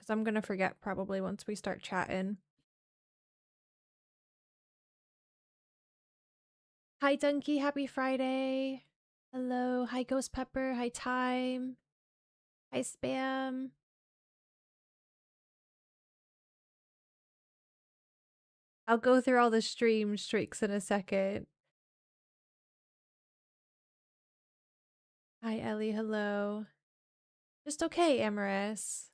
because I'm gonna forget probably once we start chatting. Hi, Dunky. Happy Friday. Hello. Hi, Ghost Pepper. Hi, Time. Hi, Spam. I'll go through all the stream streaks in a second. Hi, Ellie. Hello. Just okay, Amaris.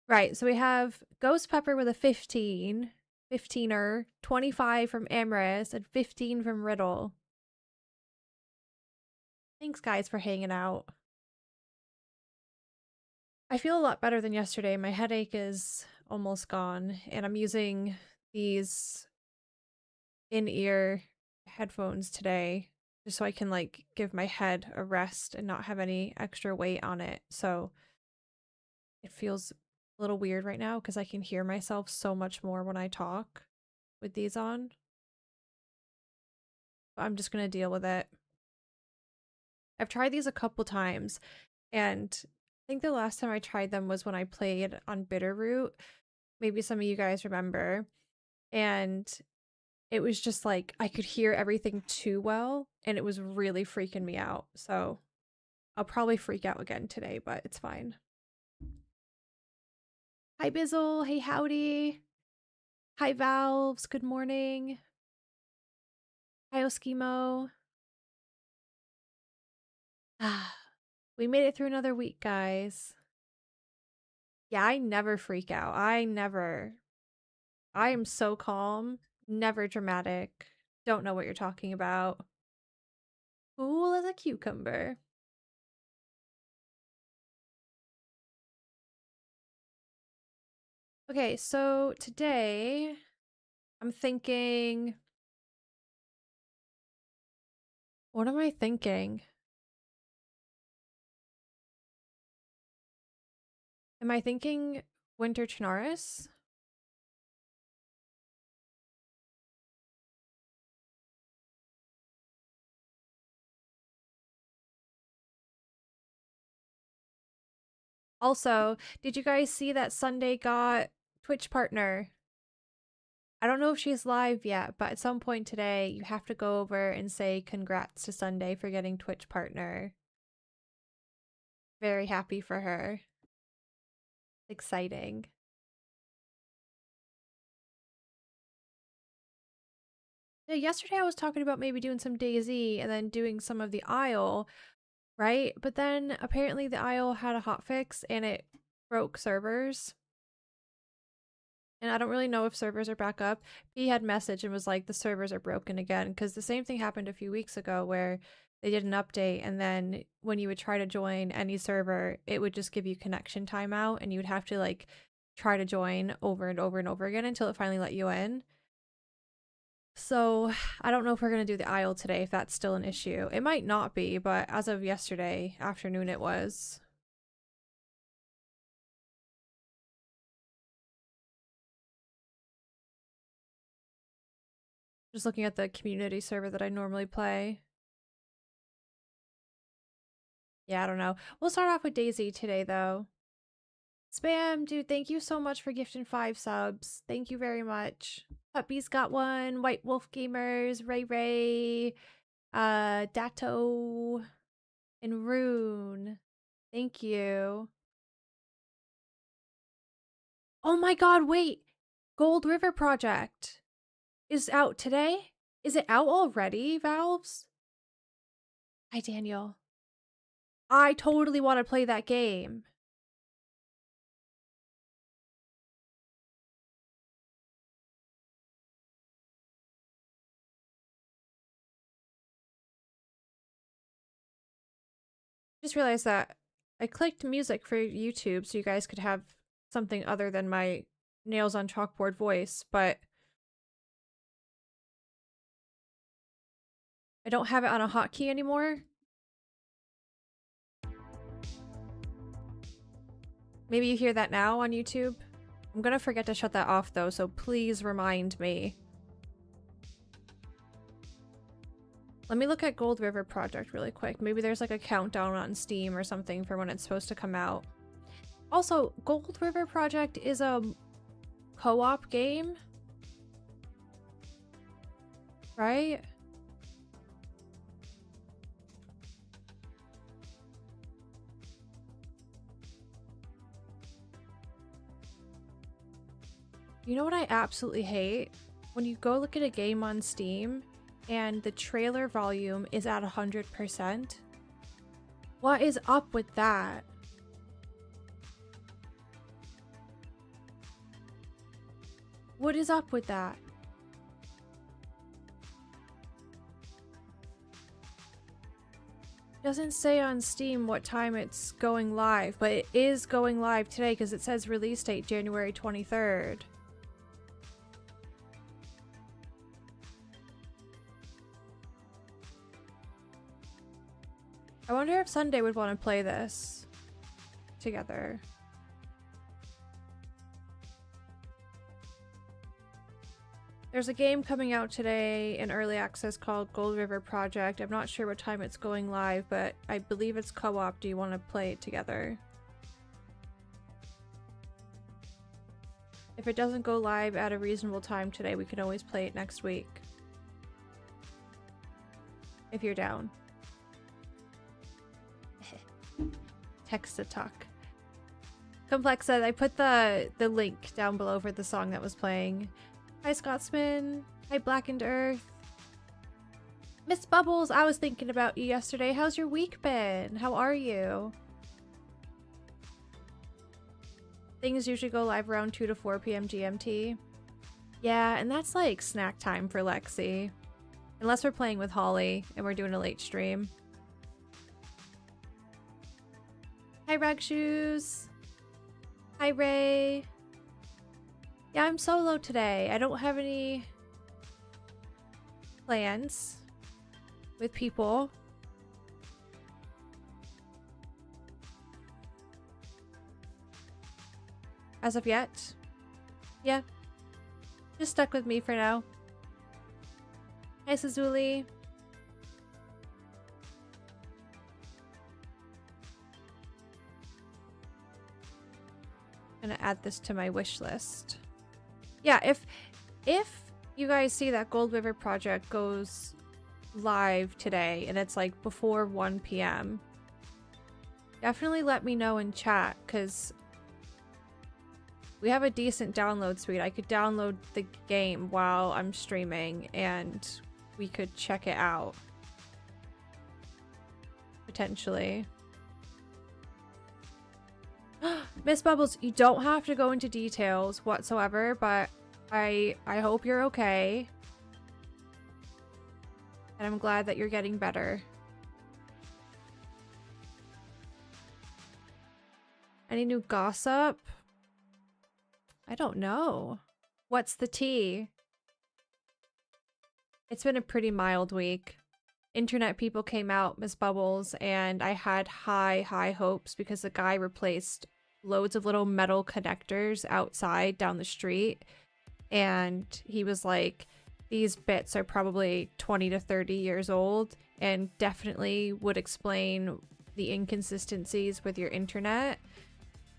Right, so we have Ghost Pepper with a 15. 15er. 25 from Amaris and 15 from Riddle. Thanks, guys, for hanging out. I feel a lot better than yesterday. My headache is almost gone, and I'm using these in-ear headphones today just so I can like give my head a rest and not have any extra weight on it. So it feels a little weird right now because I can hear myself so much more when I talk with these on. But I'm just gonna deal with it. I've tried these a couple times, and I think the last time I tried them was when I played on Bitterroot. Maybe some of you guys remember. And it was just like I could hear everything too well, and it was really freaking me out. So I'll probably freak out again today, but it's fine. Hi, Bizzle. Hey, howdy. Hi, Valves. Good morning. Hi, Oskimo. We made it through another week, guys. Yeah, I never freak out. I am so calm, never dramatic. Don't know what you're talking about. Cool as a cucumber. Okay, so today I'm thinking. What am I thinking? Am I thinking Winter Chinaris? Also, did you guys see that Sunday got Twitch partner? I don't know if she's live yet, but at some point today, you have to go over and say congrats to Sunday for getting Twitch partner. Very happy for her. Exciting. Yeah, yesterday I was talking about maybe doing some DayZ and then doing some of the Isle, right? But then apparently the Isle had a hotfix and it broke servers. And I don't really know if servers are back up. He had messaged and was like, the servers are broken again. Because the same thing happened a few weeks ago where they did an update. And then when you would try to join any server, it would just give you connection timeout. And you would have to like try to join over and over and over again until it finally let you in. So I don't know if we're going to do the Isle today, if that's still an issue. It might not be, but as of yesterday afternoon, it was. Just looking at the community server that I normally play. Yeah, I don't know. We'll start off with DayZ today, though. Spam, dude, thank you so much for gifting 5 subs. Thank you very much. Puppy's got one. White Wolf Gamers, Ray Ray, Dato, and Rune. Thank you. Oh my god, wait! Gold River Project is out today? Is it out already, Valves? Hi, Daniel. I totally want to play that game. Just realized that I clicked music for YouTube so you guys could have something other than my nails on chalkboard voice, but I don't have it on a hotkey anymore. Maybe you hear that now on YouTube? I'm gonna forget to shut that off though, so please remind me. Let me look at Gold River Project really quick. Maybe there's like a countdown on Steam or something for when it's supposed to come out. Also, Gold River Project is a co-op game, right? You know what I absolutely hate? When you go look at a game on Steam and the trailer volume is at 100%. What is up with that? What is up with that? It doesn't say on Steam what time it's going live, but it is going live today because it says release date January 23rd. I wonder if Sunday would want to play this together. There's a game coming out today in early access called Gold River Project. I'm not sure what time it's going live, but I believe it's co-op. Do you want to play it together? If it doesn't go live at a reasonable time today, we can always play it next week. If you're down. Text to talk. Complex said I put the link down below for the song that was playing. Hi Scotsman. Hi Blackened Earth. Miss Bubbles, I was thinking about you yesterday. How's your week been? How are you? Things usually go live around 2 to 4 p.m. GMT. Yeah, and that's like snack time for Lexi. Unless we're playing with Holly and we're doing a late stream. Hi Rag Shoes. Hi Ray. Yeah, I'm solo today. I don't have any plans with people. As of yet. Yeah. Just stuck with me for now. Hi Sazuli. I'm gonna add this to my wish list. Yeah, if you guys see that Gold River Project goes live today and it's like before 1 p.m. definitely let me know in chat, because we have a decent download speed. I could download the game while I'm streaming and we could check it out. Potentially. Miss Bubbles, you don't have to go into details whatsoever, but I hope you're okay. And I'm glad that you're getting better. Any new gossip? I don't know. What's the tea? It's been a pretty mild week. Internet people came out, Miss Bubbles, and I had high hopes because the guy replaced loads of little metal connectors outside down the street. And he was like, these bits are probably 20 to 30 years old and definitely would explain the inconsistencies with your internet.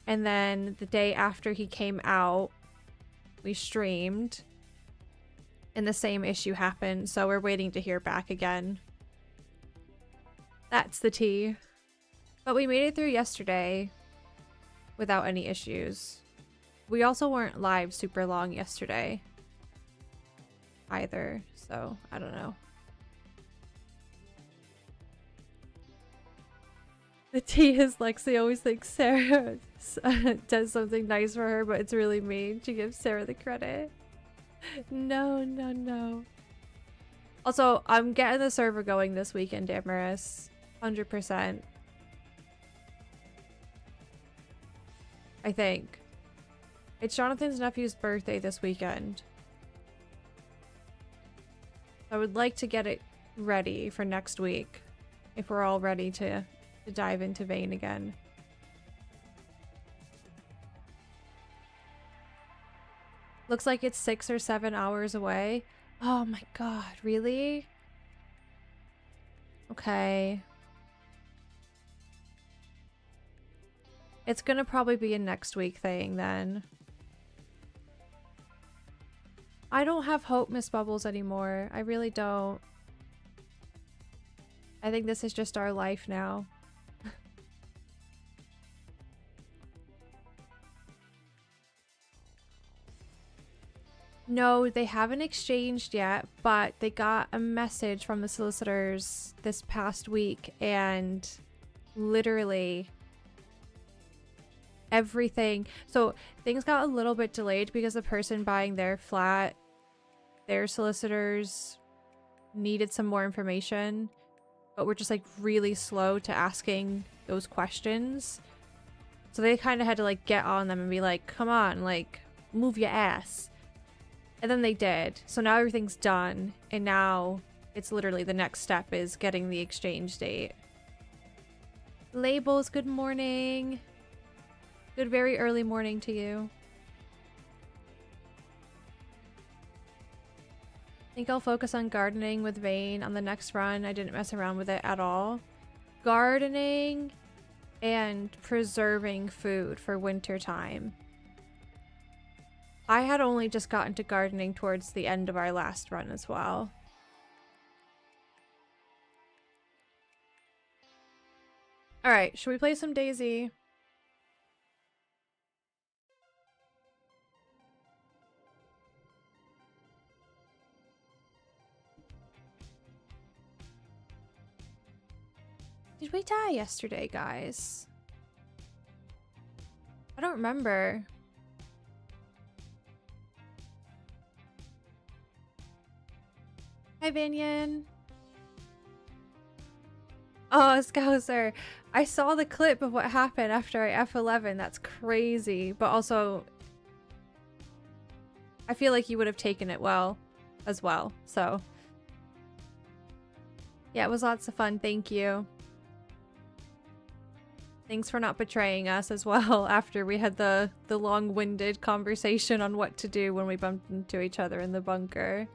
And then the day after he came out, we streamed and the same issue happened. So we're waiting to hear back again. That's the tea. But we made it through yesterday without any issues. We also weren't live super long yesterday either, so I don't know. The tea is Lexi always thinks Sarah does something nice for her, but it's really mean. She gives Sarah the credit. No. Also, I'm getting the server going this weekend, Damaris. 100%. I think. It's Jonathan's nephew's birthday this weekend. I would like to get it ready for next week, if we're all ready to dive into Vayne again. Looks like it's 6 or 7 hours away. Oh my god, really? Okay. It's gonna probably be a next week thing then. I don't have hope, Miss Bubbles, anymore. I really don't. I think this is just our life now. No, they haven't exchanged yet, but they got a message from the solicitors this past week, and literally everything. So things got a little bit delayed because the person buying their flat, their solicitors needed some more information, but we're just like really slow to asking those questions. So they kind of had to like get on them and be like, come on, like move your ass. And then they did. So now everything's done. And now it's literally the next step is getting the exchange date. Labels, good morning. Good very early morning to you. I think I'll focus on gardening with Vane on the next run. I didn't mess around with it at all. Gardening and preserving food for winter time. I had only just gotten to gardening towards the end of our last run as well. Alright, should we play some DayZ? Did we die yesterday, guys? I don't remember. Hi, Banyan. Oh, Scouser. I saw the clip of what happened after I F11. That's crazy. But also, I feel like you would have taken it well as well. So, yeah, it was lots of fun. Thank you. Thanks for not betraying us as well after we had the long-winded conversation on what to do when we bumped into each other in the bunker.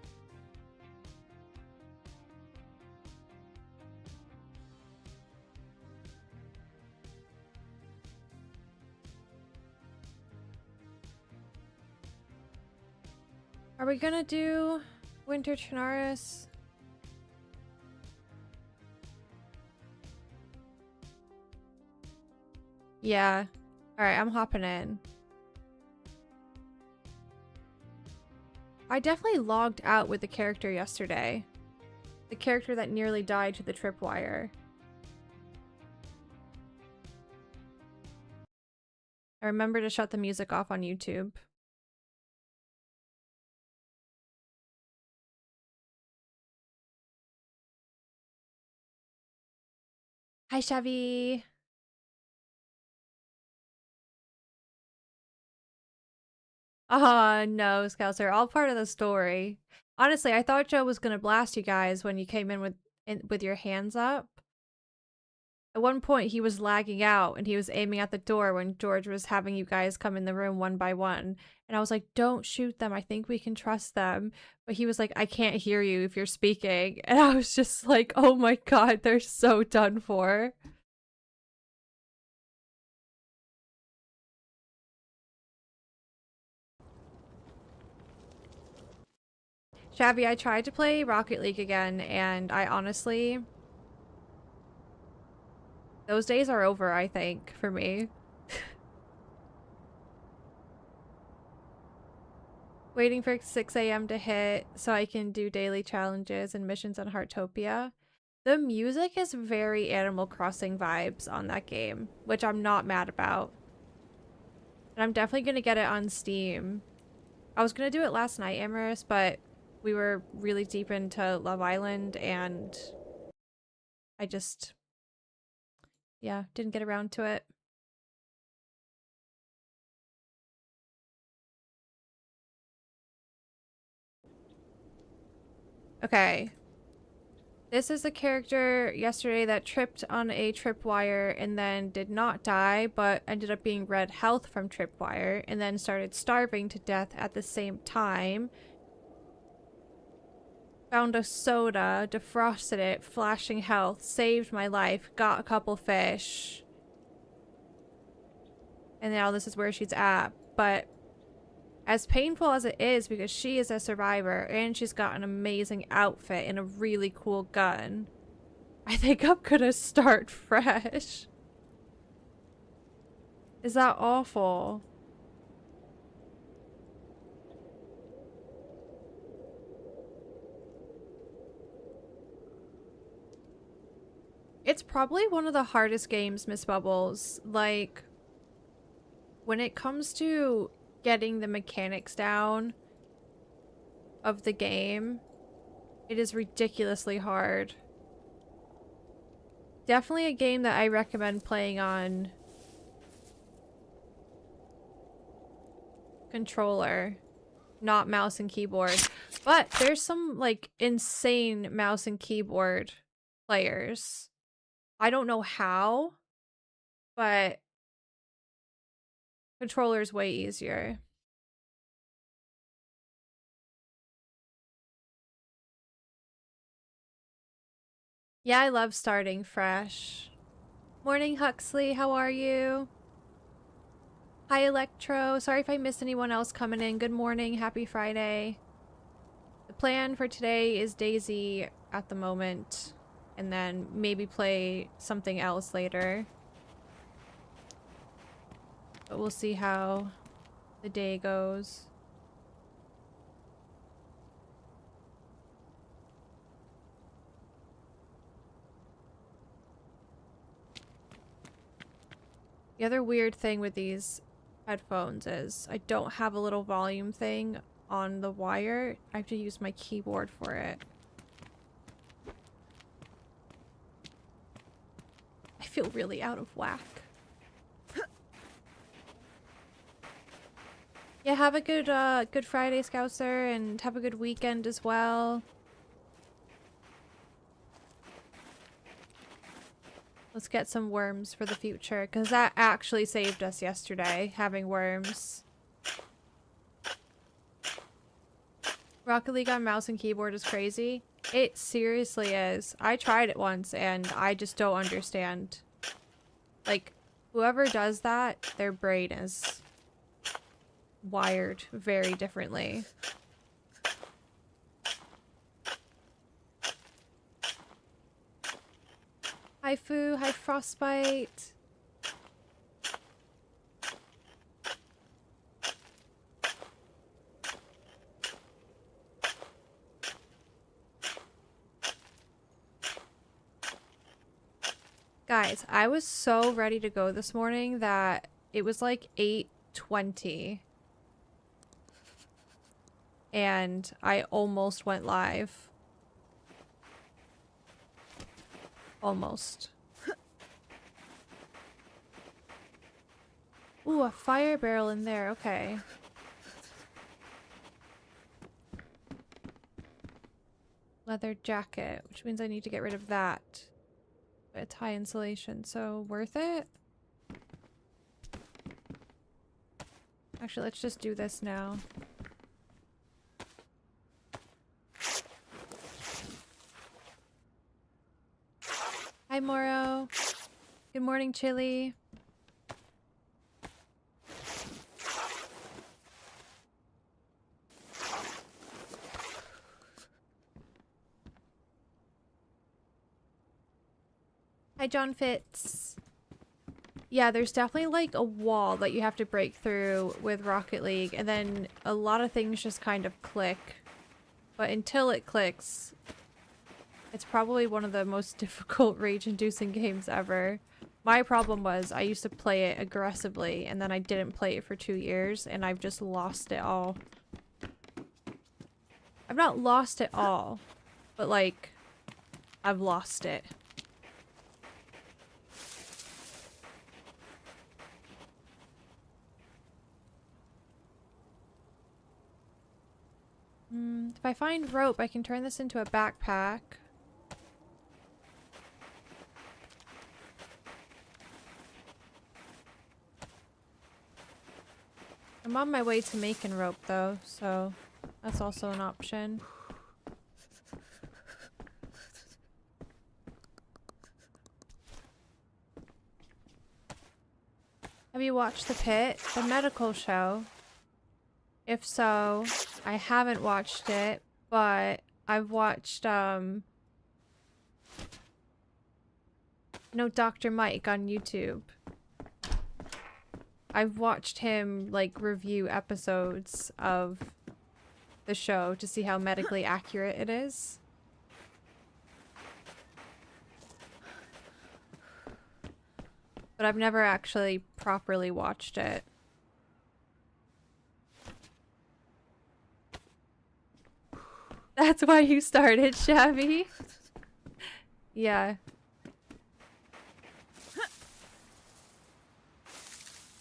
Are we gonna do Winter Chinaris? Yeah. Alright, I'm hopping in. I definitely logged out with the character yesterday. The character that nearly died to the tripwire. I remember to shut the music off on YouTube. Hi, Chevy. No, Scouser. All part of the story. Honestly, I thought Joe was gonna blast you guys when you came in with your hands up. At one point, he was lagging out and he was aiming at the door when George was having you guys come in the room one by one. And I was like, don't shoot them. I think we can trust them. But he was like, I can't hear you if you're speaking. And I was just like, oh my god, they're so done for. Shabby, I tried to play Rocket League again, and I honestly... those days are over, I think, for me. Waiting for 6 a.m. to hit so I can do daily challenges and missions on Heartopia. The music is very Animal Crossing vibes on that game, which I'm not mad about. And I'm definitely going to get it on Steam. I was going to do it last night, Amaris, but we were really deep into Love Island and I just, yeah, didn't get around to it. Okay. This is the character yesterday that tripped on a tripwire and then did not die, but ended up being red health from tripwire and then started starving to death at the same time. Found a soda, defrosted it, flashing health, saved my life, got a couple fish. And now this is where she's at. But as painful as it is, because she is a survivor and she's got an amazing outfit and a really cool gun, I think I'm gonna start fresh. Is that awful? It's probably one of the hardest games, Miss Bubbles. Like, when it comes to getting the mechanics down of the game, it is ridiculously hard. Definitely a game that I recommend playing on controller, not mouse and keyboard. But there's some, like, insane mouse and keyboard players. I don't know how, but controller's way easier. Yeah, I love starting fresh. Morning, Huxley. How are you? Hi, Electro. Sorry if I missed anyone else coming in. Good morning. Happy Friday. The plan for today is DayZ at the moment, and then maybe play something else later. But we'll see how the day goes. The other weird thing with these headphones is I don't have a little volume thing on the wire. I have to use my keyboard for it. I feel really out of whack. Yeah, have a good Friday, Scouser, and have a good weekend as well. Let's get some worms for the future, because that actually saved us yesterday, having worms. Rocket League on mouse and keyboard is crazy. It seriously is. I tried it once, and I just don't understand. Like, whoever does that, their brain is wired very differently. Hi Fu, hi Frostbite. Guys, I was so ready to go this morning that it was like 8:20. And I almost went live. Almost. Ooh, a fire barrel in there. Okay. Leather jacket, which means I need to get rid of that. But it's high insulation, so worth it? Actually, let's just do this now. Hi, Moro. Good morning, Chili. Hi, John Fitz. Yeah, there's definitely like a wall that you have to break through with Rocket League, and then a lot of things just kind of click. But until it clicks, it's probably one of the most difficult rage-inducing games ever. My problem was I used to play it aggressively, and then I didn't play it for 2 years, and I've just lost it all. I've not lost it all, but like, I've lost it. If I find rope, I can turn this into a backpack. I'm on my way to making rope though, so that's also an option. Have you watched The Pit, the medical show? If so, I haven't watched it, but I've watched, you know, Dr. Mike on YouTube. I've watched him, like, review episodes of the show to see how medically accurate it is. But I've never actually properly watched it. That's why you started, Shabby. Yeah.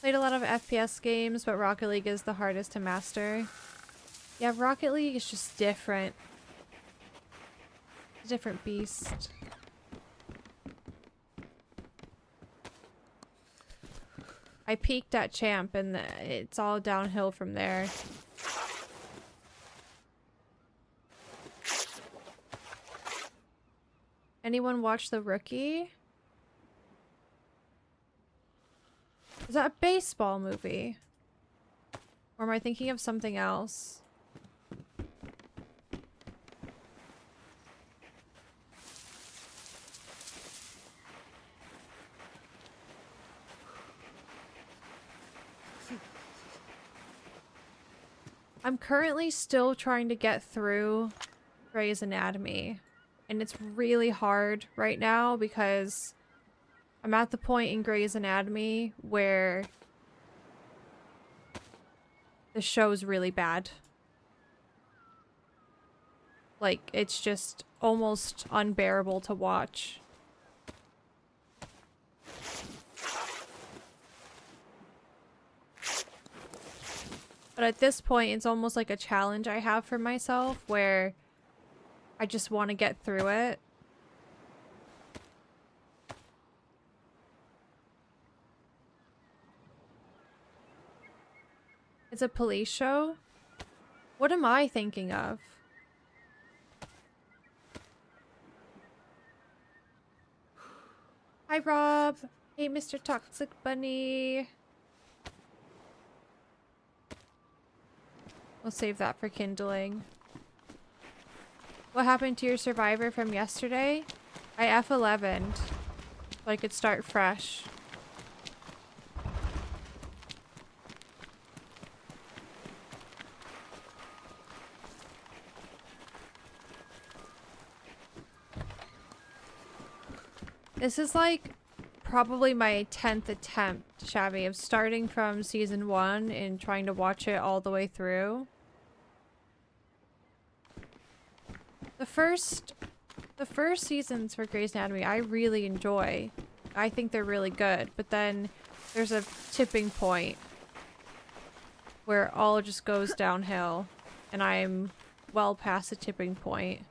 Played a lot of FPS games, but Rocket League is the hardest to master. Yeah, Rocket League is just different. It's a different beast. I peaked at champ and it's all downhill from there. Anyone watch The Rookie? Is that a baseball movie? Or am I thinking of something else? I'm currently still trying to get through Grey's Anatomy. And it's really hard right now because I'm at the point in Grey's Anatomy where the show's really bad. Like, it's just almost unbearable to watch. But at this point, it's almost like a challenge I have for myself where I just want to get through it. It's a police show? What am I thinking of? Hi, Rob. Hey, Mr. Toxic Bunny. We'll save that for kindling. What happened to your survivor from yesterday? I F11'd so I could start fresh. This is like probably my 10th attempt, Shabby, of starting from season 1 and trying to watch it all the way through. The first seasons for Grey's Anatomy I really enjoy. I think they're really good, but then there's a tipping point where all just goes downhill and I'm well past the tipping point.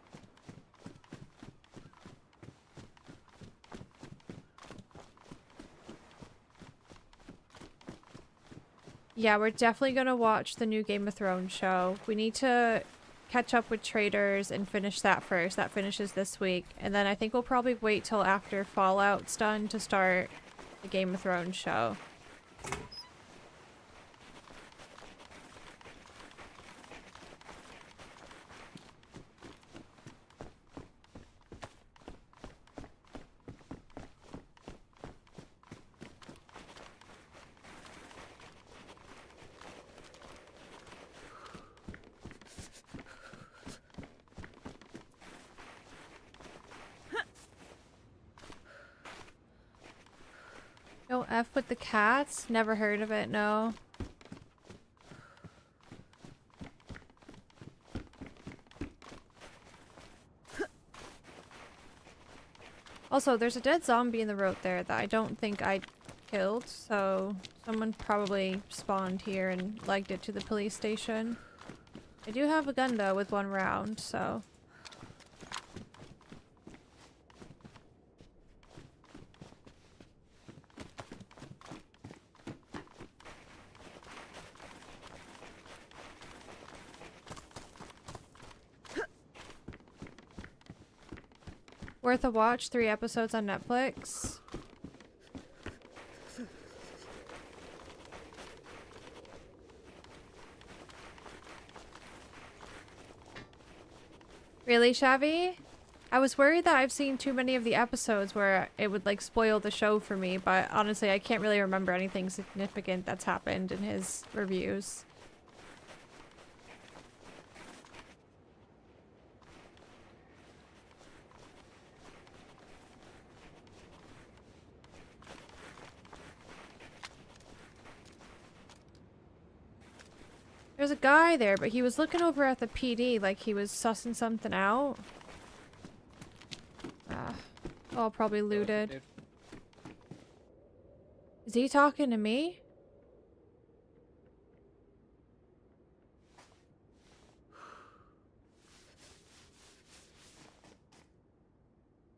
Yeah, we're definitely gonna watch the new Game of Thrones show. We need to catch up with Traders and finish that first. That finishes this week. And then I think we'll probably wait till after Fallout's done to start the Game of Thrones show. No F with the cats? Never heard of it, no. Also, there's a dead zombie in the road there that I don't think I killed, so someone probably spawned here and legged it to the police station. I do have a gun though with 1 round, so... Worth a watch, 3 episodes on Netflix. Really, Shabby? I was worried that I've seen too many of the episodes where it would like spoil the show for me, but honestly I can't really remember anything significant that's happened in his reviews. There's a guy there, but he was looking over at the PD like he was sussing something out. All probably looted. Is he talking to me?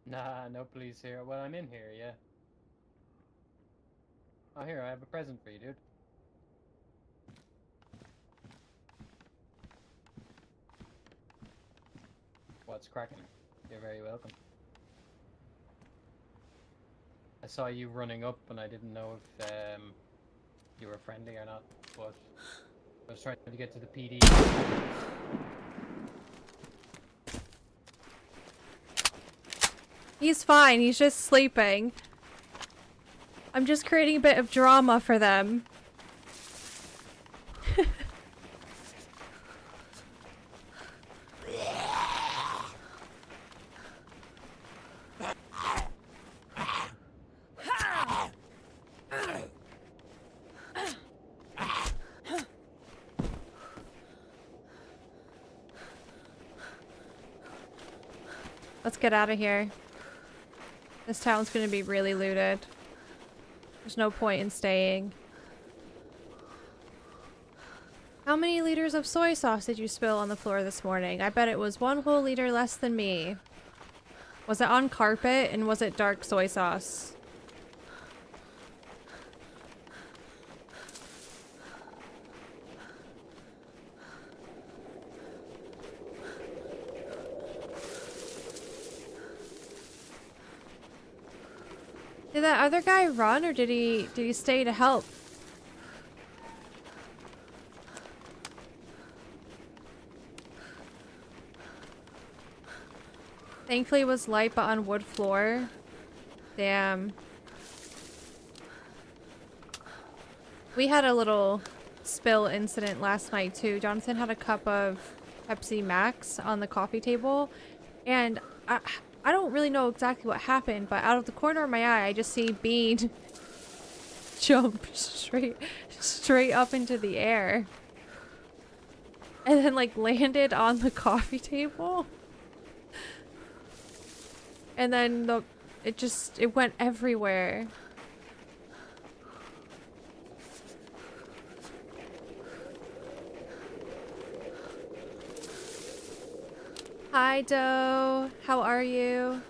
Nah, no police here. Well, I'm in here, yeah. Oh, here, I have a present for you, dude. What's cracking? You're very welcome. I saw you running up and I didn't know if you were friendly or not, but I was trying to get to the PD. He's fine, he's just sleeping. I'm just creating a bit of drama for them. Let's get out of here. This town's gonna be really looted. There's no point in staying. How many liters of soy sauce did you spill on the floor this morning? I bet it was 1 whole liter less than me. Was it on carpet and was it dark soy sauce? Did that other guy run or did he stay to help? Thankfully it was light but on wood floor. Damn. We had a little spill incident last night too. Jonathan had a cup of Pepsi Max on the coffee table and I don't really know exactly what happened, but out of the corner of my eye, I just see Bean jump straight up into the air. And then like landed on the coffee table. And then it went everywhere. Hi, Doe. How are you?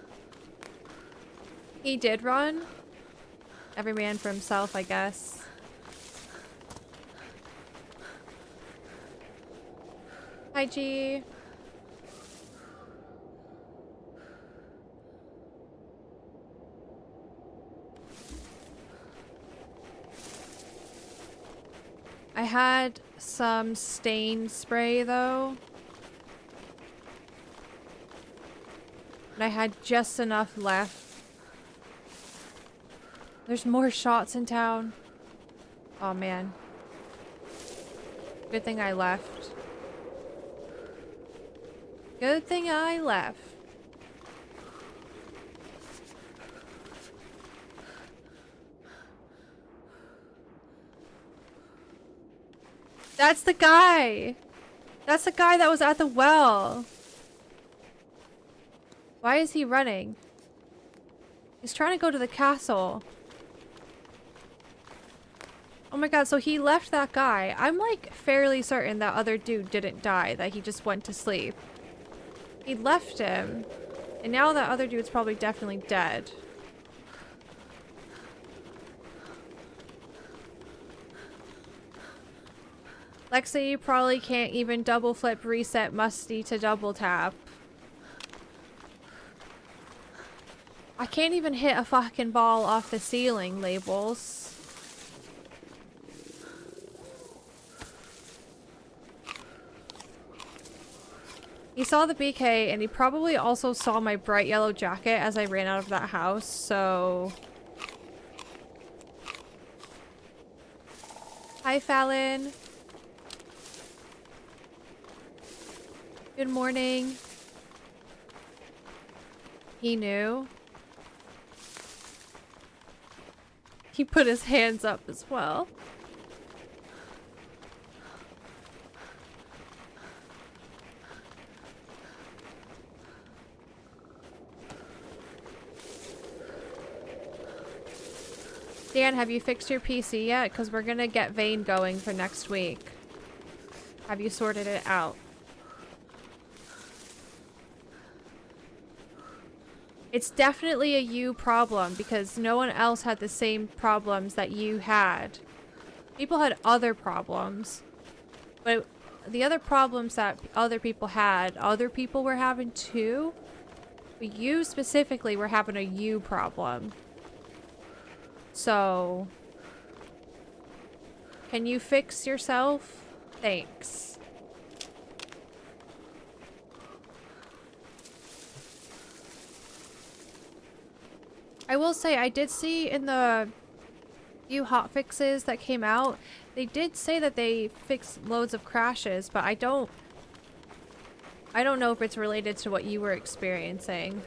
He did run. Every man for himself, I guess. Hi, G. I had some stain spray, though. And I had just enough left. There's more shots in town. Oh man. Good thing I left. Good thing I left. That's the guy! That's the guy that was at the well! Why is he running? He's trying to go to the castle. Oh my god, so he left that guy. I'm like fairly certain that other dude didn't die, that he just went to sleep. He left him. And now that other dude's probably definitely dead. Lexi, you probably can't even double flip reset Musty to double tap. I can't even hit a fucking ball off the ceiling, Labels. He saw the BK and he probably also saw my bright yellow jacket as I ran out of that house, so... Hi, Fallon. Good morning. He knew. He put his hands up as well. Dan, have you fixed your PC yet? Because we're gonna get Vane going for next week. Have you sorted it out? It's definitely a you problem because no one else had the same problems that you had. People had other problems. But the other problems that other people had, other people were having too. But you specifically were having a you problem. So, can you fix yourself? Thanks. I will say, I did see in the few hotfixes that came out, they did say that they fixed loads of crashes, but I don't know if it's related to what you were experiencing.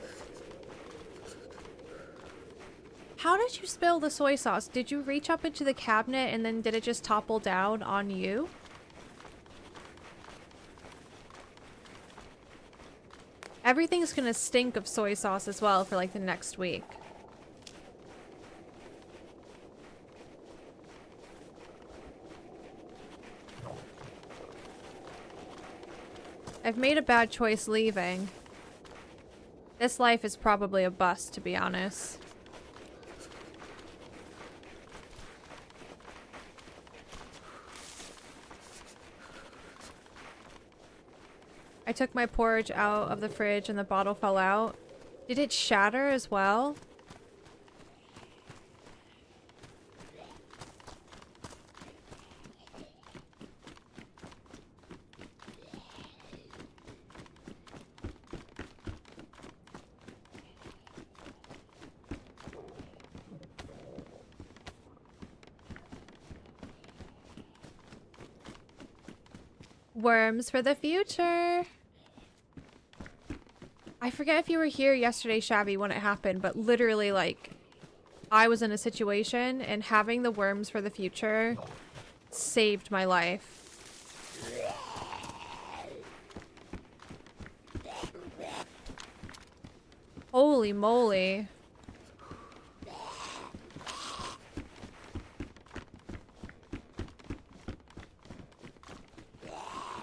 How did you spill the soy sauce? Did you reach up into the cabinet and then did it just topple down on you? Everything's gonna stink of soy sauce as well for like the next week. I've made a bad choice leaving. This life is probably a bust, to be honest. I took my porridge out of the fridge and the bottle fell out. Did it shatter as well? Worms for the future. I forget if you were here yesterday, Shabby, when it happened, but literally, like, I was in a situation and having the worms for the future saved my life. Holy moly.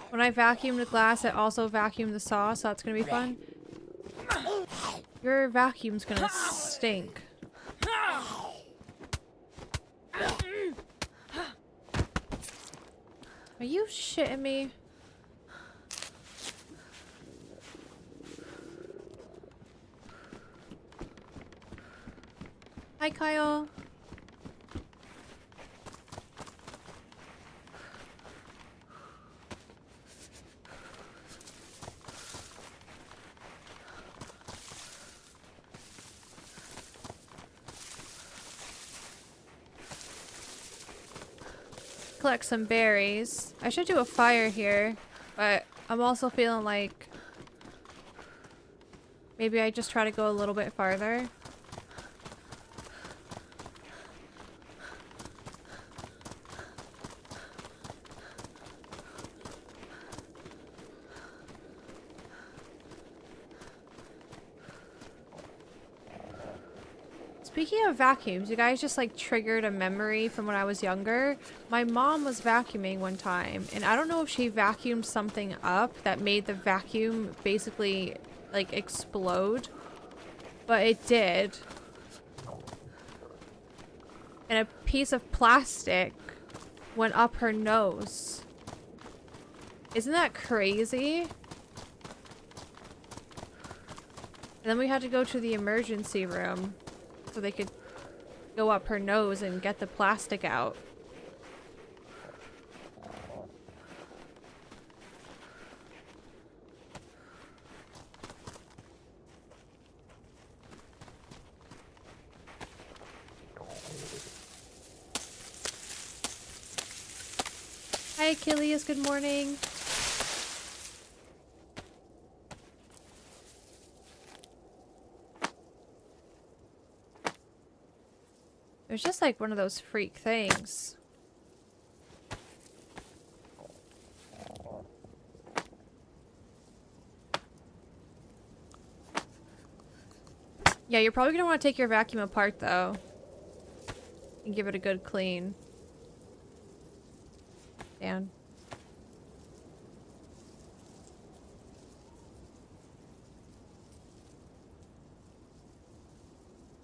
When I vacuumed the glass, it also vacuumed the sauce, so that's gonna be fun. Your vacuum's gonna stink. Are you shitting me? Hi, Kyle. Collect some berries. I should do a fire here, but I'm also feeling like maybe I just try to go a little bit farther. Speaking of vacuums, you guys just like triggered a memory from when I was younger. My mom was vacuuming one time, and I don't know if she vacuumed something up that made the vacuum basically like explode, but it did. And a piece of plastic went up her nose. Isn't that crazy? And then we had to go to the emergency room so they could go up her nose and get the plastic out. Hi, Achilles. Good morning. It was just like one of those freak things. Yeah, you're probably gonna want to take your vacuum apart though. And give it a good clean. Dan.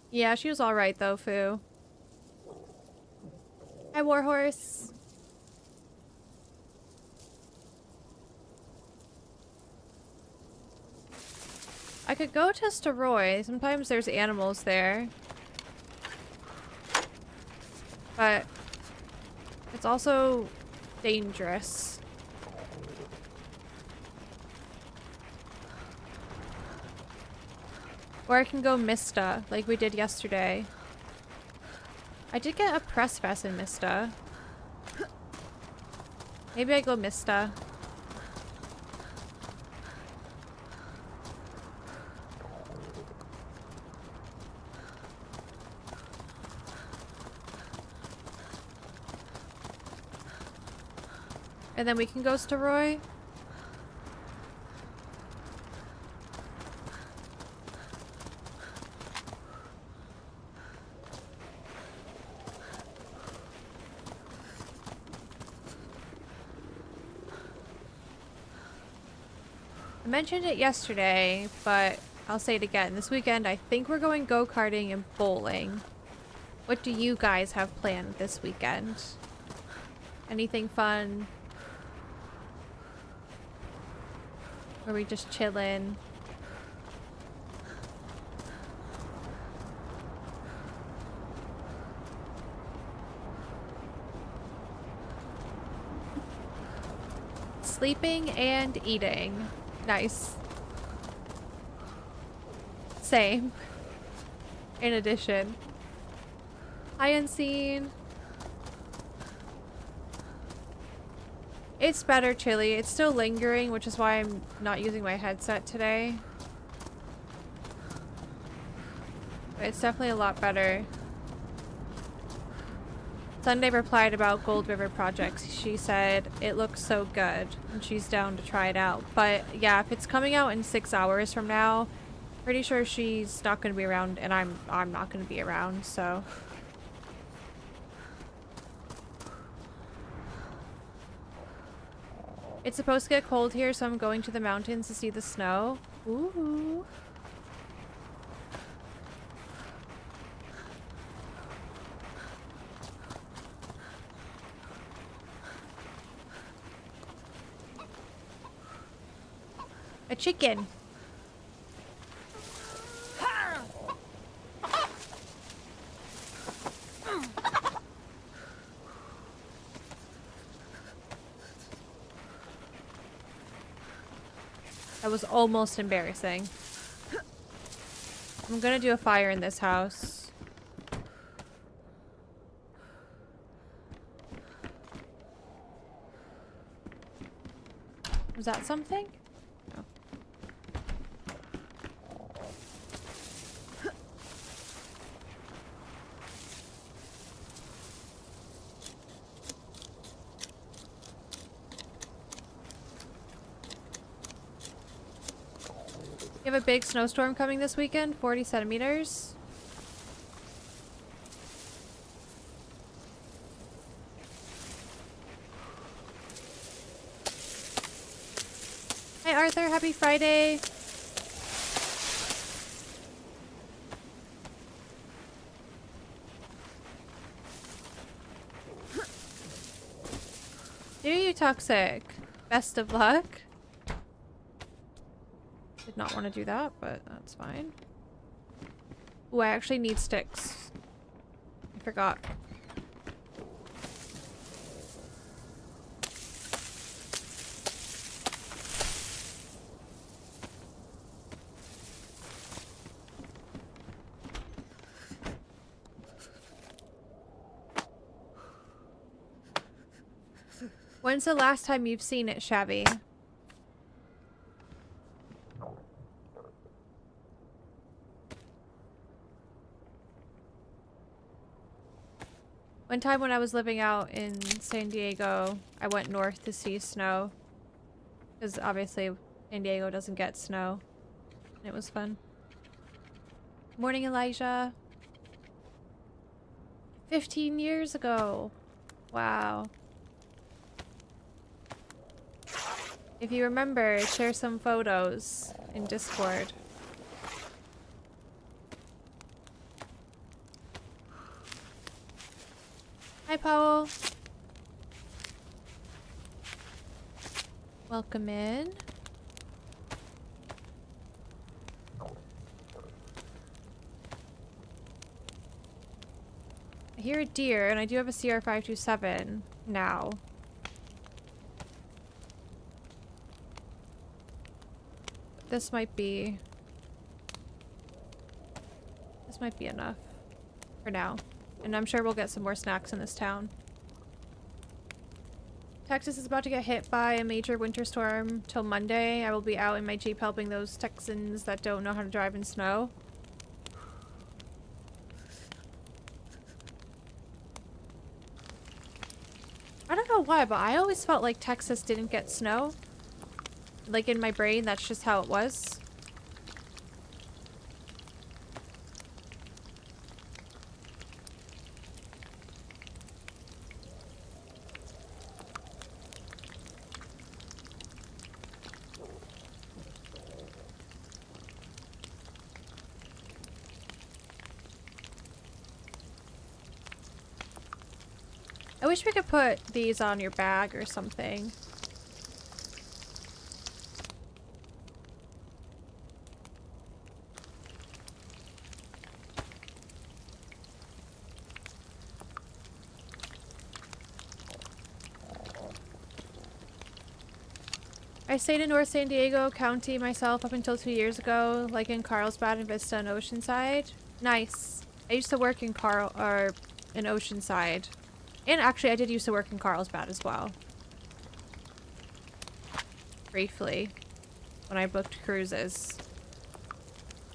Yeah, she was alright though, Foo. Hi, Warhorse. I could go to Staroy. Sometimes there's animals there. But it's also dangerous. Or I can go Mista, like we did yesterday. I did get a press vest in Mista. Maybe I go Mista. And then we can go to Roy. I mentioned it yesterday, but I'll say it again. This weekend, I think we're going go-karting and bowling. What do you guys have planned this weekend? Anything fun? Or are we just chilling? Sleeping and eating. Nice. Same. In addition. Hi, Unseen. It's better, Chili. It's still lingering, which is why I'm not using my headset today. But it's definitely a lot better. Sunday replied about Gold River projects. She said it looks so good and she's down to try it out. But yeah, if it's coming out in 6 hours from now, pretty sure she's not going to be around and I'm not going to be around, so. It's supposed to get cold here, so I'm going to the mountains to see the snow. Ooh. A chicken. That was almost embarrassing. I'm gonna do a fire in this house. Was that something? No. You have a big snowstorm coming this weekend, 40 centimeters. Hi Arthur, happy Friday. Do you, Toxic? Best of luck. Did not want to do that, but that's fine. Ooh, I actually need sticks. I forgot. When's the last time you've seen it, Shabby? One time when I was living out in San Diego, I went north to see snow. Because obviously San Diego doesn't get snow. It was fun. Morning, Elijah. 15 years ago. Wow. If you remember, share some photos in Discord. Hi, Powell. Welcome in. I hear a deer, and I do have a CR527 now. This might be enough for now. And I'm sure we'll get some more snacks in this town. Texas is about to get hit by a major winter storm till Monday. I will be out in my Jeep helping those Texans that don't know how to drive in snow. I don't know why, but I always felt like Texas didn't get snow. Like in my brain, that's just how it was. I wish we could put these on your bag or something. I stayed in North San Diego County myself up until 2 years ago, like in Carlsbad and Vista and Oceanside. Nice. I used to work in in Oceanside. And actually, I did used to work in Carlsbad as well. Briefly. When I booked cruises.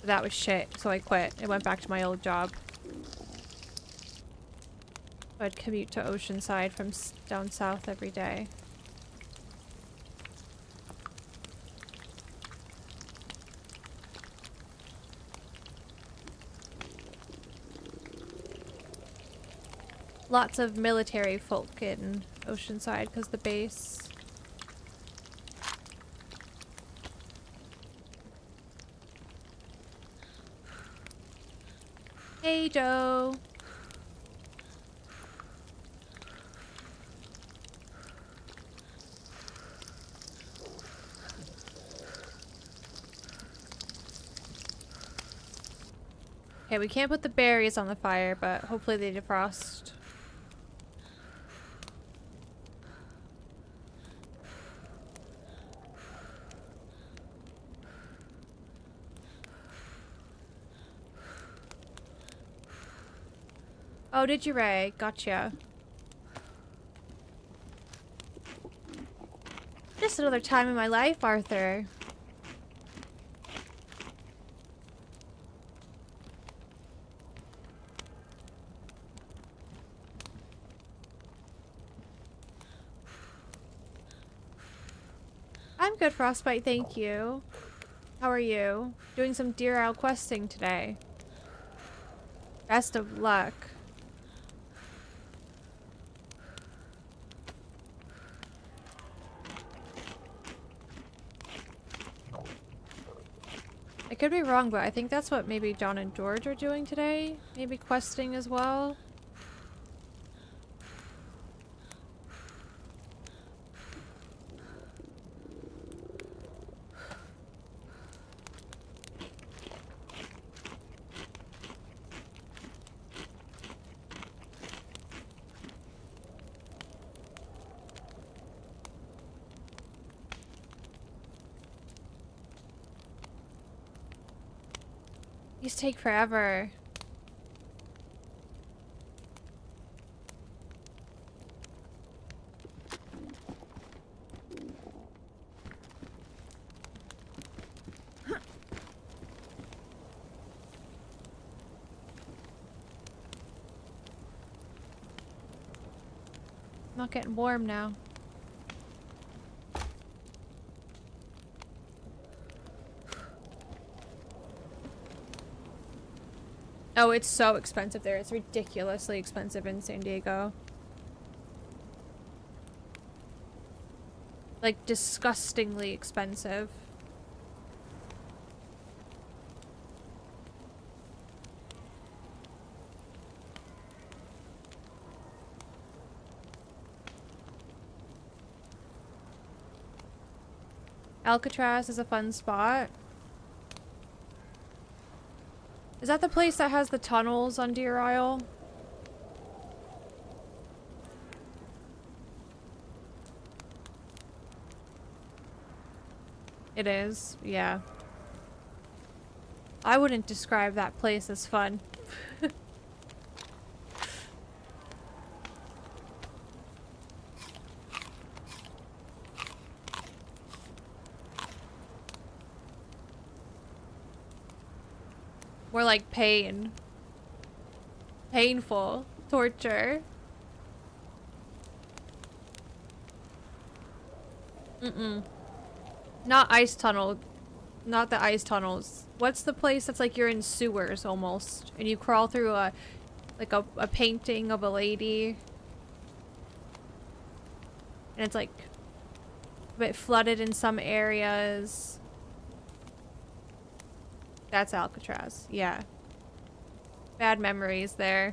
That was shit, so I quit. I went back to my old job. I'd commute to Oceanside from down south every day. Lots of military folk in Oceanside because the base. Hey, Joe. Okay, we can't put the berries on the fire, but hopefully they defrost. Oh, did you, Ray? Gotcha. Just another time in my life, Arthur. I'm good, Frostbite, thank you. How are you? Doing some Deer Owl questing today. Best of luck. I could be wrong, but I think that's what maybe John and George are doing today. Maybe questing as well. These take forever. Not getting warm now. Oh, it's so expensive there. It's ridiculously expensive in San Diego. Like, disgustingly expensive. Alcatraz is a fun spot. Is that the place that has the tunnels on Deer Isle? It is, yeah. I wouldn't describe that place as fun. More like pain. Painful. Torture. Mm-mm. Not ice tunnel. Not the ice tunnels. What's the place that's like you're in sewers almost? And you crawl through a painting of a lady. And it's like a bit flooded in some areas. That's Alcatraz. Yeah. Bad memories there.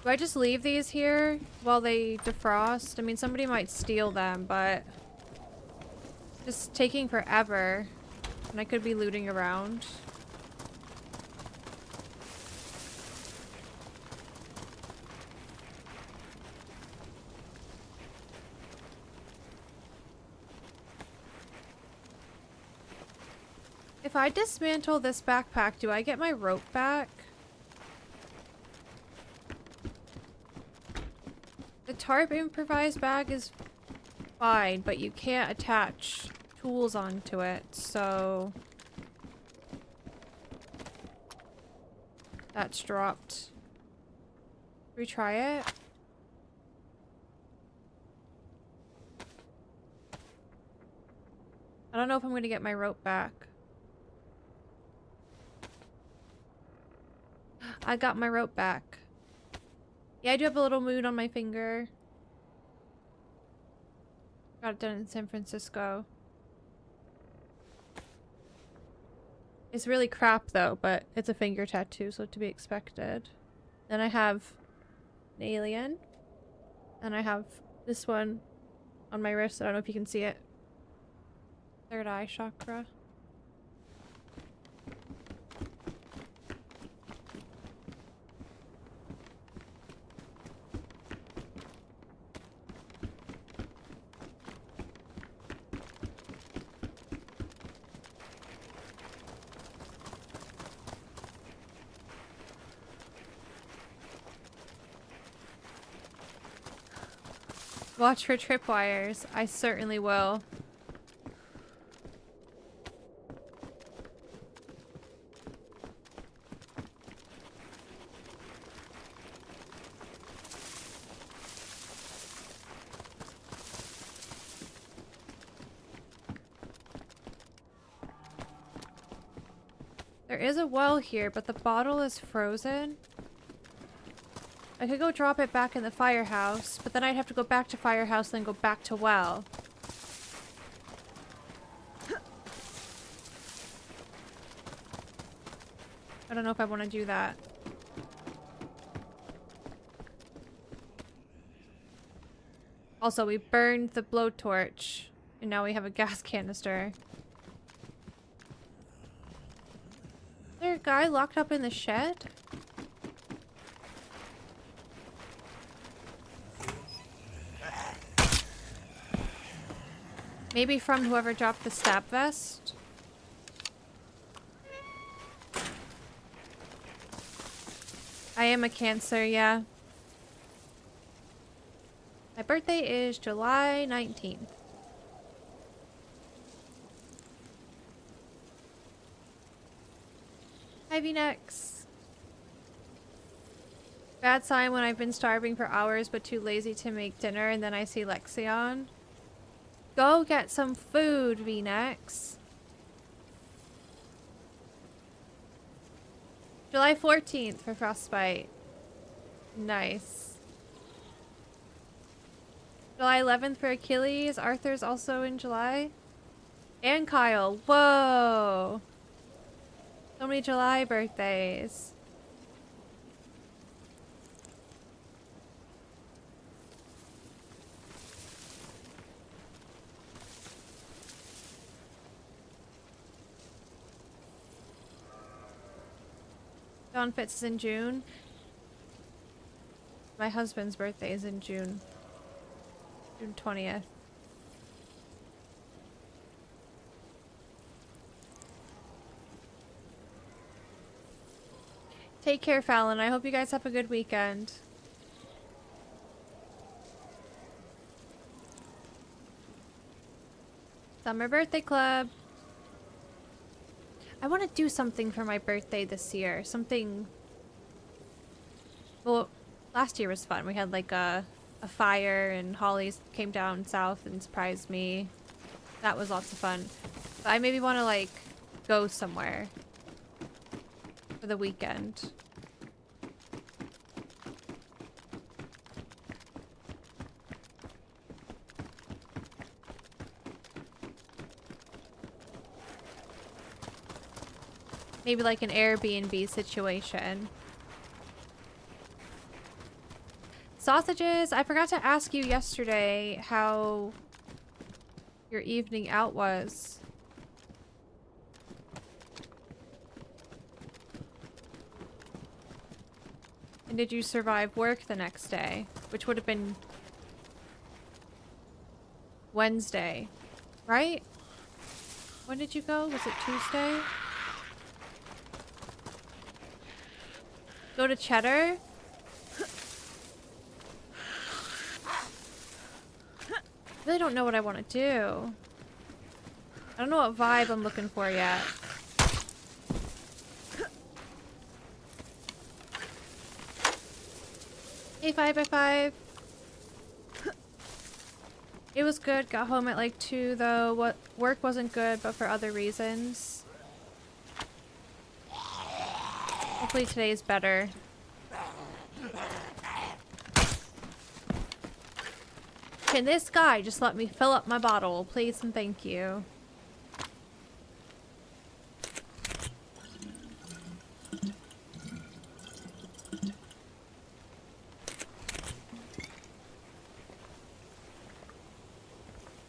Do I just leave these here while they defrost? I mean, somebody might steal them, but just taking forever. And I could be looting around. If I dismantle this backpack, do I get my rope back? The tarp improvised bag is fine, but you can't attach tools onto it, so that's dropped. Retry it. I don't know if I'm gonna get my rope back. I got my rope back. Yeah, I do have a little moon on my finger. Got it done in San Francisco. It's really crap though, but it's a finger tattoo, so to be expected. Then I have an alien. And I have this one on my wrist. I don't know if you can see it. Third eye chakra. Watch for tripwires. I certainly will. There is a well here, but the bottle is frozen. I could go drop it back in the firehouse, but then I'd have to go back to firehouse, then go back to well. I don't know if I want to do that. Also, we burned the blowtorch, and now we have a gas canister. Is there a guy locked up in the shed? Maybe from whoever dropped the stab vest? I am a Cancer, yeah. My birthday is July 19th. Hi, V-Nex. Bad sign when I've been starving for hours but too lazy to make dinner and then I see Lexion. Go get some food, V-Nex. July 14th for Frostbite. Nice. July 11th for Achilles. Arthur's also in July. And Kyle. Whoa. So many July birthdays. John Fitz is in June. My husband's birthday is in June. June 20th. Take care, Fallon. I hope you guys have a good weekend. Summer birthday club. I want to do something for my birthday this year. Something... Well, last year was fun. We had like a fire and Holly came down south and surprised me. That was lots of fun. But I maybe want to like go somewhere for the weekend. Maybe like an Airbnb situation. Sausages! I forgot to ask you yesterday how your evening out was. And did you survive work the next day? Which would have been Wednesday, right? When did you go? Was it Tuesday? Go to Cheddar? I really don't know what I want to do. I don't know what vibe I'm looking for yet. Hey, 5x5. It was good. Got home at like 2 though. What work wasn't good, but for other reasons. Hopefully today is better. Can this guy just let me fill up my bottle, please and thank you.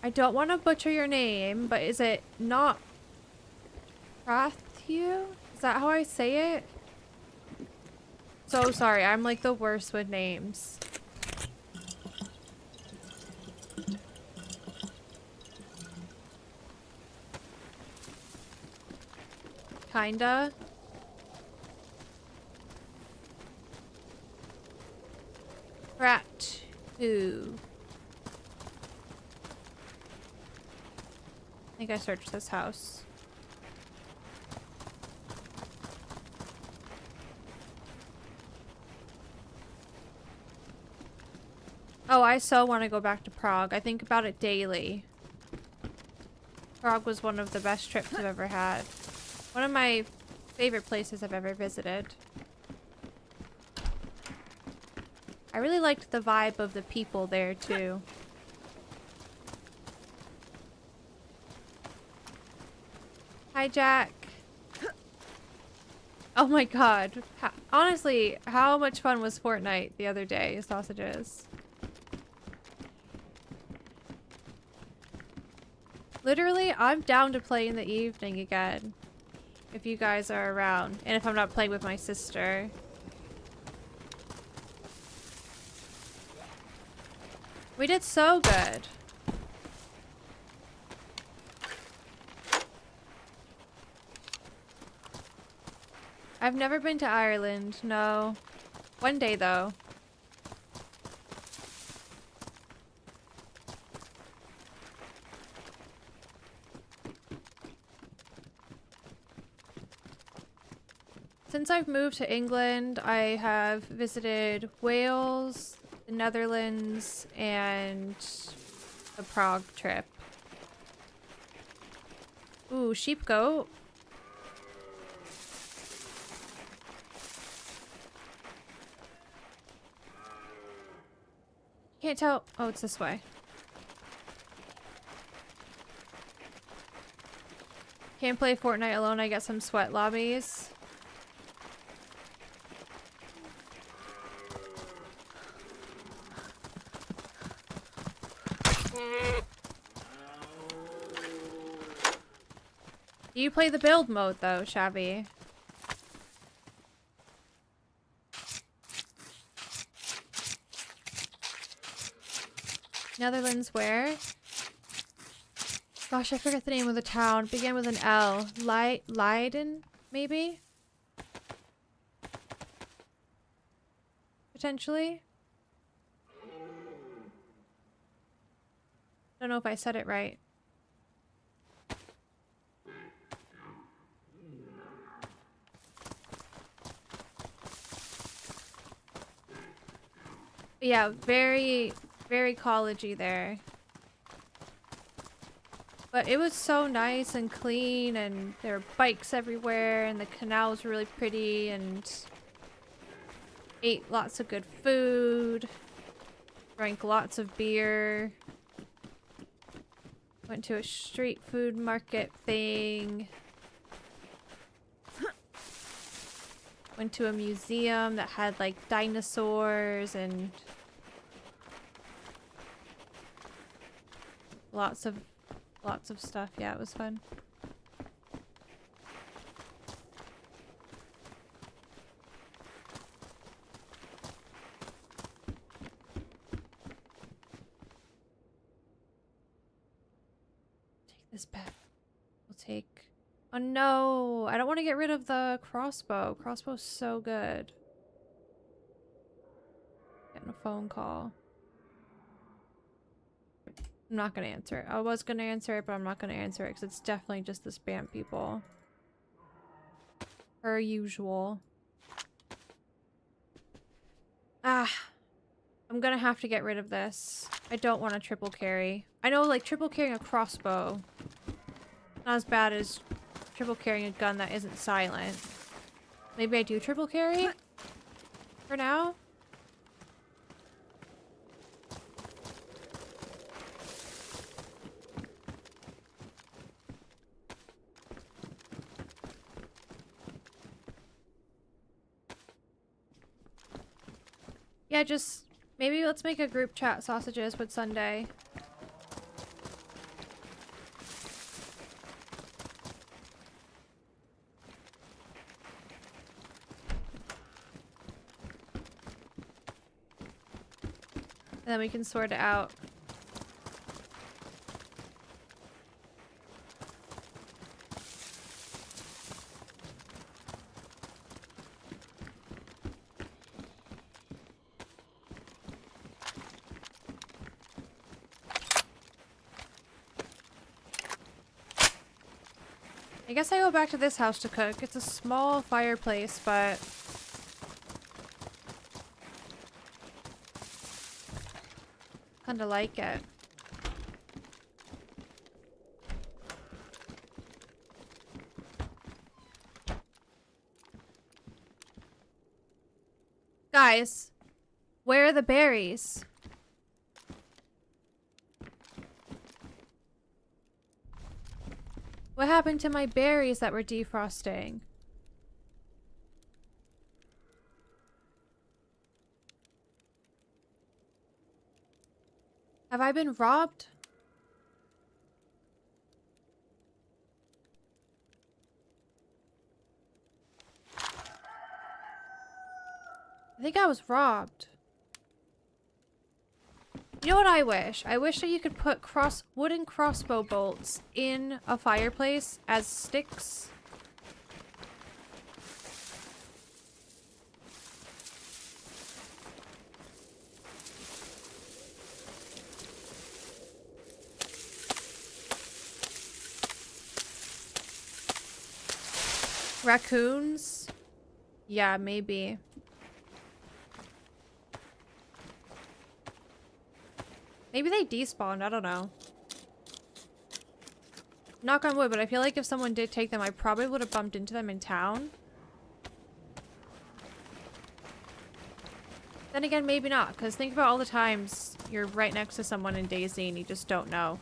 I don't want to butcher your name, but is it not Prathew? Is that how I say it? So sorry, I'm like the worst with names. Kinda. Prathew. I think I searched this house. Oh, I so want to go back to Prague. I think about it daily. Prague was one of the best trips I've ever had. One of my favorite places I've ever visited. I really liked the vibe of the people there too. Hi, Jack. Oh my god. Honestly, how much fun was Fortnite the other day, sausages? Literally, I'm down to play in the evening again. If you guys are around. And if I'm not playing with my sister. We did so good. I've never been to Ireland, no. One day though. Since I've moved to England, I have visited Wales, the Netherlands, and the Prague trip. Ooh, sheep goat. Can't tell. Oh, it's this way. Can't play Fortnite alone. I get some sweat lobbies. Do you play the build mode though, Shabby? Netherlands where? Gosh, I forget the name of the town. Began with an L. Leiden, maybe? Potentially? Don't know if I said it right. But yeah, very, very collegey there. But it was so nice and clean, and there were bikes everywhere, and the canals were really pretty, and ate lots of good food, drank lots of beer, went to a street food market thing, went to a museum that had like dinosaurs and lots of stuff. Yeah, it was fun. Take this back. We'll take... Oh no! I don't want to get rid of the crossbow. Crossbow's so good. Getting a phone call. I'm not gonna answer it. I was gonna answer it, but I'm not gonna answer it because it's definitely just the spam people. Per usual. Ah. I'm gonna have to get rid of this. I don't want to triple carry. I know, like, triple carrying a crossbow. Not as bad as triple carrying a gun that isn't silent. Maybe I do triple carry? For now? Yeah, just... Maybe let's make a group chat sausages with Sunday. And then we can sort it out. I guess I go back to this house to cook. It's a small fireplace, but... kinda like it. Guys, where are the berries? What happened to my berries that were defrosting? Have I been robbed? I think I was robbed. You know what I wish? I wish that you could put wooden crossbow bolts in a fireplace as sticks. Raccoons Yeah, maybe. Maybe they despawned, I don't know. Knock on wood, but I feel like if someone did take them, I probably would have bumped into them in town. Then again, maybe not, because think about all the times you're right next to someone in DayZ and you just don't know.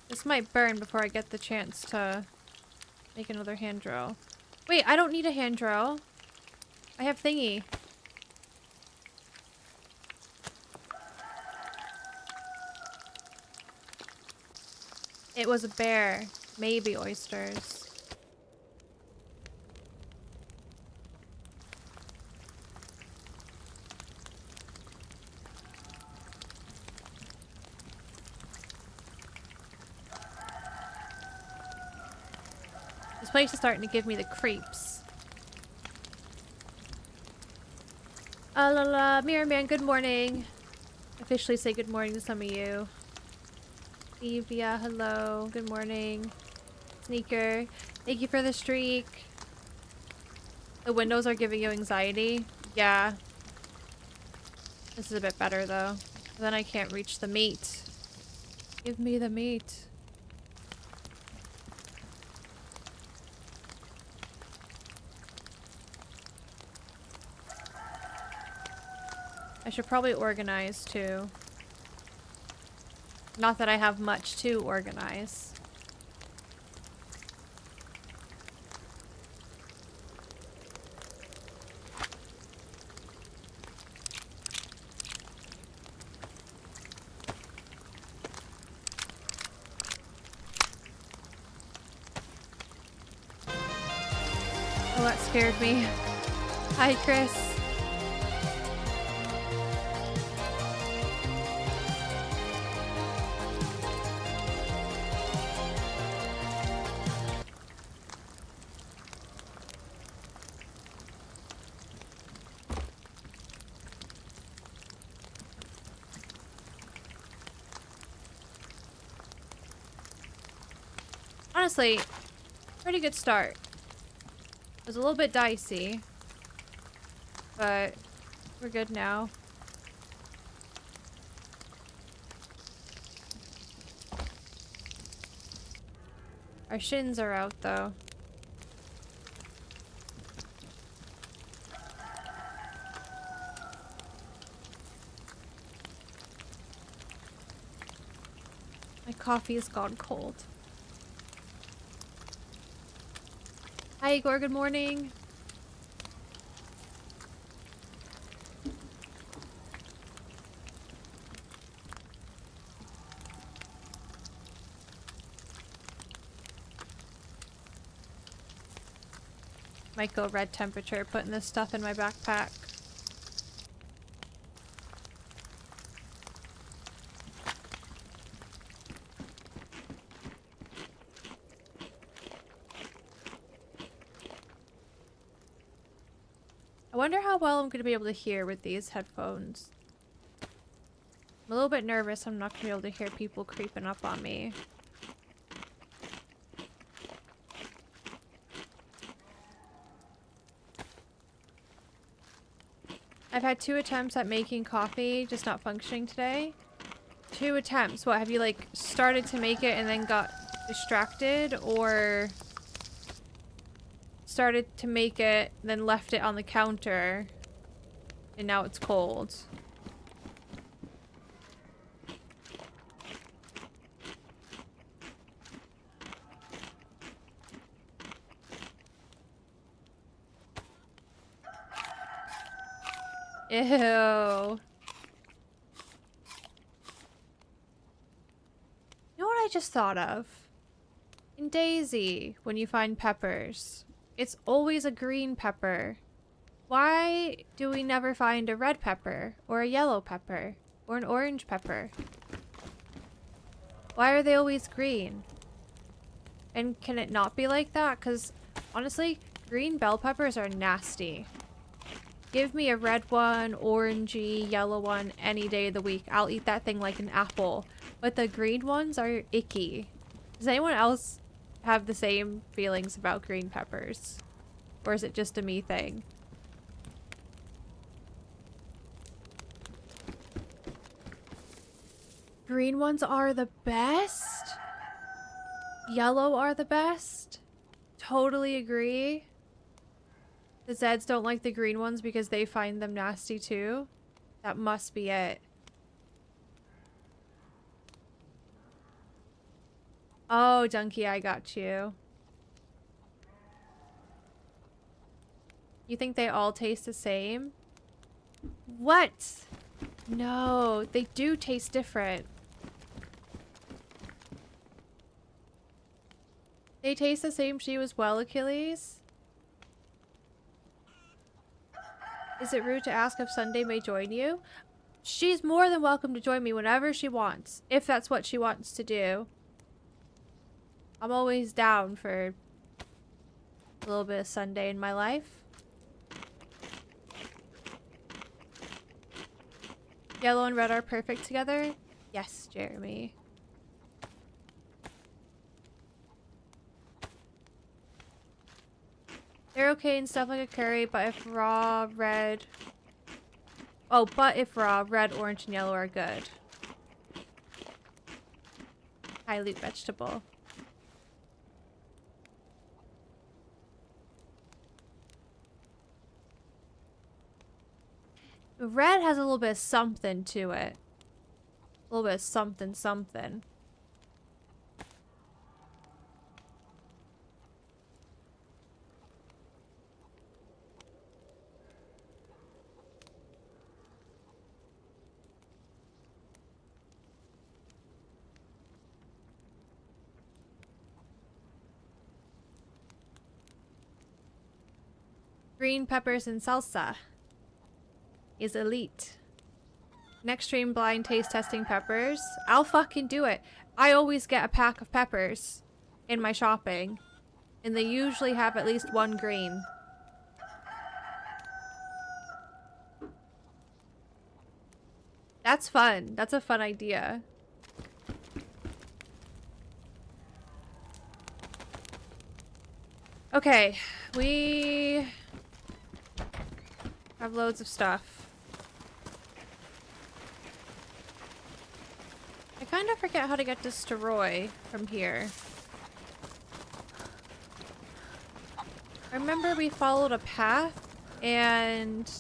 This might burn before I get the chance to make another hand drill. Wait, I don't need a hand drill. I have thingy. It was a bear. Maybe oysters. This place is starting to give me the creeps. La la, Mirror Man, good morning. Officially say good morning to some of you. Evia, hello, good morning. Sneaker, thank you for the streak. The windows are giving you anxiety. Yeah. This is a bit better though. Then I can't reach the meat. Give me the meat. I should probably organize too. Not that I have much to organize. Oh, that scared me. Hi, Chris. Honestly, pretty good start. It was a little bit dicey, but we're good now. Our shins are out though. My coffee has gone cold. Hi Igor, good morning. Might go red temperature putting this stuff in my backpack. I wonder how well I'm going to be able to hear with these headphones. I'm a little bit nervous I'm not going to be able to hear people creeping up on me. I've had 2 attempts at making coffee, just not functioning today. 2 attempts. What, have you like started to make it and then got distracted, or started to make it, then left it on the counter and now it's cold? Ew. You know what I just thought of? In DayZ, when you find peppers, it's always a green pepper. Why do we never find a red pepper or a yellow pepper or an orange pepper? Why are they always green? And can it not be like that? Because honestly, green bell peppers are nasty. Give me a red one, orangey, yellow one any day of the week. I'll eat that thing like an apple. But the green ones are icky. Does anyone else have the same feelings about green peppers? Or is it just a me thing? Green ones are the best? Yellow are the best? Totally agree. The Zeds don't like the green ones because they find them nasty too. That must be it. Oh, Dunky, I got you. You think they all taste the same? What? No, they do taste different. They taste the same to you as well, Achilles? Is it rude to ask if Sunday may join you? She's more than welcome to join me whenever she wants, if that's what she wants to do. I'm always down for a little bit of Sunday in my life. Yellow and red are perfect together? Yes, Jeremy. They're okay and stuff like a curry, but if raw, red... Oh, but if raw, red, orange, and yellow are good. High loot vegetable. Red has a little bit of something to it. A little bit of something something. Green peppers and salsa is elite. Next stream, blind taste testing peppers. I'll fucking do it. I always get a pack of peppers in my shopping, and they usually have at least one green. That's fun. That's a fun idea. Okay, we have loads of stuff. I kind of forget how to get to Steroy from here. I remember we followed a path and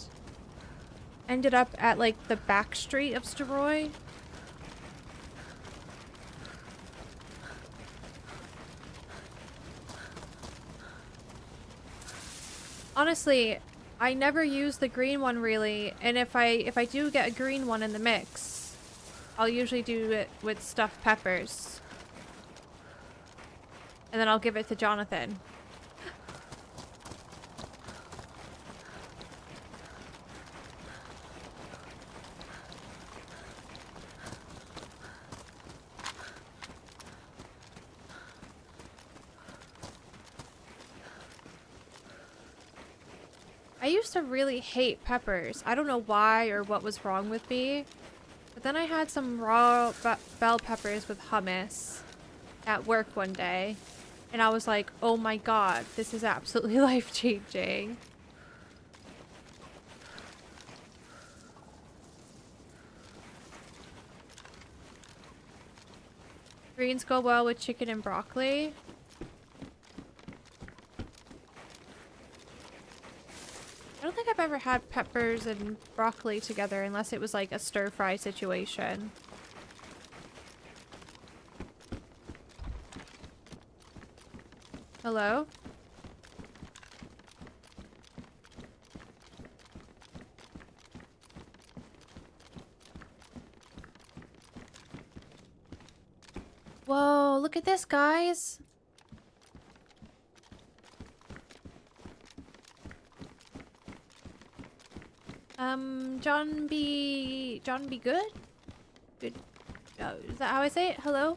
ended up at like the back street of Steroy. Honestly, I never use the green one really, and if I do get a green one in the mix, I'll usually do it with stuffed peppers. And then I'll give it to Jonathan. I used to really hate peppers. I don't know why or what was wrong with me. But then I had some raw bell peppers with hummus at work one day. And I was like, oh my god, this is absolutely life-changing. Greens go well with chicken and broccoli. I don't think I've ever had peppers and broccoli together unless it was like a stir-fry situation. Hello? Whoa, look at this, guys. John be good? Good. Is that how I say it? Hello?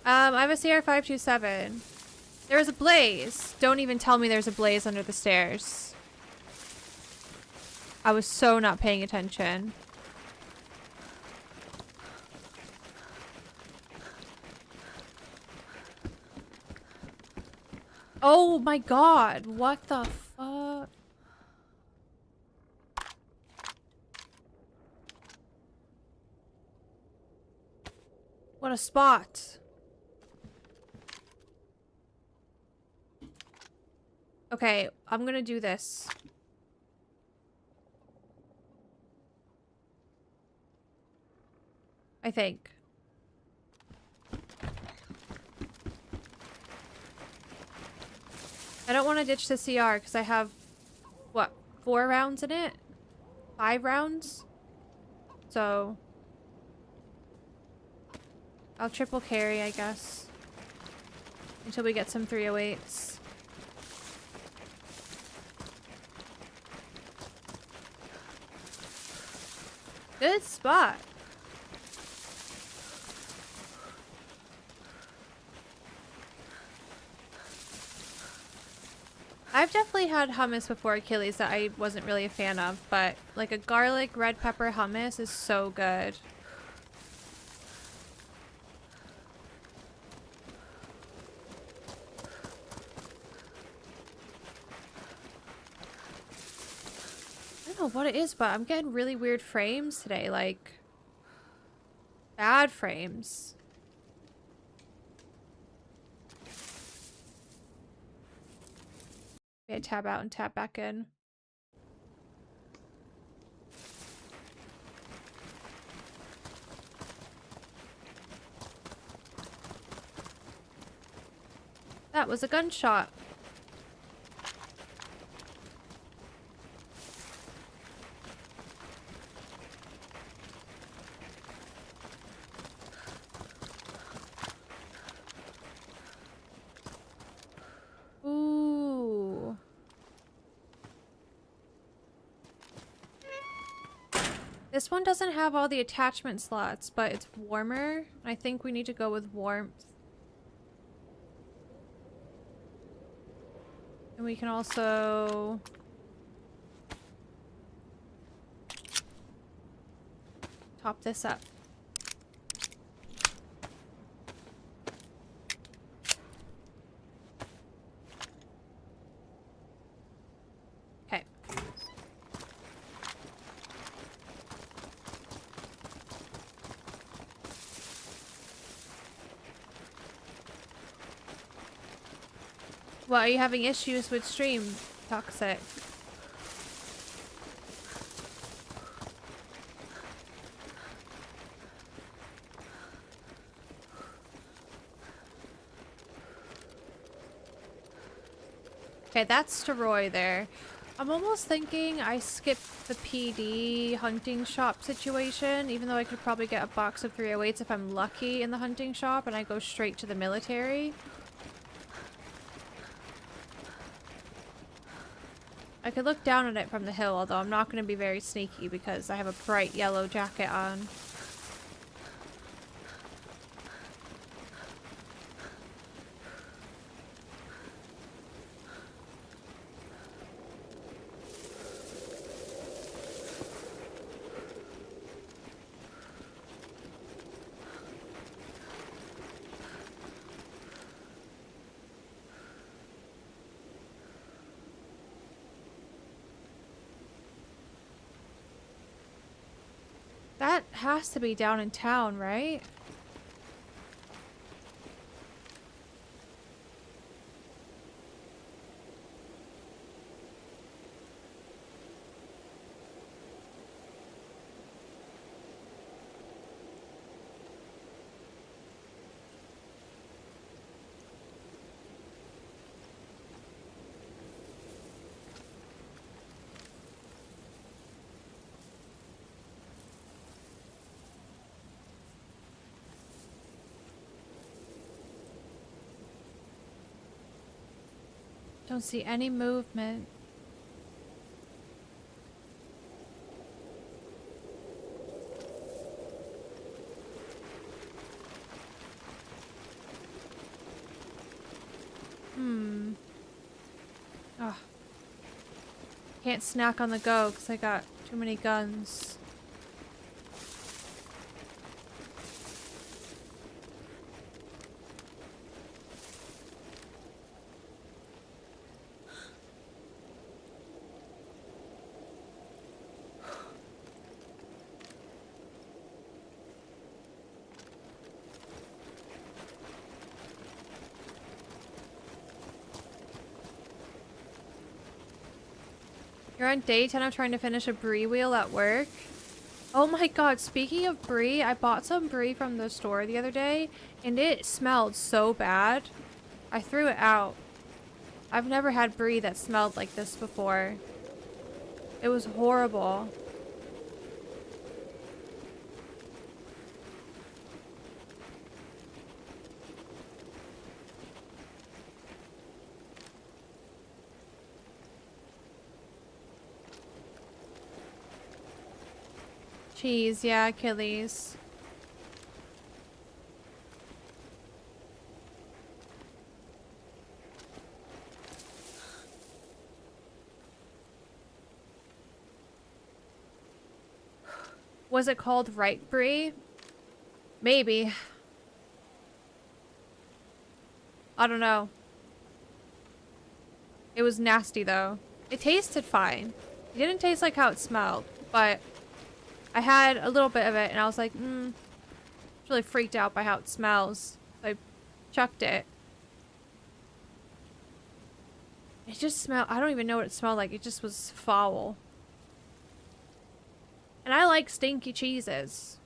I have a CR527. There was a blaze. Don't even tell me there's a blaze under the stairs. I was so not paying attention. Oh my god, what the fuck? What a spot. Okay, I'm gonna do this. I think. I don't want to ditch the CR because I have, what, 4 rounds in it? 5 rounds? So, I'll triple carry, I guess. Until we get some 308s. Good spot. I've definitely had hummus before Achilles that I wasn't really a fan of, but like a garlic red pepper hummus is so good. I don't know what it is, but I'm getting really weird frames today, like bad frames. Okay, tab out and tab back in. That was a gunshot. Ooh. This one doesn't have all the attachment slots, but it's warmer. I think we need to go with warmth. And we can also... top this up. Okay. Well, are you having issues with stream? Toxic. Okay, that's to Roy there. I'm almost thinking I skip the PD hunting shop situation, even though I could probably get a box of 308s if I'm lucky in the hunting shop, and I go straight to the military. I could look down at it from the hill, although I'm not going to be very sneaky because I have a bright yellow jacket on. That has to be down in town, right? Don't see any movement. Ugh. Can't snack on the go because I got too many guns. You're on day 10 of trying to finish a brie wheel at work. Oh my god, speaking of brie, I bought some brie from the store the other day and it smelled so bad. I threw it out. I've never had brie that smelled like this before. It was horrible. Cheese, yeah, Achilles. Was it called ripe brie? Maybe. I don't know. It was nasty though. It tasted fine. It didn't taste like how it smelled, but I had a little bit of it and I was like, really freaked out by how it smells. So I chucked it. It just smelled, I don't even know what it smelled like. It just was foul. And I like stinky cheeses.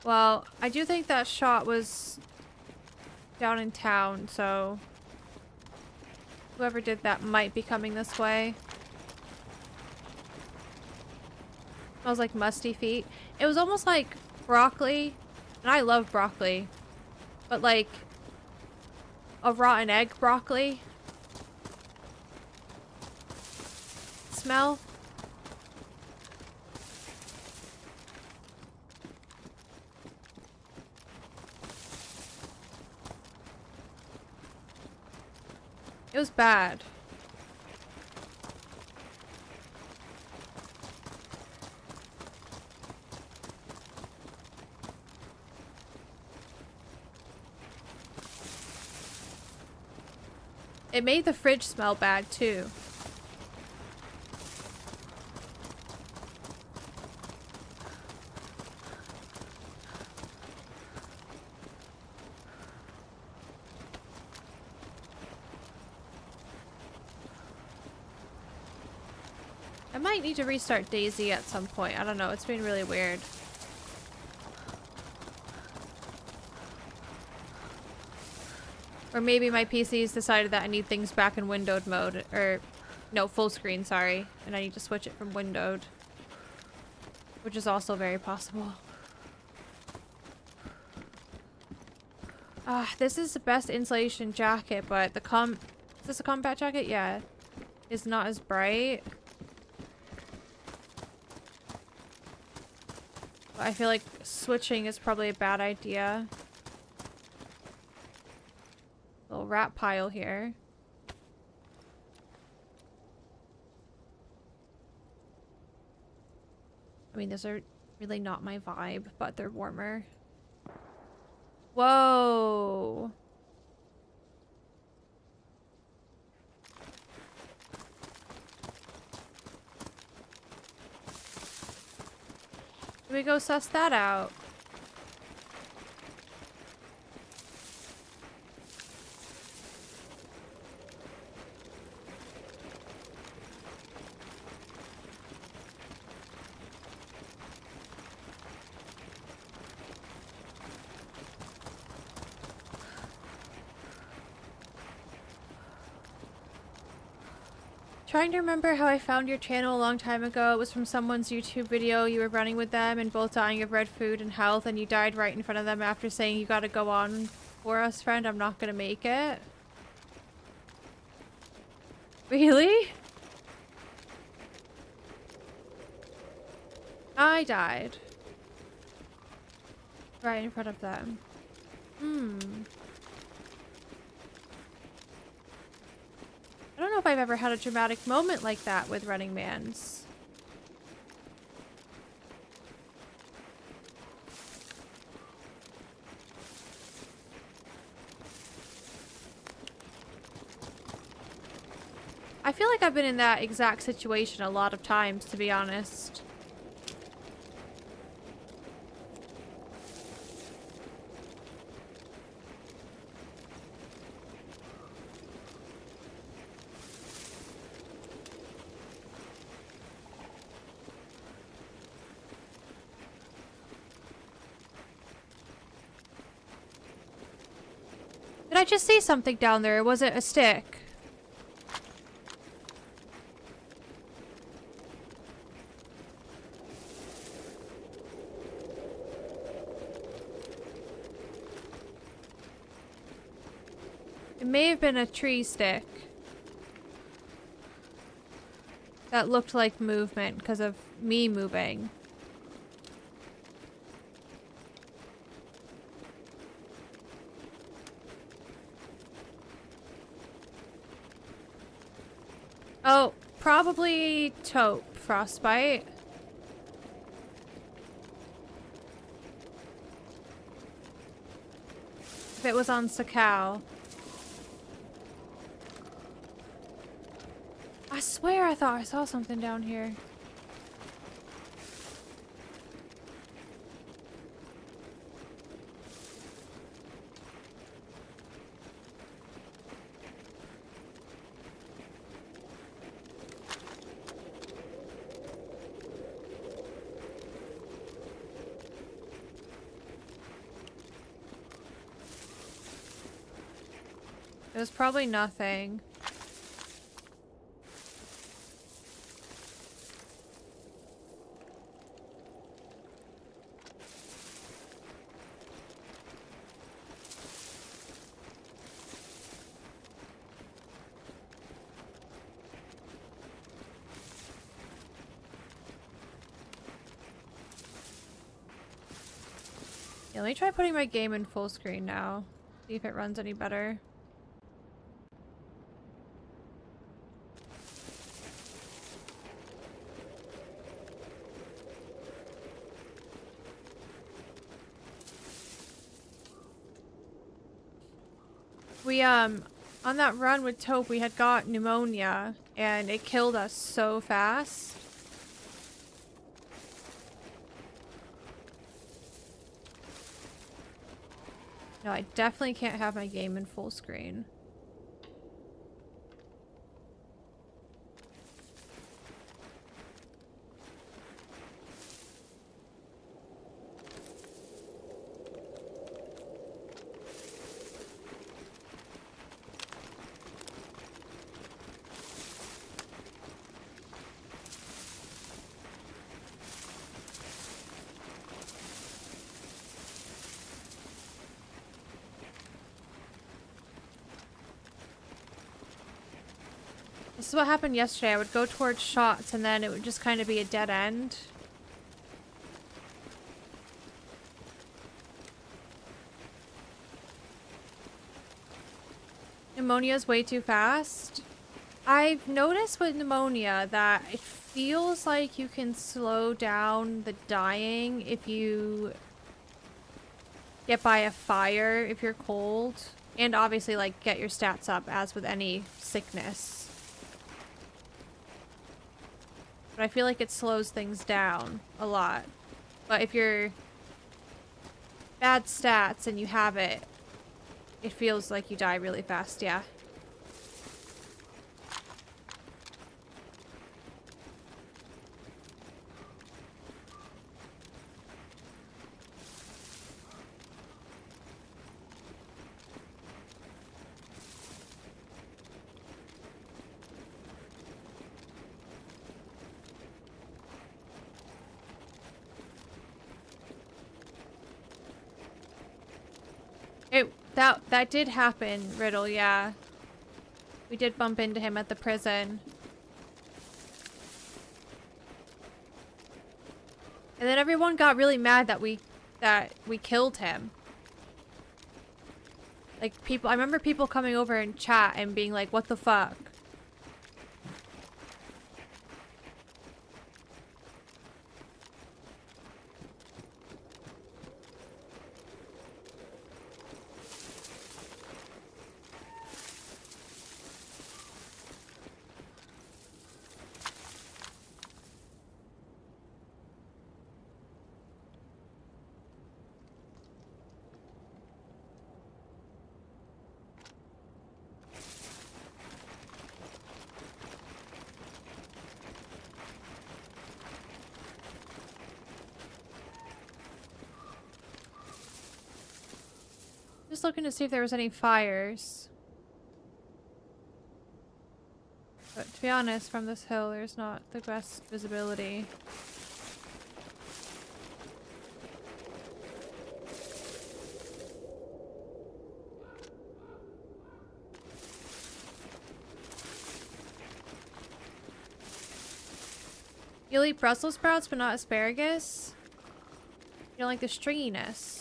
Well, I do think that shot was down in town, so whoever did that might be coming this way. Smells like musty feet. It was almost like broccoli, and I love broccoli, but like a rotten egg broccoli smell. It was bad. It made the fridge smell bad too. I might need to restart DayZ at some point. I don't know. It's been really weird. Or maybe my PC's decided that I need things back in windowed mode. Or, no, full screen, sorry. And I need to switch it from windowed. Which is also very possible. This is the best insulation jacket, but the is this a combat jacket? Yeah. It's not as bright. But I feel like switching is probably a bad idea. Little rat pile here. I mean, those are really not my vibe, but they're warmer. Whoa. Can we go suss that out? Trying to remember how I found your channel a long time ago. It was from someone's YouTube video. You were running with them and both dying of red food and health, and you died right in front of them after saying, "You gotta go on for us, friend. I'm not gonna make it." Really? I died. Right in front of them. I don't know if I've ever had a dramatic moment like that with Running Man's. I feel like I've been in that exact situation a lot of times, to be honest. Did I just see something down there? Or was it a stick? It may have been a tree stick. That looked like movement because of me moving. Oh, probably taupe frostbite. If it was on Sakau. I swear I thought I saw something down here. It was probably nothing. Yeah, let me try putting my game in full screen now. See if it runs any better. We, on that run with Taupe, we had got pneumonia, and it killed us so fast. No, I definitely can't have my game in full screen. This is what happened yesterday. I would go towards shots and then it would just kind of be a dead end. Pneumonia is way too fast. I've noticed with pneumonia that it feels like you can slow down the dying if you get by a fire, if you're cold. And obviously, like, get your stats up as with any sickness. But I feel like it slows things down a lot. But if you're bad stats and you have it, it feels like you die really fast, yeah. That did happen, Riddle, yeah. We did bump into him at the prison. And then everyone got really mad that we killed him. Like, I remember people coming over in chat and being like, what the fuck? Just looking to see if there was any fires. But to be honest, from this hill, there's not the best visibility. You'll eat Brussels sprouts, but not asparagus? You don't like the stringiness.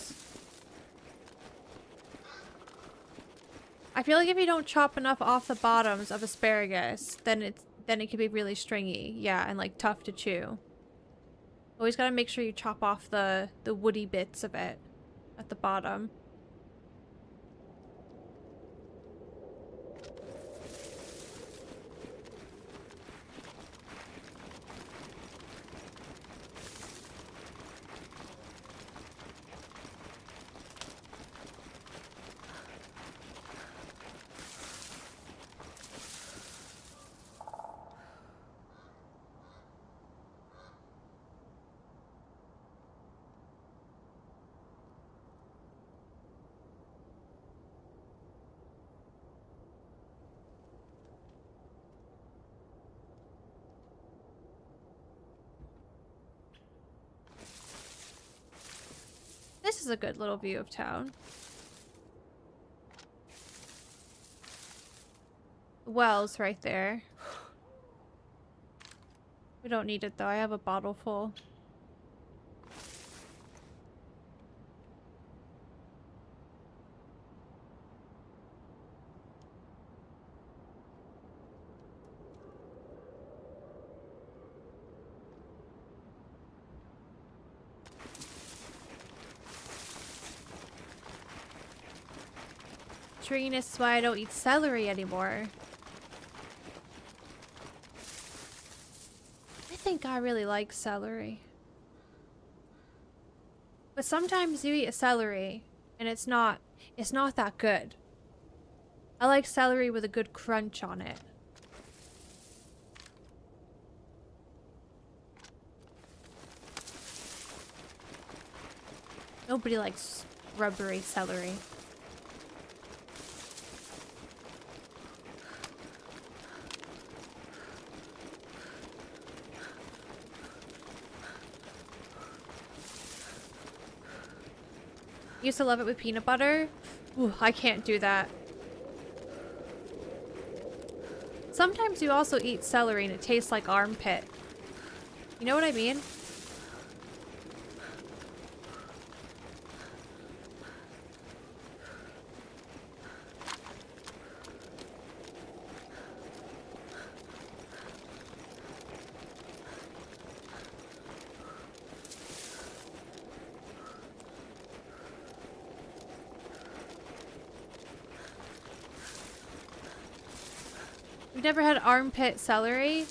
I feel like if you don't chop enough off the bottoms of asparagus, then it can be really stringy. Yeah, and like tough to chew. Always gotta make sure you chop off the woody bits of it at the bottom. This is a good little view of town. The well's right there. We don't need it though, I have a bottle full. Stringiness is why I don't eat celery anymore. I think I really like celery. But sometimes you eat a celery and it's not that good. I like celery with a good crunch on it. Nobody likes rubbery celery. Used to love it with peanut butter. Ooh, I can't do that. Sometimes you also eat celery and it tastes like armpit. You know what I mean? You've never had armpit celery?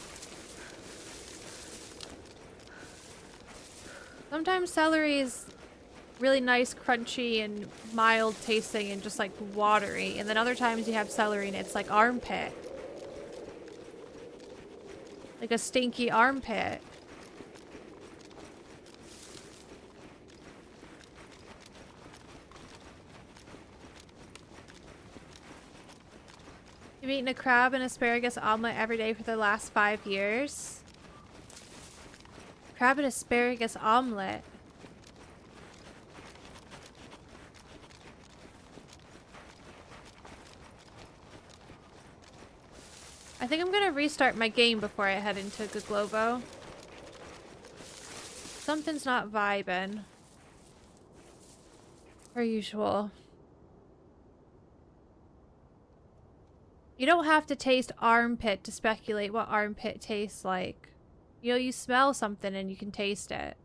Sometimes celery is really nice, crunchy, and mild tasting and just like watery. And then other times you have celery and it's like armpit. Like a stinky armpit. You've eaten a crab and asparagus omelet every day for the last 5 years? Crab and asparagus omelet. I think I'm gonna restart my game before I head into Gaglovo. Something's not vibing. Per usual. You don't have to taste armpit to speculate what armpit tastes like. You know, you smell something and you can taste it.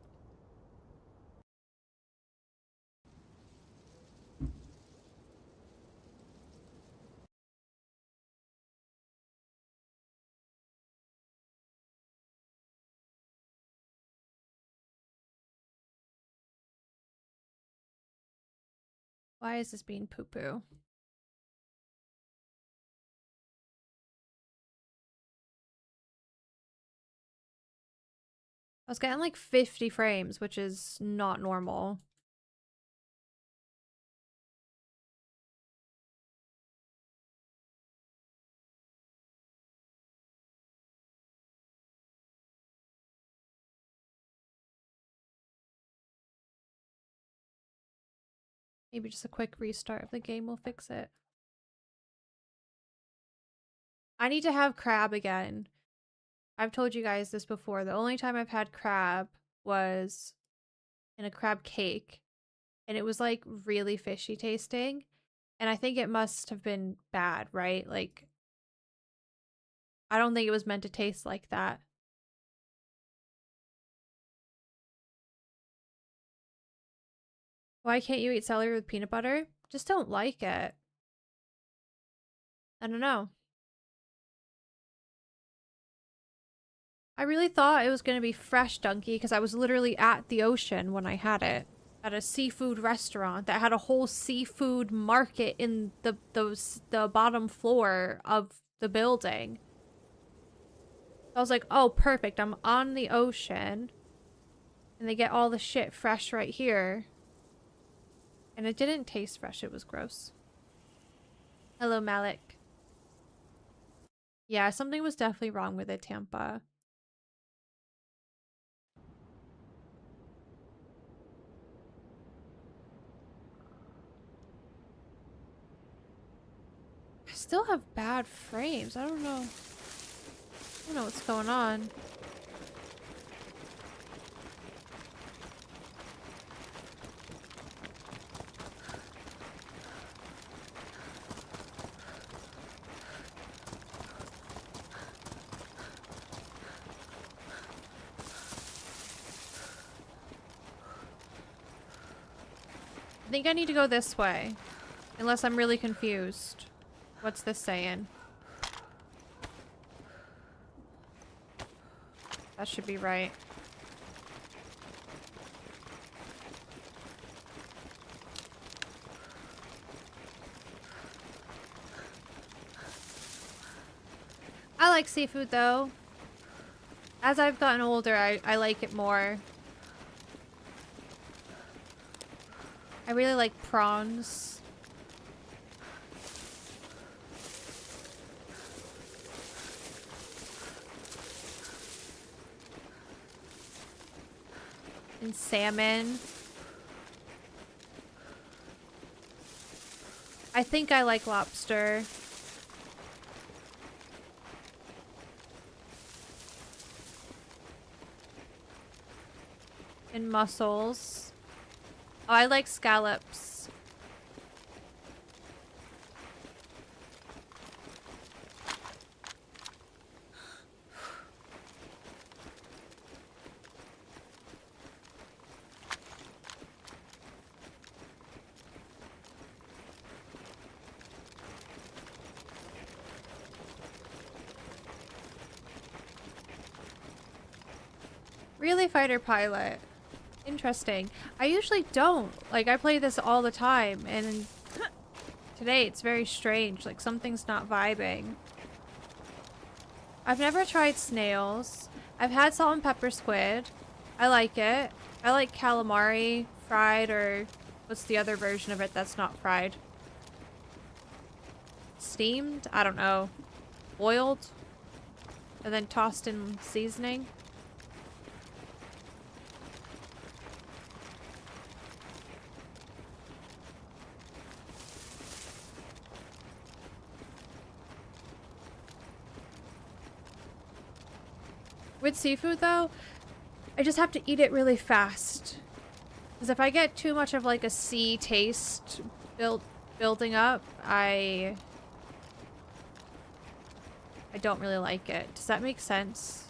Why is this being poo-poo? I was getting like 50 frames, which is not normal. Maybe just a quick restart of the game will fix it. I need to have crab again. I've told you guys this before. The only time I've had crab was in a crab cake. And it was like really fishy tasting. And I think it must have been bad, right? Like, I don't think it was meant to taste like that. Why can't you eat celery with peanut butter? Just don't like it. I don't know. I really thought it was going to be fresh donkey because I was literally at the ocean when I had it. At a seafood restaurant that had a whole seafood market in the bottom floor of the building. I was like, oh, perfect. I'm on the ocean. And they get all the shit fresh right here. And it didn't taste fresh. It was gross. Hello, Malik. Yeah, something was definitely wrong with it, Tampa. I still have bad frames. I don't know. I don't know what's going on. I think I need to go this way. Unless I'm really confused. What's this saying? That should be right. I like seafood though. As I've gotten older, I like it more. I really like prawns. And salmon. I think I like lobster. And mussels. Oh, I like scallops. Really, fighter pilot? Interesting. I usually don't. Like, I play this all the time, and today it's very strange. Like, something's not vibing. I've never tried snails. I've had salt and pepper squid. I like it. I like calamari, fried, or what's the other version of it that's not fried? Steamed? I don't know. Boiled? And then tossed in seasoning? With seafood though, I just have to eat it really fast. Because if I get too much of like a sea taste building up, I don't really like it. Does that make sense?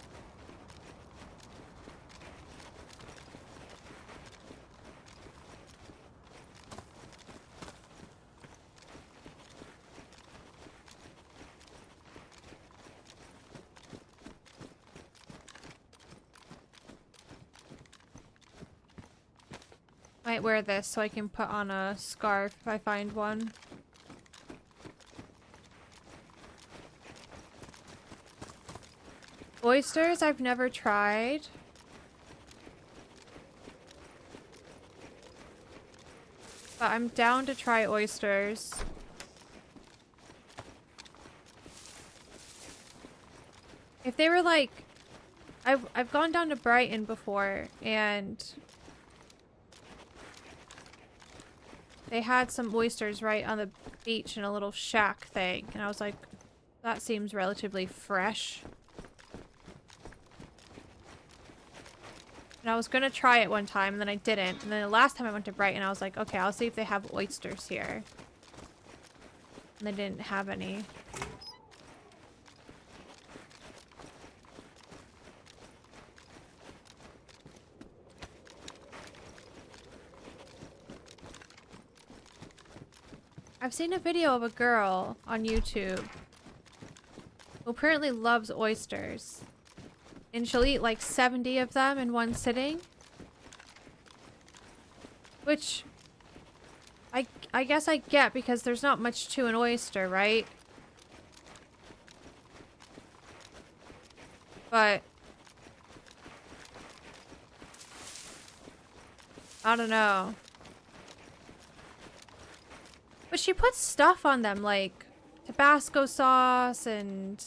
Might wear this so I can put on a scarf if I find one. Oysters I've never tried. But I'm down to try oysters. If they were like... I've gone down to Brighton before and... they had some oysters right on the beach in a little shack thing. And I was like, that seems relatively fresh. And I was gonna try it one time, and then I didn't. And then the last time I went to Brighton, I was like, okay, I'll see if they have oysters here. And they didn't have any. I've seen a video of a girl on YouTube who apparently loves oysters. And she'll eat like 70 of them in one sitting. Which I guess I get because there's not much to an oyster, right? But I don't know. But she puts stuff on them like Tabasco sauce and,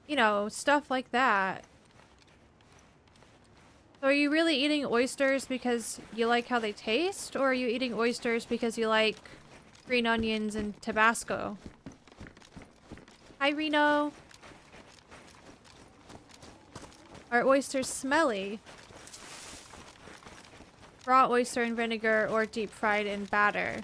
you know, stuff like that. So are you really eating oysters because you like how they taste? Or are you eating oysters because you like green onions and Tabasco? Hi, Reno. Are oysters smelly? Raw oyster in vinegar or deep fried in batter?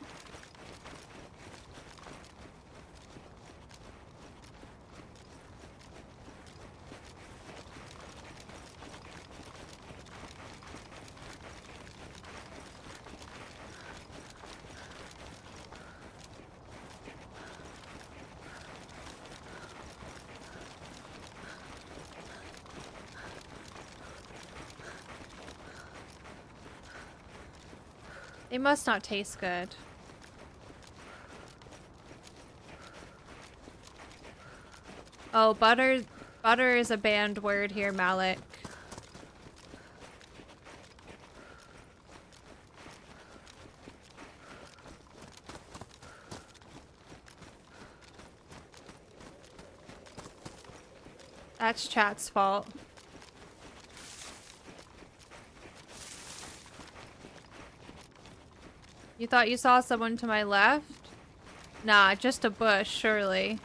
They must not taste good. Oh, butter is a banned word here, Malik. That's chat's fault. You thought you saw someone to my left? Nah, just a bush, surely.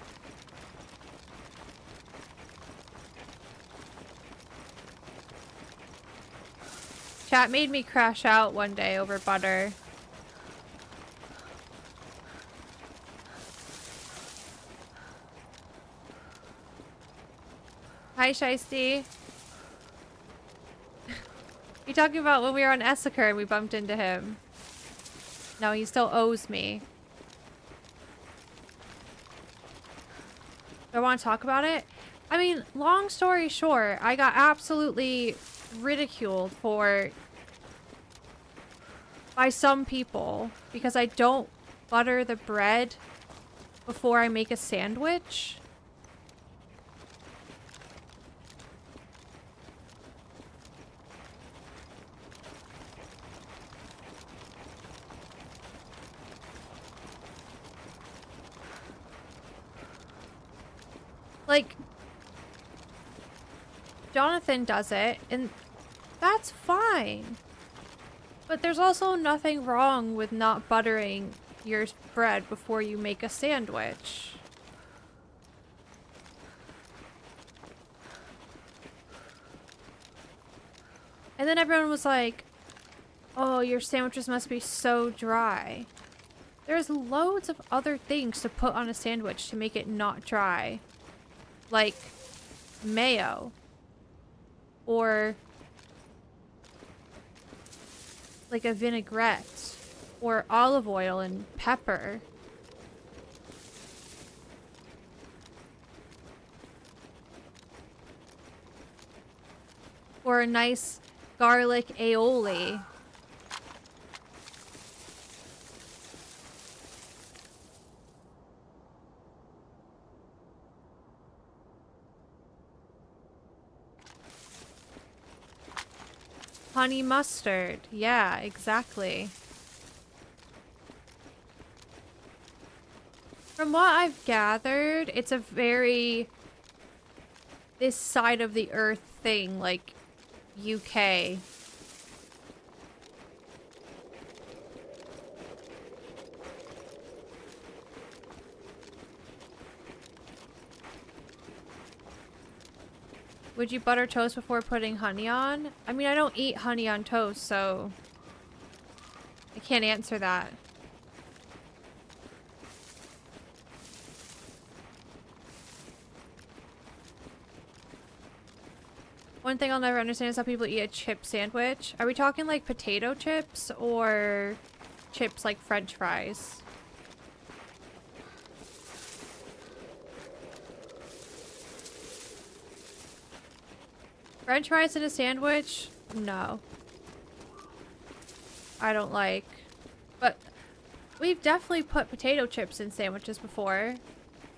Chat made me crash out one day over butter. Hi, Shiesty. You talking about when we were on Essaker and we bumped into him? No, he still owes me. Do I want to talk about it? I mean, long story short, I got absolutely ridiculed by some people because I don't butter the bread before I make a sandwich. Like, Jonathan does it, and that's fine. But there's also nothing wrong with not buttering your bread before you make a sandwich. And then everyone was like, oh, your sandwiches must be so dry. There's loads of other things to put on a sandwich to make it not dry. Like mayo. Or like a vinaigrette. Or olive oil and pepper. Or a nice garlic aioli. Honey mustard. Yeah, exactly. From what I've gathered, it's a very this side of the earth thing, like UK. Would you butter toast before putting honey on? I mean, I don't eat honey on toast, so I can't answer that. One thing I'll never understand is how people eat a chip sandwich. Are we talking like potato chips or chips like French fries? French fries in a sandwich? No. I don't like. But we've definitely put potato chips in sandwiches before.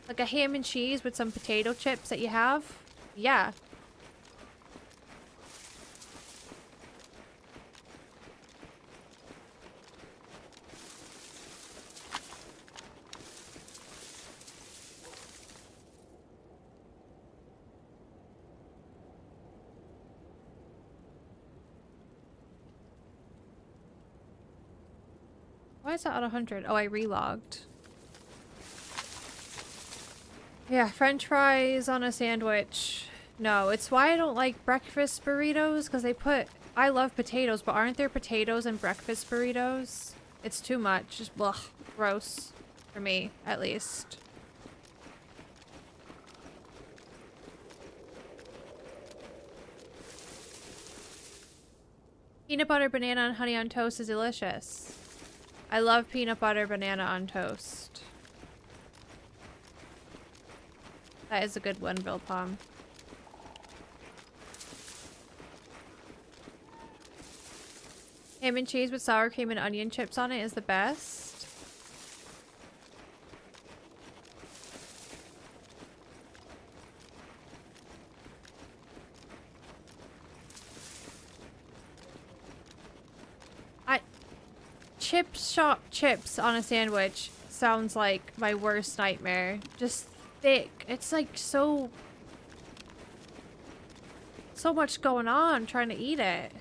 Like a ham and cheese with some potato chips that you have. Yeah. Why is that at 100? Oh, I relogged. Yeah, French fries on a sandwich. No, it's why I don't like breakfast burritos, because they put... I love potatoes, but aren't there potatoes in breakfast burritos? It's too much. Just, ugh, gross. For me, at least. Peanut butter, banana, and honey on toast is delicious. I love peanut butter, banana on toast. That is a good one, Bill Palm. Ham and cheese with sour cream and onion chips on it is the best. Chip shop chips on a sandwich sounds like my worst nightmare. Just thick. It's like so much going on trying to eat it.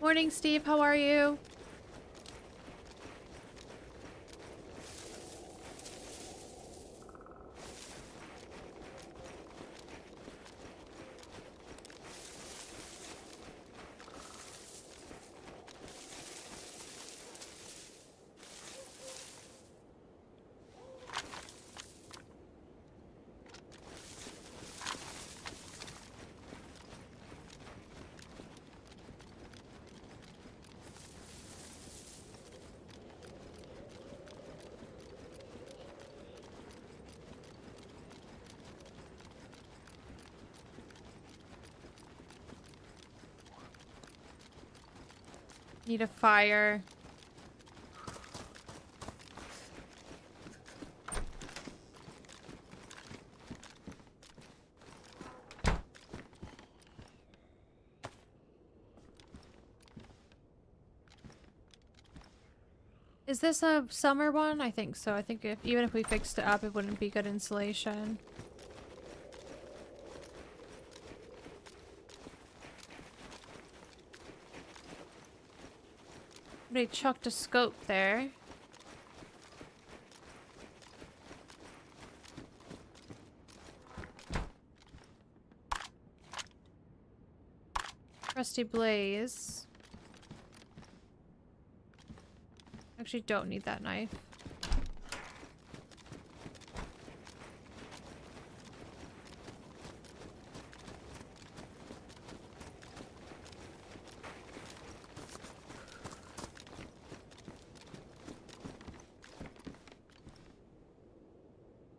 Morning, Steve. How are you? Need a fire. Is this a summer one? I think so. I think even if we fixed it up, it wouldn't be good insulation. Somebody chucked a scope there. Rusty blaze. Actually, don't need that knife.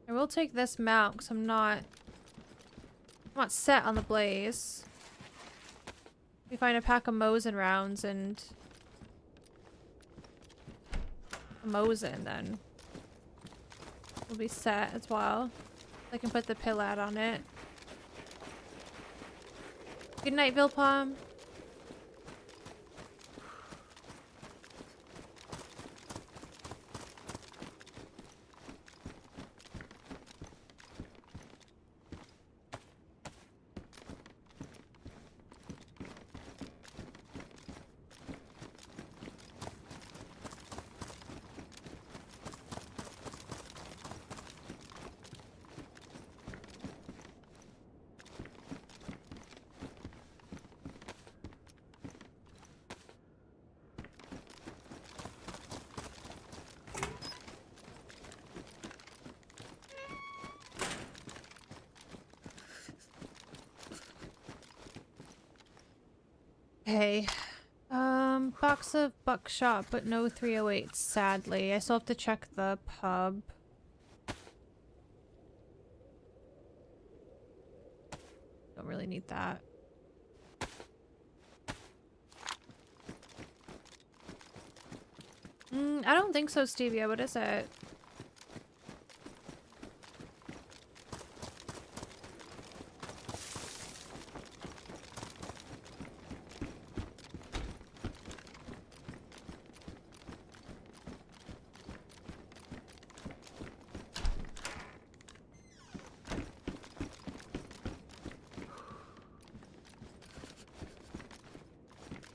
I will take this mount because I'm not set on the blaze. We find a pack of Mosin rounds and a Mosin, then we'll be set as well. I can put the pillat on it. Good night, Vilpom. Okay. Box of buckshot, but no 308, sadly. I still have to check the pub. Don't really need that. I don't think so, Stevia. What is it?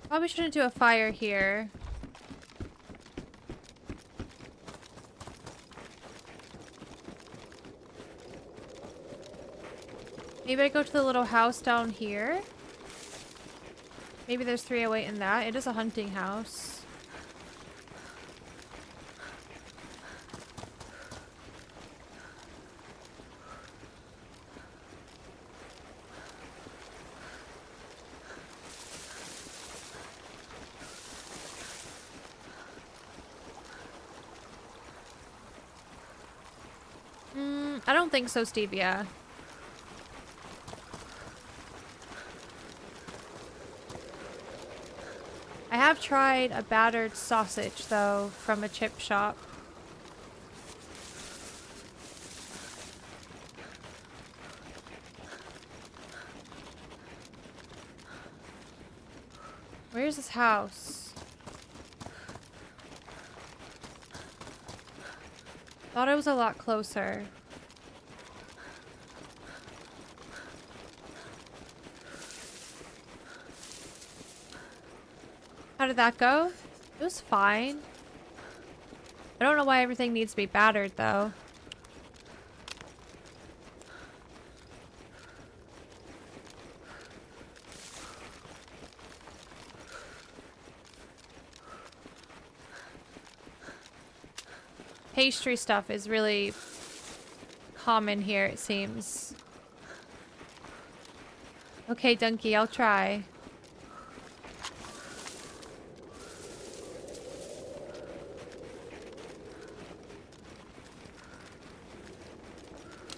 Probably shouldn't do a fire here. Maybe I go to the little house down here. Maybe there's 308 in that. It is a hunting house. I don't think so, Stevia. I have tried a battered sausage, though, from a chip shop. Where's this house? Thought it was a lot closer. How did that go? It was fine. I don't know why everything needs to be battered, though. Pastry stuff is really common here, it seems. Okay, Donkey, I'll try.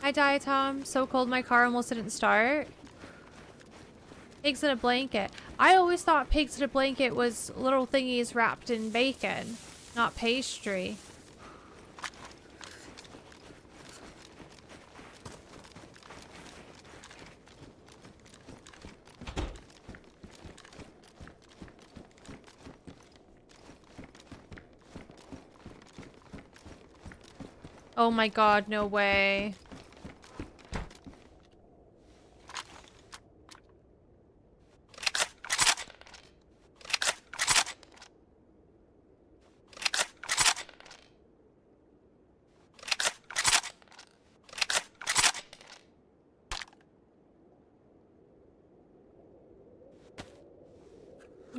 Hi, Diatom. So cold my car almost didn't start. Pigs in a blanket. I always thought pigs in a blanket was little thingies wrapped in bacon, not pastry. Oh my god, no way.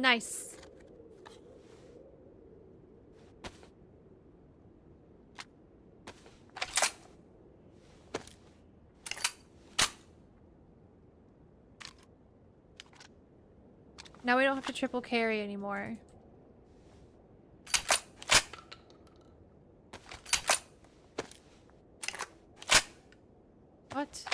Nice. Now we don't have to triple carry anymore. What?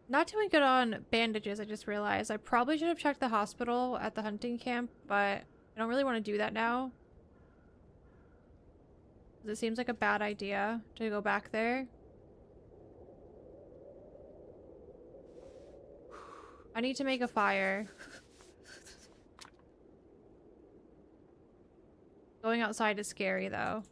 Not doing good on bandages, I just realized. I probably should have checked the hospital at the hunting camp, but I don't really want to do that now. It seems like a bad idea to go back there. I need to make a fire. Going outside is scary, though.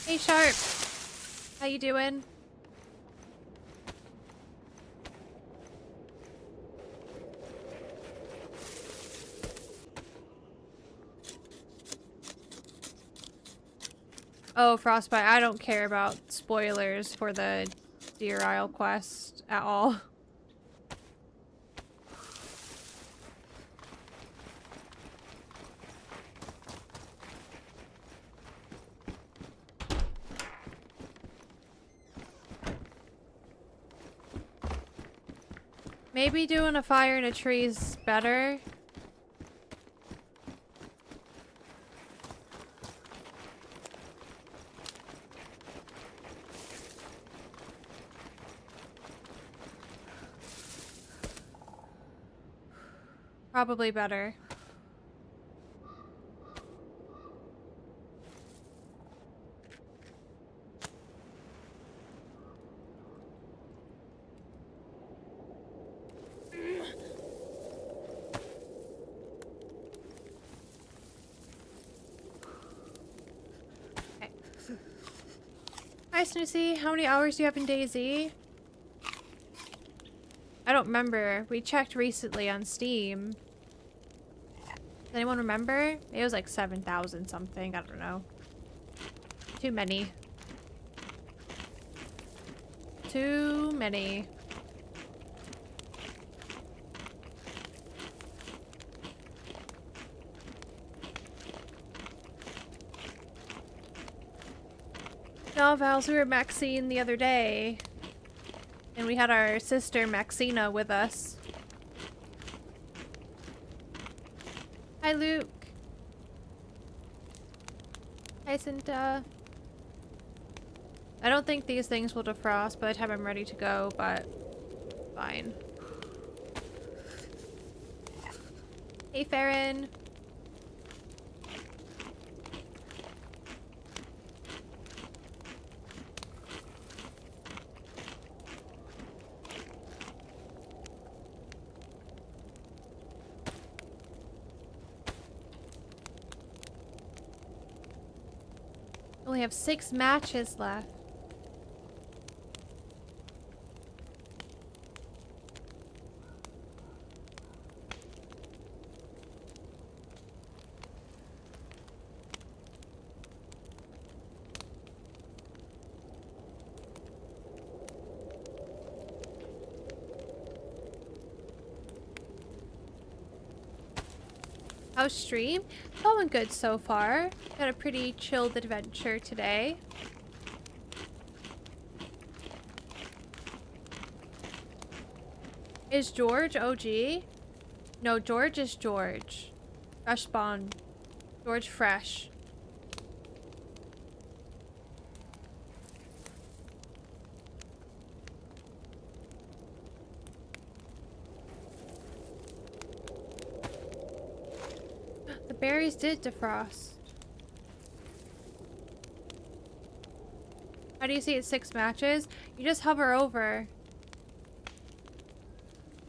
Hey, Sharp. How you doing? Oh, Frostbite. I don't care about spoilers for the Deer Isle quest at all. Maybe doing a fire in a tree is better. Probably better. Okay. Hi, Snoozy. How many hours do you have in DayZ? I don't remember. We checked recently on Steam. Does anyone remember? It was like 7,000 something. I don't know. Too many. Too many. No, Vals, we were Maxine the other day. And we had our sister Maxina with us. Hi, Luke. Hi, Cinta. I don't think these things will defrost by the time I'm ready to go, but fine. Hey, Farron. Only have 6 matches left. How's stream? Going good so far. Got a pretty chilled adventure today. Is George OG? No, George is George. Fresh spawn. George fresh. The berries did defrost. How do you see it's 6 matches? You just hover over.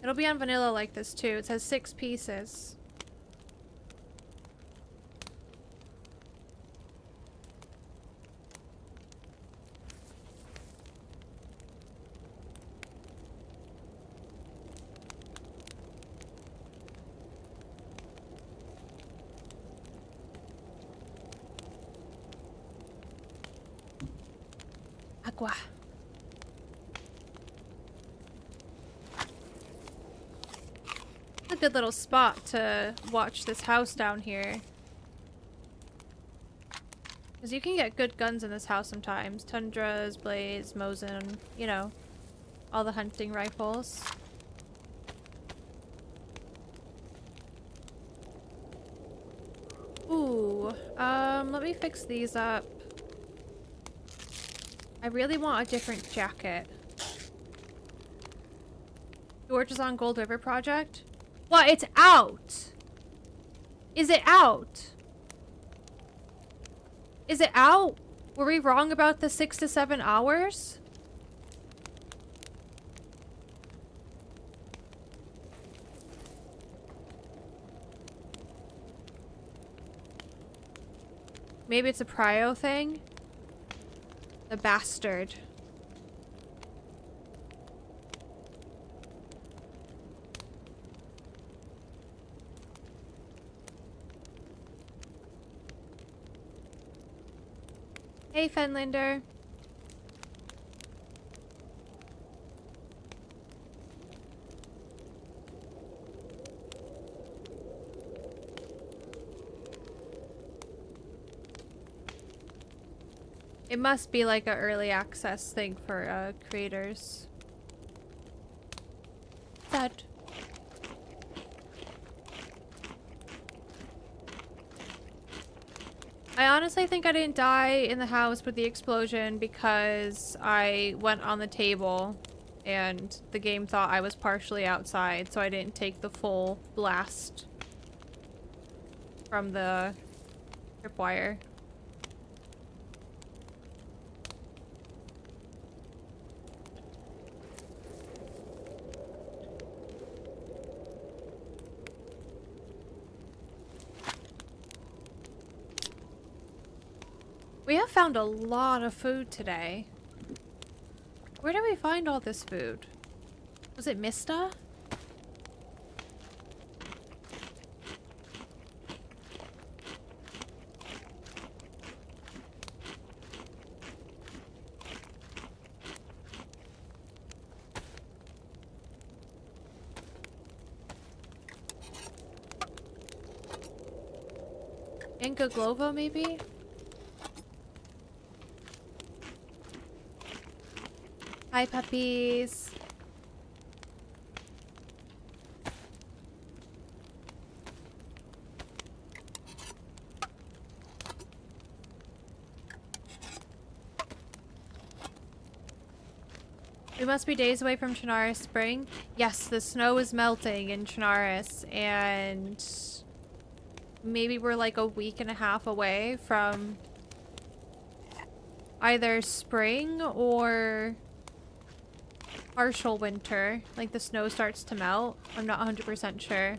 It'll be on vanilla like this too. It says 6 pieces. Aqua. A good little spot to watch this house down here. Because you can get good guns in this house sometimes. Tundras, Blaze, Mosin, you know, all the hunting rifles. Ooh, let me fix these up. I really want a different jacket. George is on Gold River Project? What? It's out! Is it out? Is it out? Were we wrong about the 6 to 7 hours? Maybe it's a prio thing? The bastard. Hey, Fenlander. It must be like an early access thing for creators. Sad. I honestly think I didn't die in the house with the explosion because I went on the table and the game thought I was partially outside, so I didn't take the full blast from the tripwire. We have found a lot of food today. Where did we find all this food? Was it Mista? Inca Glovo, maybe? Hi, puppies. We must be days away from Chinaris Spring. Yes, the snow is melting in Chinaris, and maybe we're like a week and a half away from either spring or partial winter. Like the snow starts to melt. I'm not 100% sure.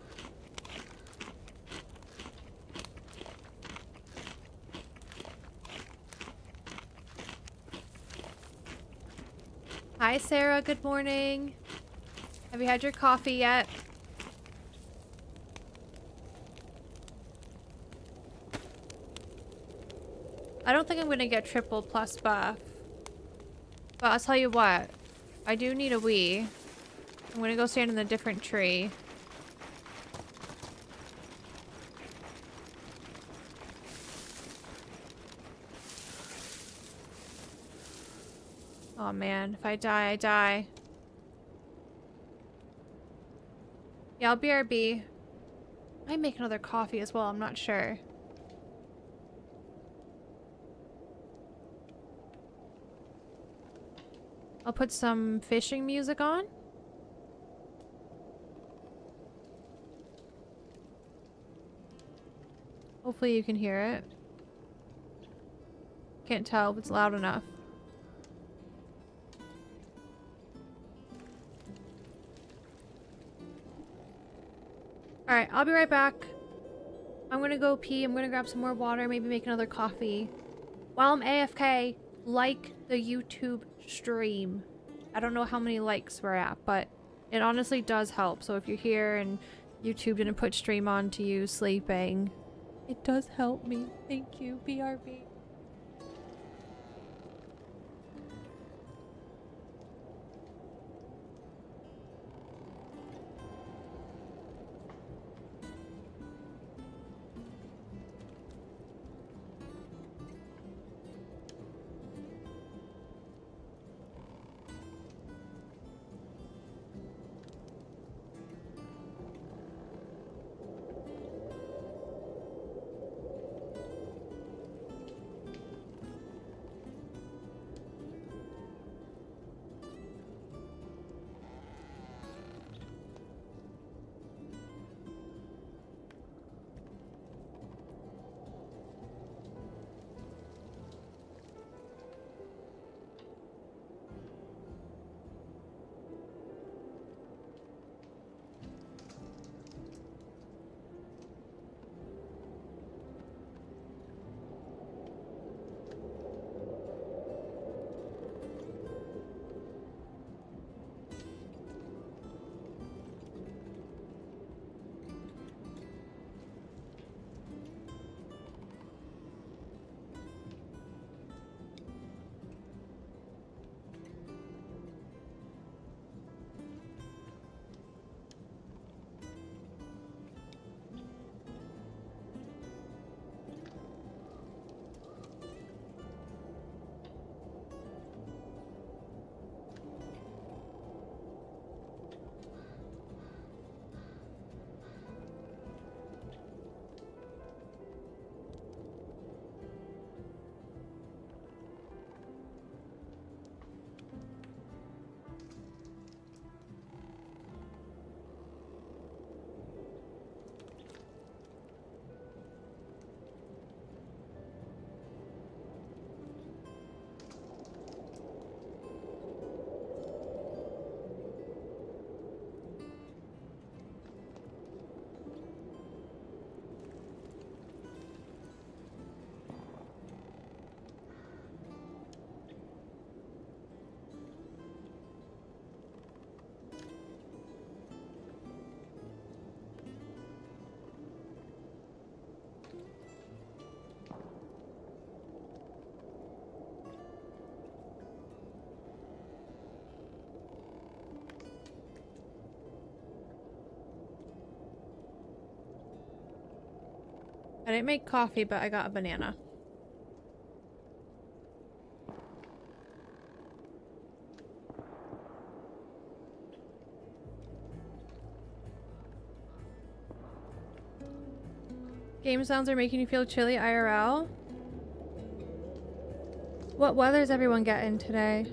Hi Sarah, good morning. Have you had your coffee yet? I don't think I'm gonna get triple plus buff. But I'll tell you what. I do need a wee. I'm gonna go stand in a different tree. Oh man, if I die, I die. Yeah, I'll BRB. I might make another coffee as well, I'm not sure. I'll put some fishing music on. Hopefully you can hear it. Can't tell if it's loud enough. Alright, I'll be right back. I'm gonna go pee, I'm gonna grab some more water, maybe make another coffee. While I'm AFK, like the YouTube stream. I don't know how many likes we're at, but it honestly does help. So if you're here and YouTube didn't put stream on to you sleeping, it does help me. Thank you, BRB. I didn't make coffee, but I got a banana. Game sounds are making you feel chilly IRL. What weather is everyone getting today?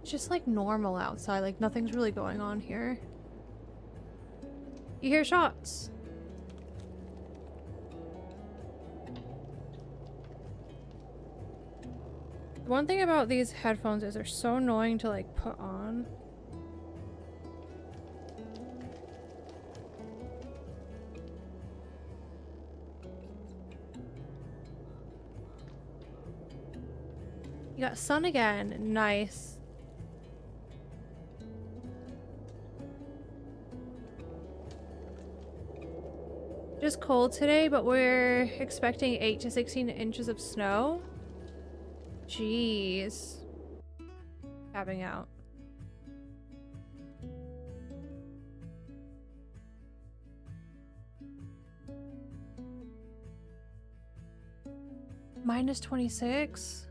It's just like normal outside, like nothing's really going on here. You hear shots. One thing about these headphones is they're so annoying to like put on. You got sun again. Nice. Just cold today, but we're expecting 8 to 16 inches of snow. Jeez. Tapping out. Minus 26.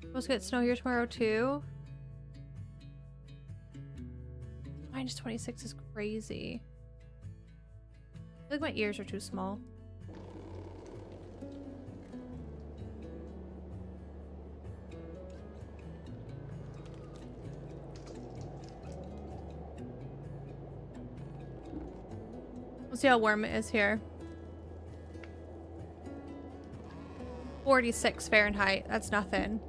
Supposed to get snow here tomorrow too. Minus 26 is crazy. I feel like my ears are too small. We'll see how warm it is here. 46 Fahrenheit. That's nothing.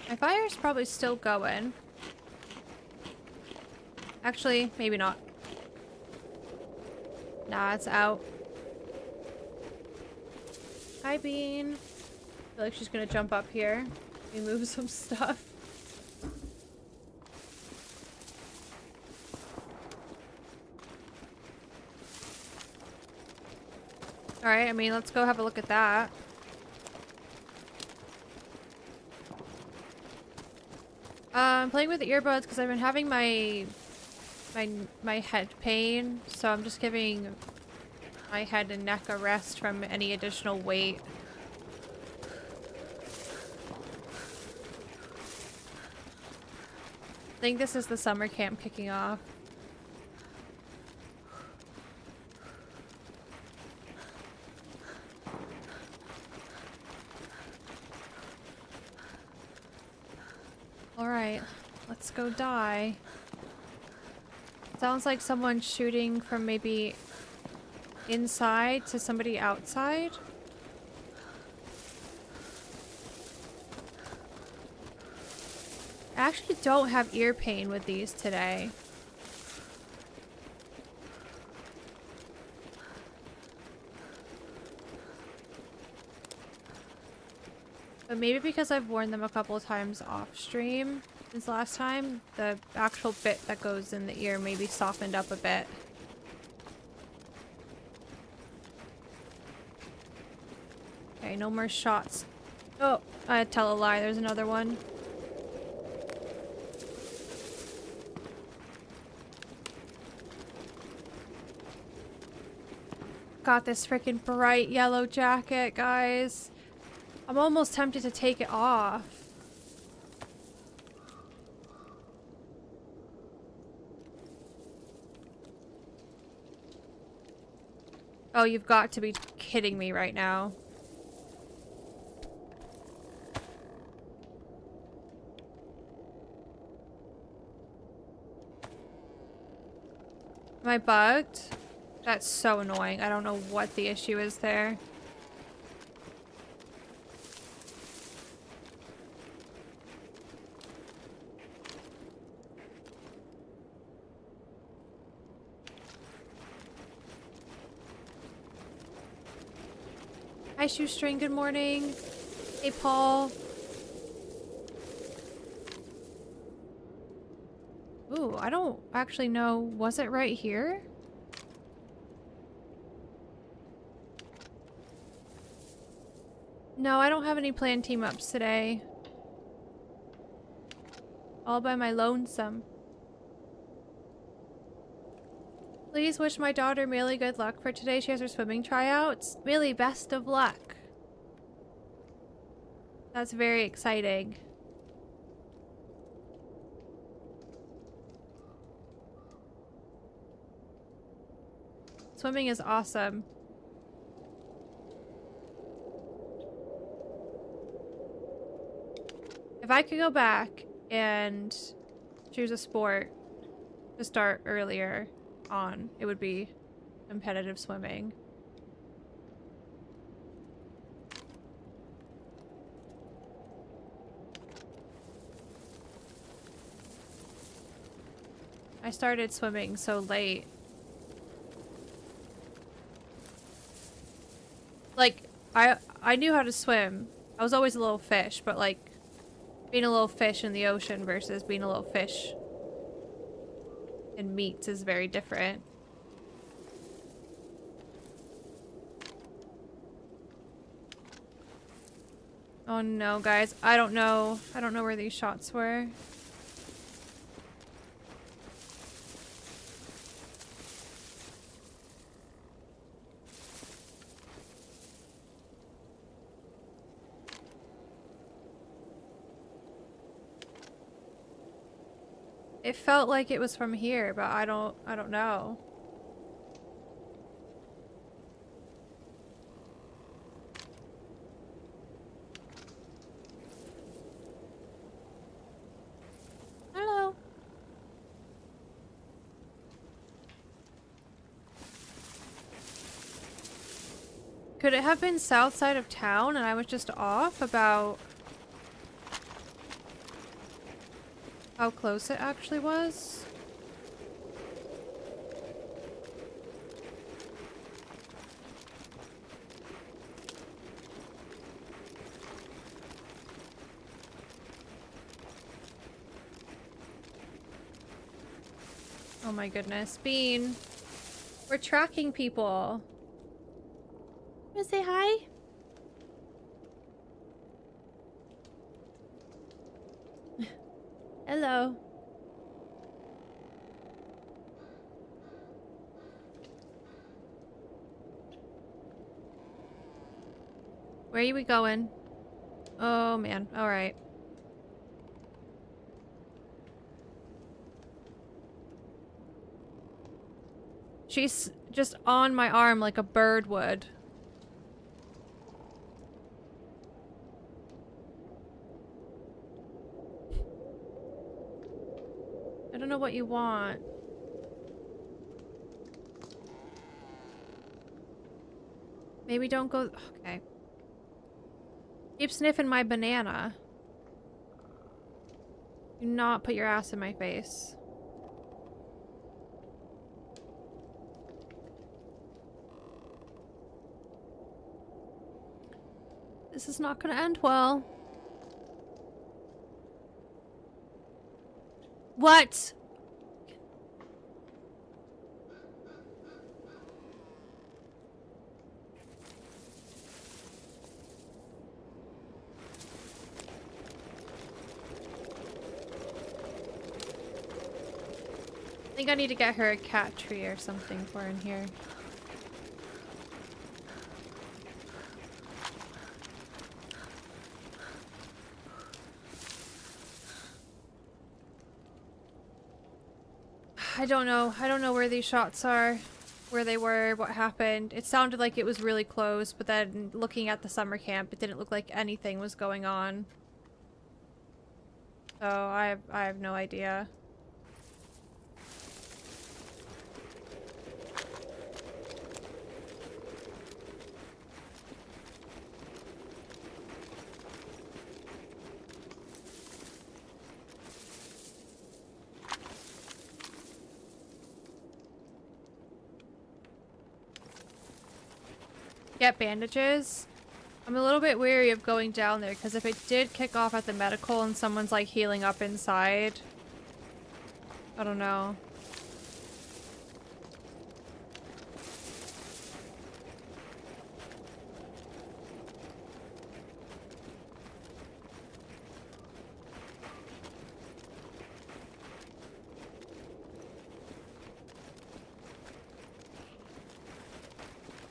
My fire's probably still going. Actually, maybe not. Nah, it's out. Hi, Bean. I feel like she's gonna jump up here and move some stuff. Alright, I mean, let's go have a look at that. I'm playing with the earbuds because I've been having my head pain, so I'm just giving my head and neck a rest from any additional weight. I think this is the summer camp kicking off. Alright, let's go die. Sounds like someone's shooting from maybe inside to somebody outside. I actually don't have ear pain with these today. But maybe because I've worn them a couple of times off stream since last time, the actual bit that goes in the ear maybe softened up a bit. Okay, no more shots. Oh, I tell a lie, there's another one. Got this freaking bright yellow jacket, guys. I'm almost tempted to take it off. Oh, you've got to be kidding me right now. Am I bugged? That's so annoying. I don't know what the issue is there. Hi, Shoestring. Good morning. Hey, Paul. Ooh, I don't actually know. Was it right here? No, I don't have any planned team ups today. All by my lonesome. Please wish my daughter Millie good luck for today. She has her swimming tryouts. Millie, best of luck. That's very exciting. Swimming is awesome. If I could go back and choose a sport to start earlier on, it would be competitive swimming. I started swimming so late. Like, I knew how to swim. I was always a little fish, but like being a little fish in the ocean versus being a little fish in meats is very different. Oh no, guys. I don't know where these shots were. It felt like it was from here, but I don't know. Hello. Could it have been south side of town and I was just off about how close it actually was? Oh my goodness. Bean. We're tracking people. Wanna say hi? Hello. Where are we going? Oh man. Alright. She's just on my arm like a bird would. I don't know what you want. Maybe don't go. Okay. Keep sniffing my banana. Do not put your ass in my face. This is not gonna end well. What? I think I need to get her a cat tree or something for in here. I don't know. I don't know where these shots are, where they were, what happened. It sounded like it was really close, but then looking at the summer camp, it didn't look like anything was going on. So I have no idea. Get bandages. I'm a little bit wary of going down there because if it did kick off at the medical and someone's like healing up inside, I don't know.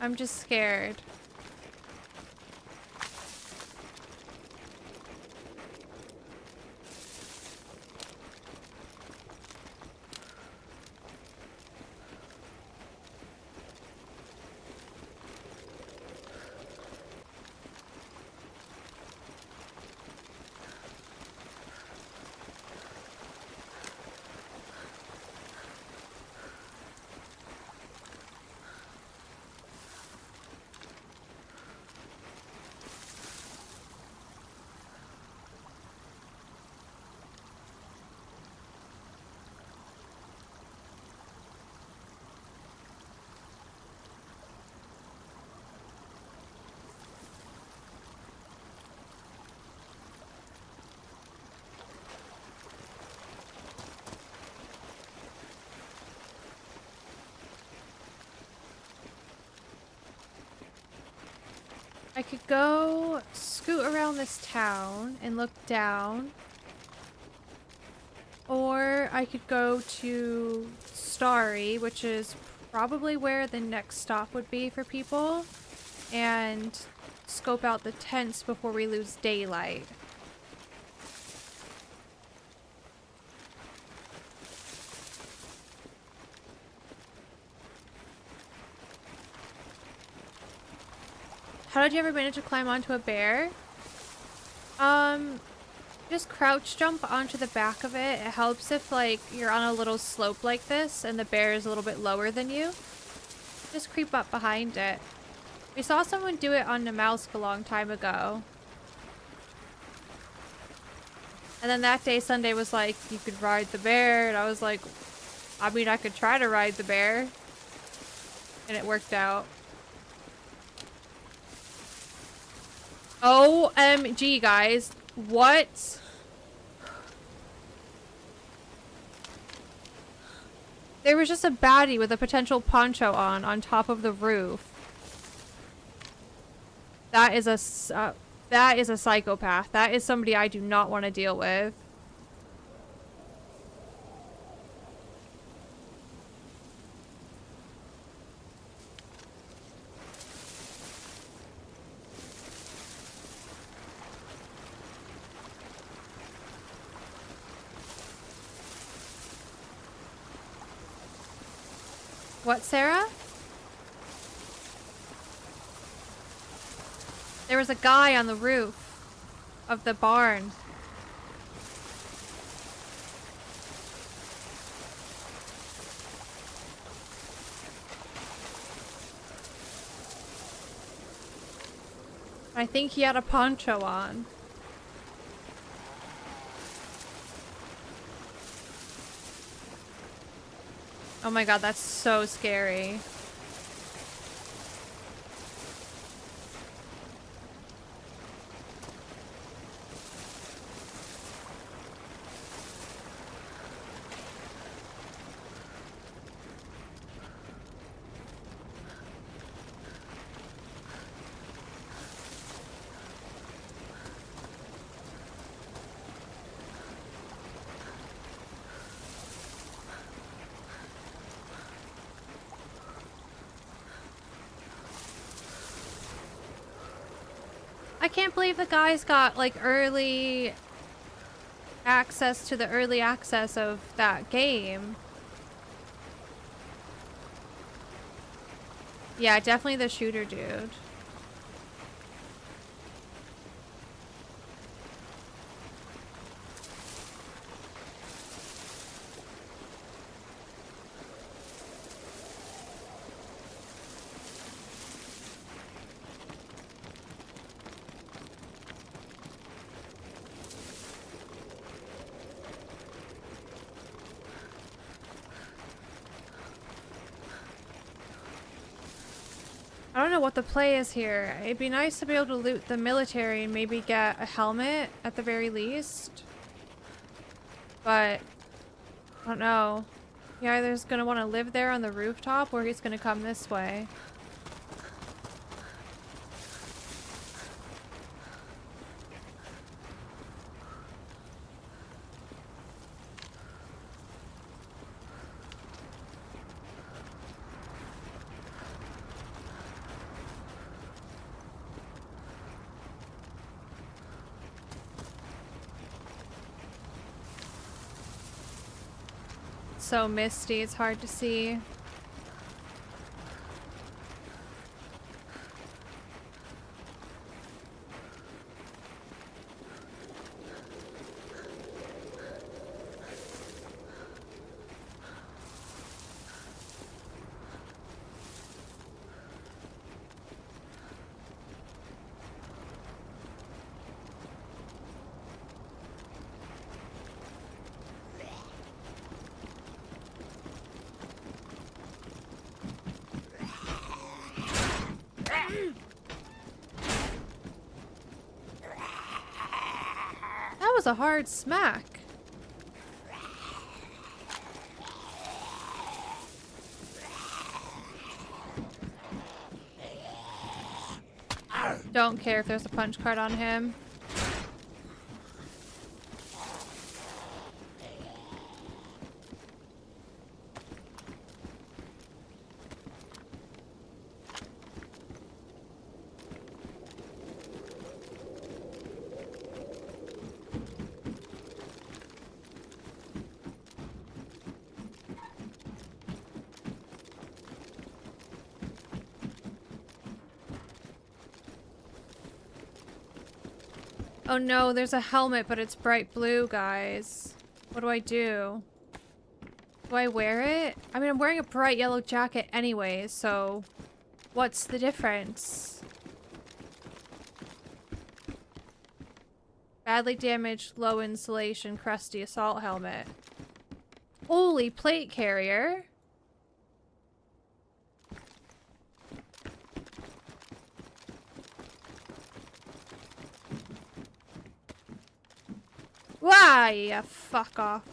I'm just scared. I could go scoot around this town and look down. Or I could go to Starry, which is probably where the next stop would be for people, and scope out the tents before we lose daylight. How did you ever manage to climb onto a bear? Just crouch jump onto the back of it. It helps if, like, you're on a little slope like this and the bear is a little bit lower than you. Just creep up behind it. We saw someone do it on Namalsk a long time ago. And then that day, Sunday was like, you could ride the bear. And I was like, I mean, I could try to ride the bear. And it worked out. OMG, guys. What? There was just a baddie with a potential poncho on top of the roof. That is a psychopath. That is somebody I do not want to deal with. What, Sarah? There was a guy on the roof of the barn. I think he had a poncho on. Oh my god, that's so scary. I can't believe the guy's got, like, early access to the early access of that game. Yeah, definitely the shooter dude. I don't know what the play is here. It'd be nice to be able to loot the military and maybe get a helmet at the very least. But I don't know. He either is gonna want to live there on the rooftop or he's gonna come this way. so misty, it's hard to see. That was a hard smack. Don't care if there's a punch card on him. Oh no, there's a helmet, but it's bright blue, guys. What do I do? Do I wear it? I mean, I'm wearing a bright yellow jacket anyways, so what's the difference? Badly damaged, low insulation, crusty assault helmet. Holy plate carrier. Why? Fuck off.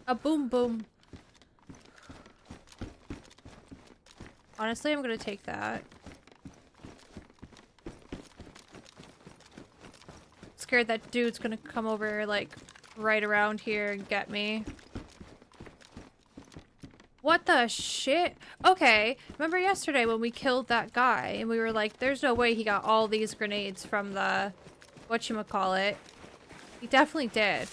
A boom boom. Honestly, I'm gonna take that. Scared that dude's gonna come over, like, right around here and get me. What the shit? Okay, remember yesterday when we killed that guy and we were like, there's no way he got all these grenades from the whatchamacallit. He definitely did.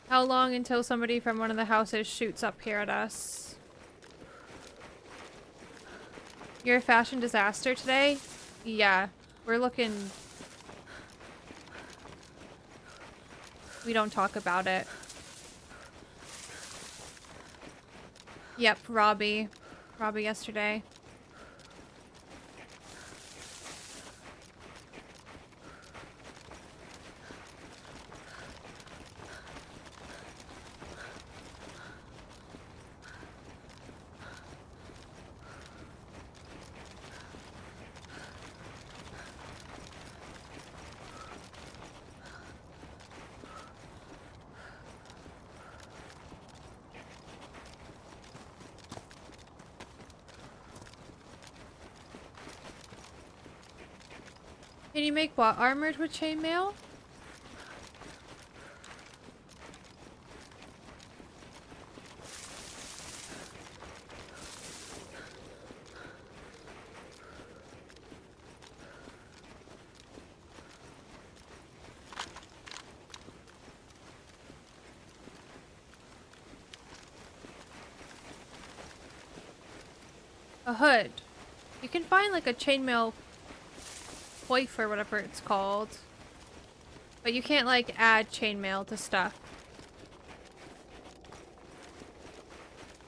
How long until somebody from one of the houses shoots up here at us? You're a fashion disaster today? Yeah, we're looking... We don't talk about it. Yep, Robbie. Robbie yesterday. Can you make what? Armored with chainmail? A hood. You can find like a chainmail coif or whatever it's called. But you can't like add chainmail to stuff.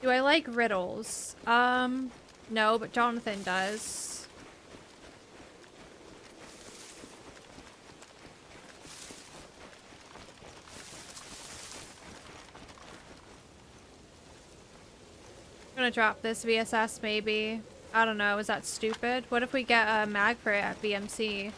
Do I like riddles? No, but Jonathan does. I'm gonna drop this VSS maybe. I don't know, is that stupid? What if we get a mag for it at BMC?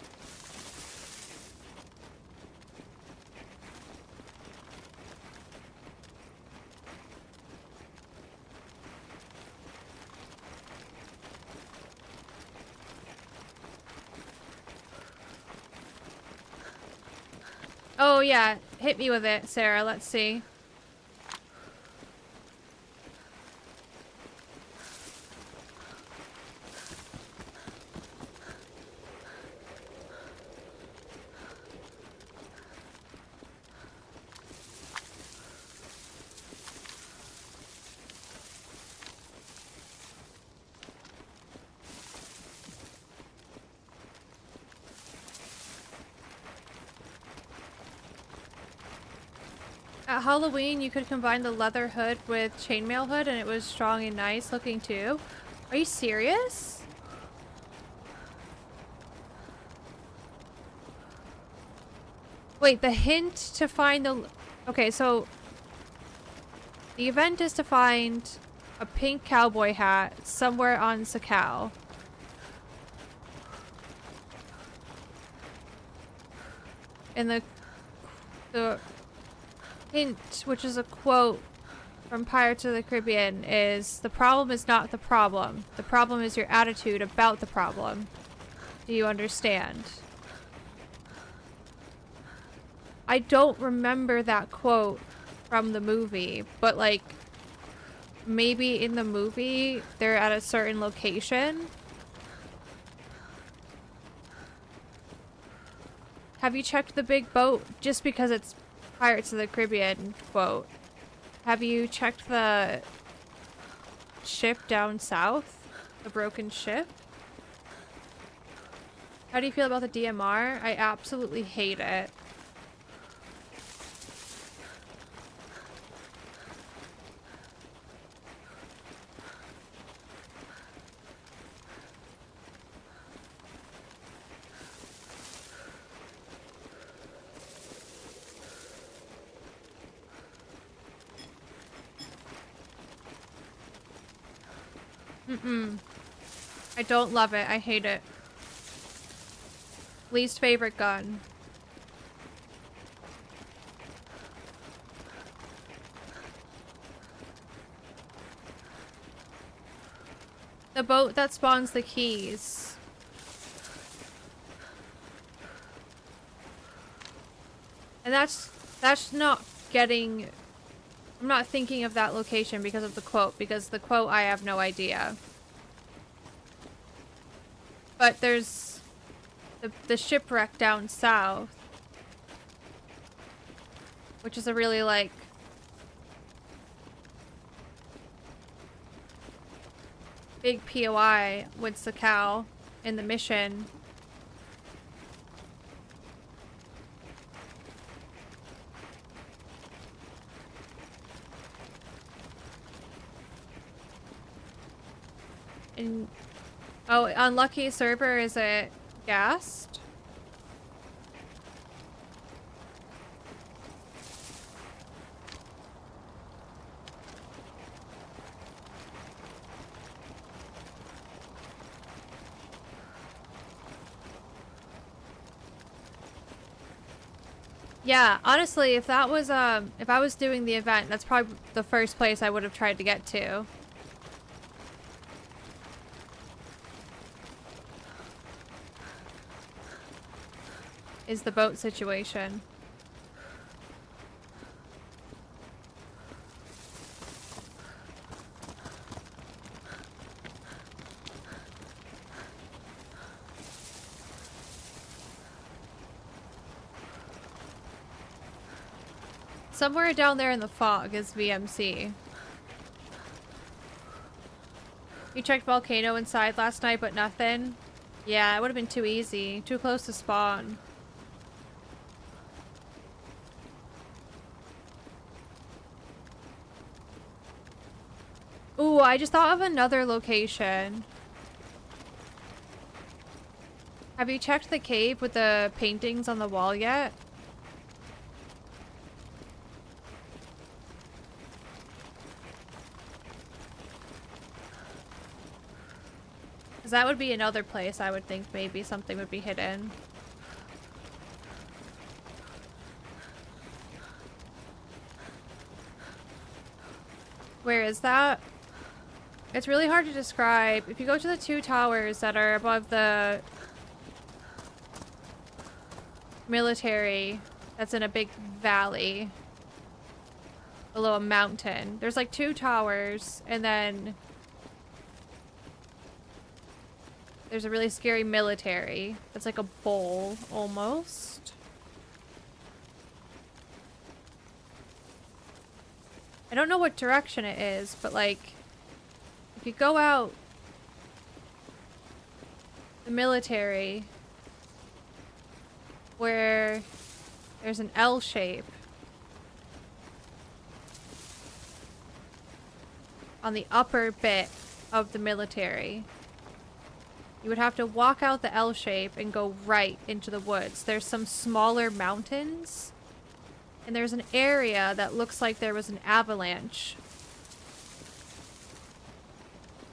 yeah, hit me with it, Sarah. Let's see. At Halloween, you could combine the leather hood with chainmail hood and it was strong and nice looking too. Are you serious? Wait, the hint to find the... Okay, so... The event is to find a pink cowboy hat somewhere on Sakal. And the hint, which is a quote from Pirates of the Caribbean, is the problem is not the problem. The problem is your attitude about the problem. Do you understand? I don't remember that quote from the movie, but like maybe in the movie they're at a certain location. Have you checked the big boat? Just because it's Pirates of the Caribbean quote. Have you checked the ship down south? The broken ship? How do you feel about the DMR? I absolutely hate it. I don't love it. I hate it. Least favorite gun. The boat that spawns the keys. And that's not getting... I'm not thinking of that location because of the quote, because the quote I have no idea. But there's the shipwreck down south, which is a really like big POI with Sakal in the mission. And oh, unlucky server, is it gassed? Yeah, honestly, if that was if I was doing the event, that's probably the first place I would have tried to get to. Is the boat situation. Somewhere down there in the fog is VMC. You checked Volcano inside last night, but nothing? Yeah, it would have been too easy. Too close to spawn. Ooh, I just thought of another location. Have you checked the cave with the paintings on the wall yet? Because that would be another place I would think maybe something would be hidden. Where is that? It's really hard to describe. If you go to the two towers that are above the military that's in a big valley below a mountain. There's like 2 towers, and then there's a really scary military. It's like a bowl, almost. I don't know what direction it is, but like, if you go out the military, where there's an L shape on the upper bit of the military, you would have to walk out the L shape and go right into the woods. There's some smaller mountains, and there's an area that looks like there was an avalanche.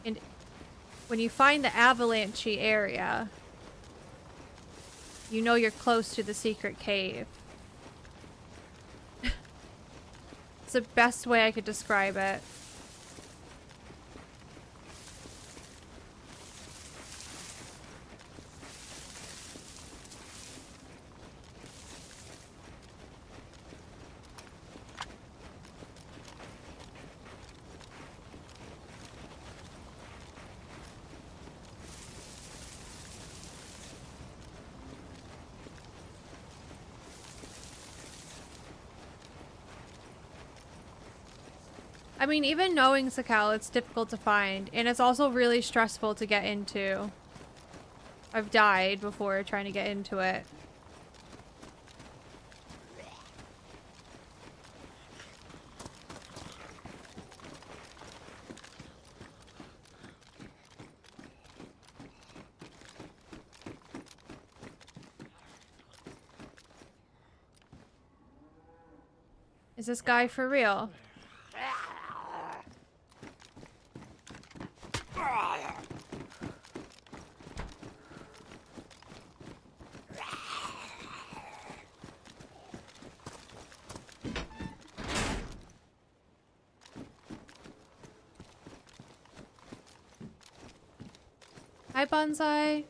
And when you find the avalanche-y area, you know you're close to the secret cave. It's the best way I could describe it. I mean, even knowing Sakal, it's difficult to find, and it's also really stressful to get into. I've died before trying to get into it. Is this guy for real? Hi, Bonsai.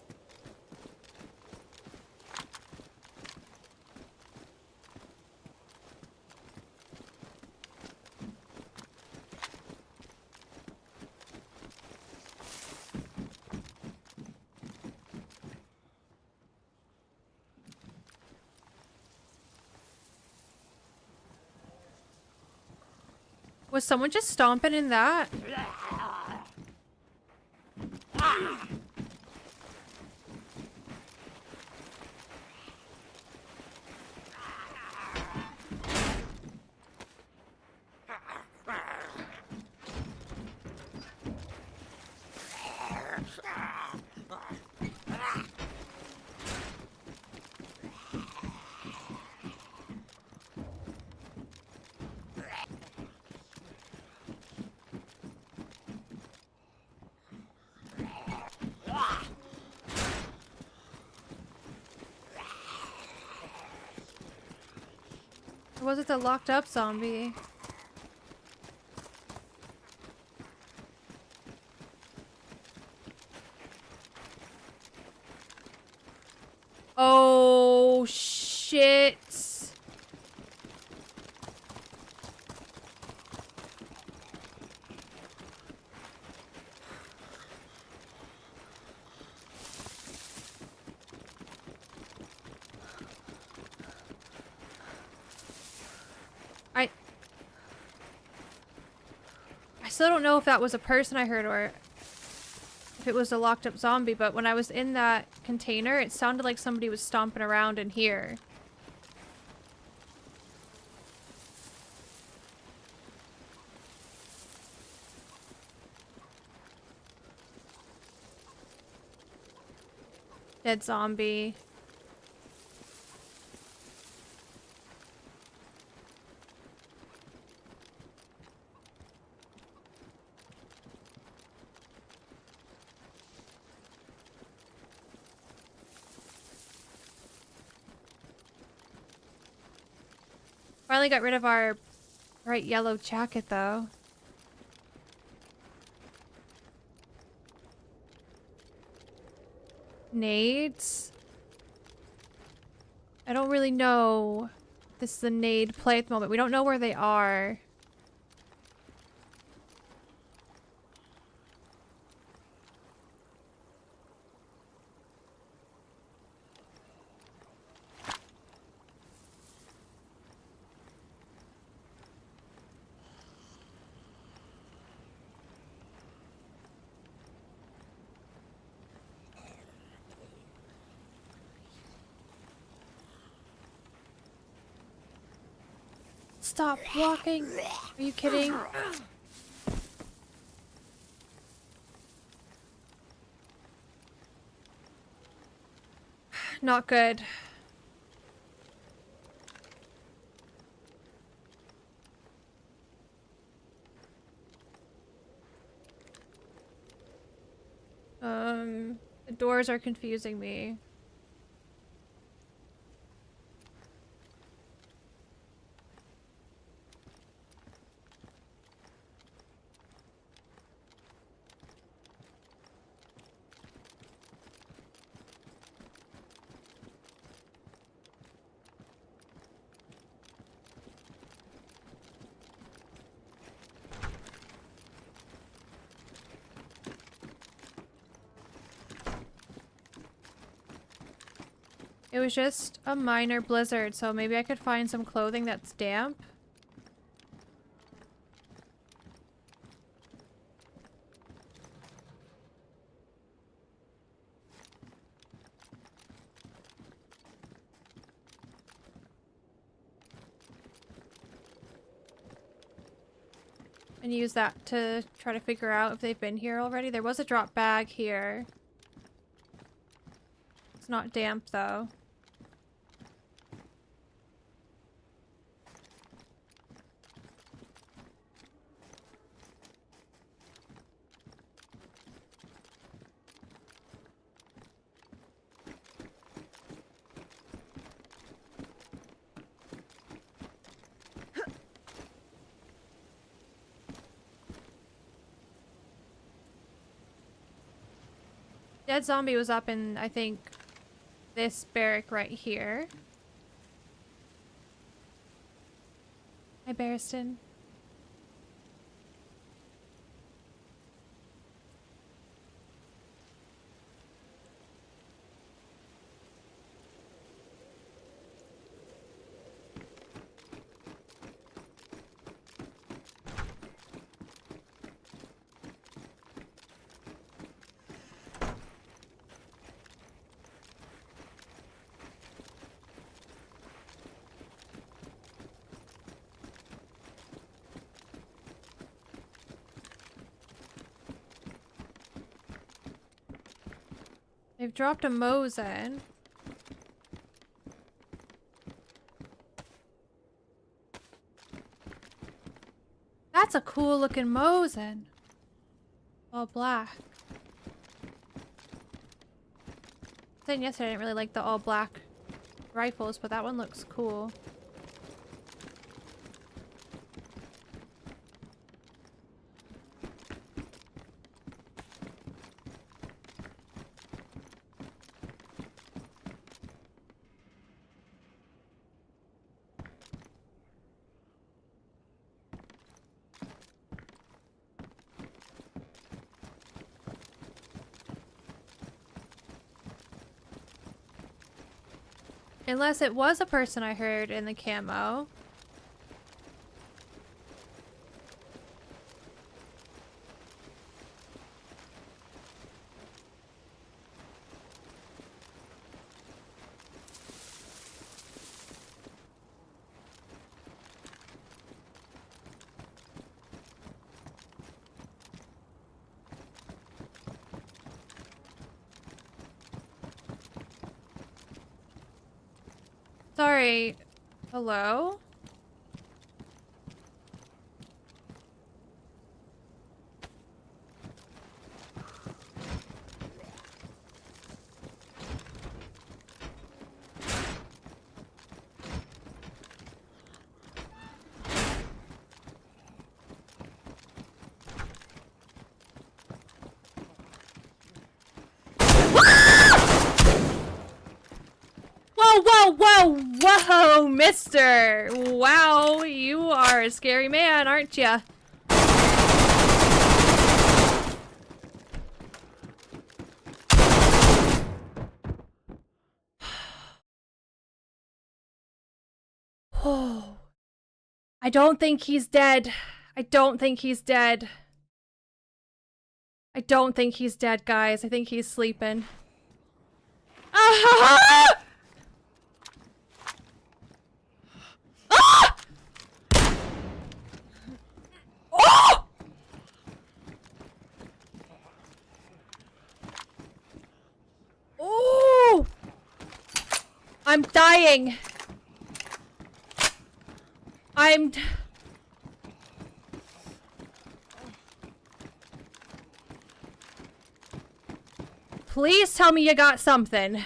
Was someone just stomping in that? Or was it the locked up zombie? Oh, shit. I still don't know if that was a person I heard or if it was a locked up zombie, but when I was in that container, it sounded like somebody was stomping around in here. Dead zombie. Finally got rid of our bright yellow jacket, though. Nades? I don't really know This is a nade play at the moment. We don't know where they are. Stop walking. Are you kidding? Not good. The doors are confusing me. It was just a minor blizzard, so maybe I could find some clothing that's damp. And use that to try to figure out if they've been here already. There was a drop bag here. It's not damp though. Dead zombie was up in, I think, this barrack right here. Hi, Barriston. They've dropped a Mosin. That's a cool looking Mosin. All black. Saying yesterday I didn't really like the all black rifles, but that one looks cool. Unless it was a person I heard in the camo. Sorry. Hello? Whoa, whoa, whoa, whoa, Mister! Wow, you are a scary man, aren't ya? Oh. I don't think he's dead. I don't think he's dead. I don't think he's dead, guys. I think he's sleeping. Ah! Ah! Oh! Oh! I'm dying. Please tell me you got something.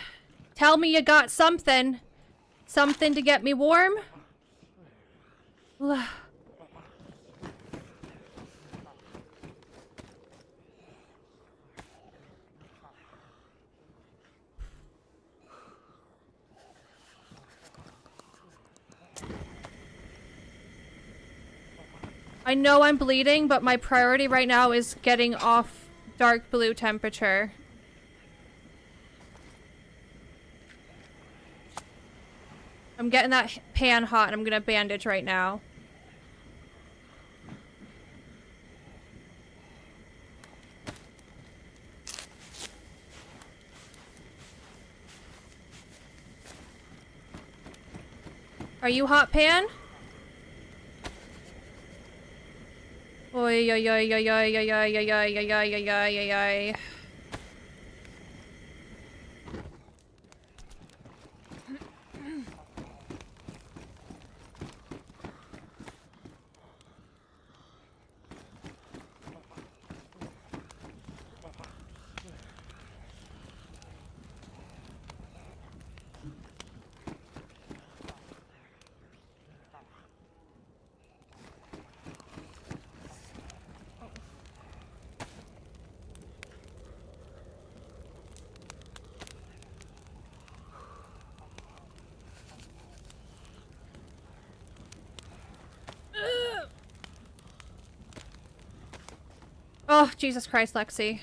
Tell me you got something. Something to get me warm. I know I'm bleeding, but my priority right now is getting off dark blue temperature. I'm getting that pan hot and I'm gonna bandage right now. Are you hot pan? Oi, oi, oi, oi, oi, oi, oi, oi, oi, oi, oi, oi, oi. Oh, Jesus Christ, Lexi.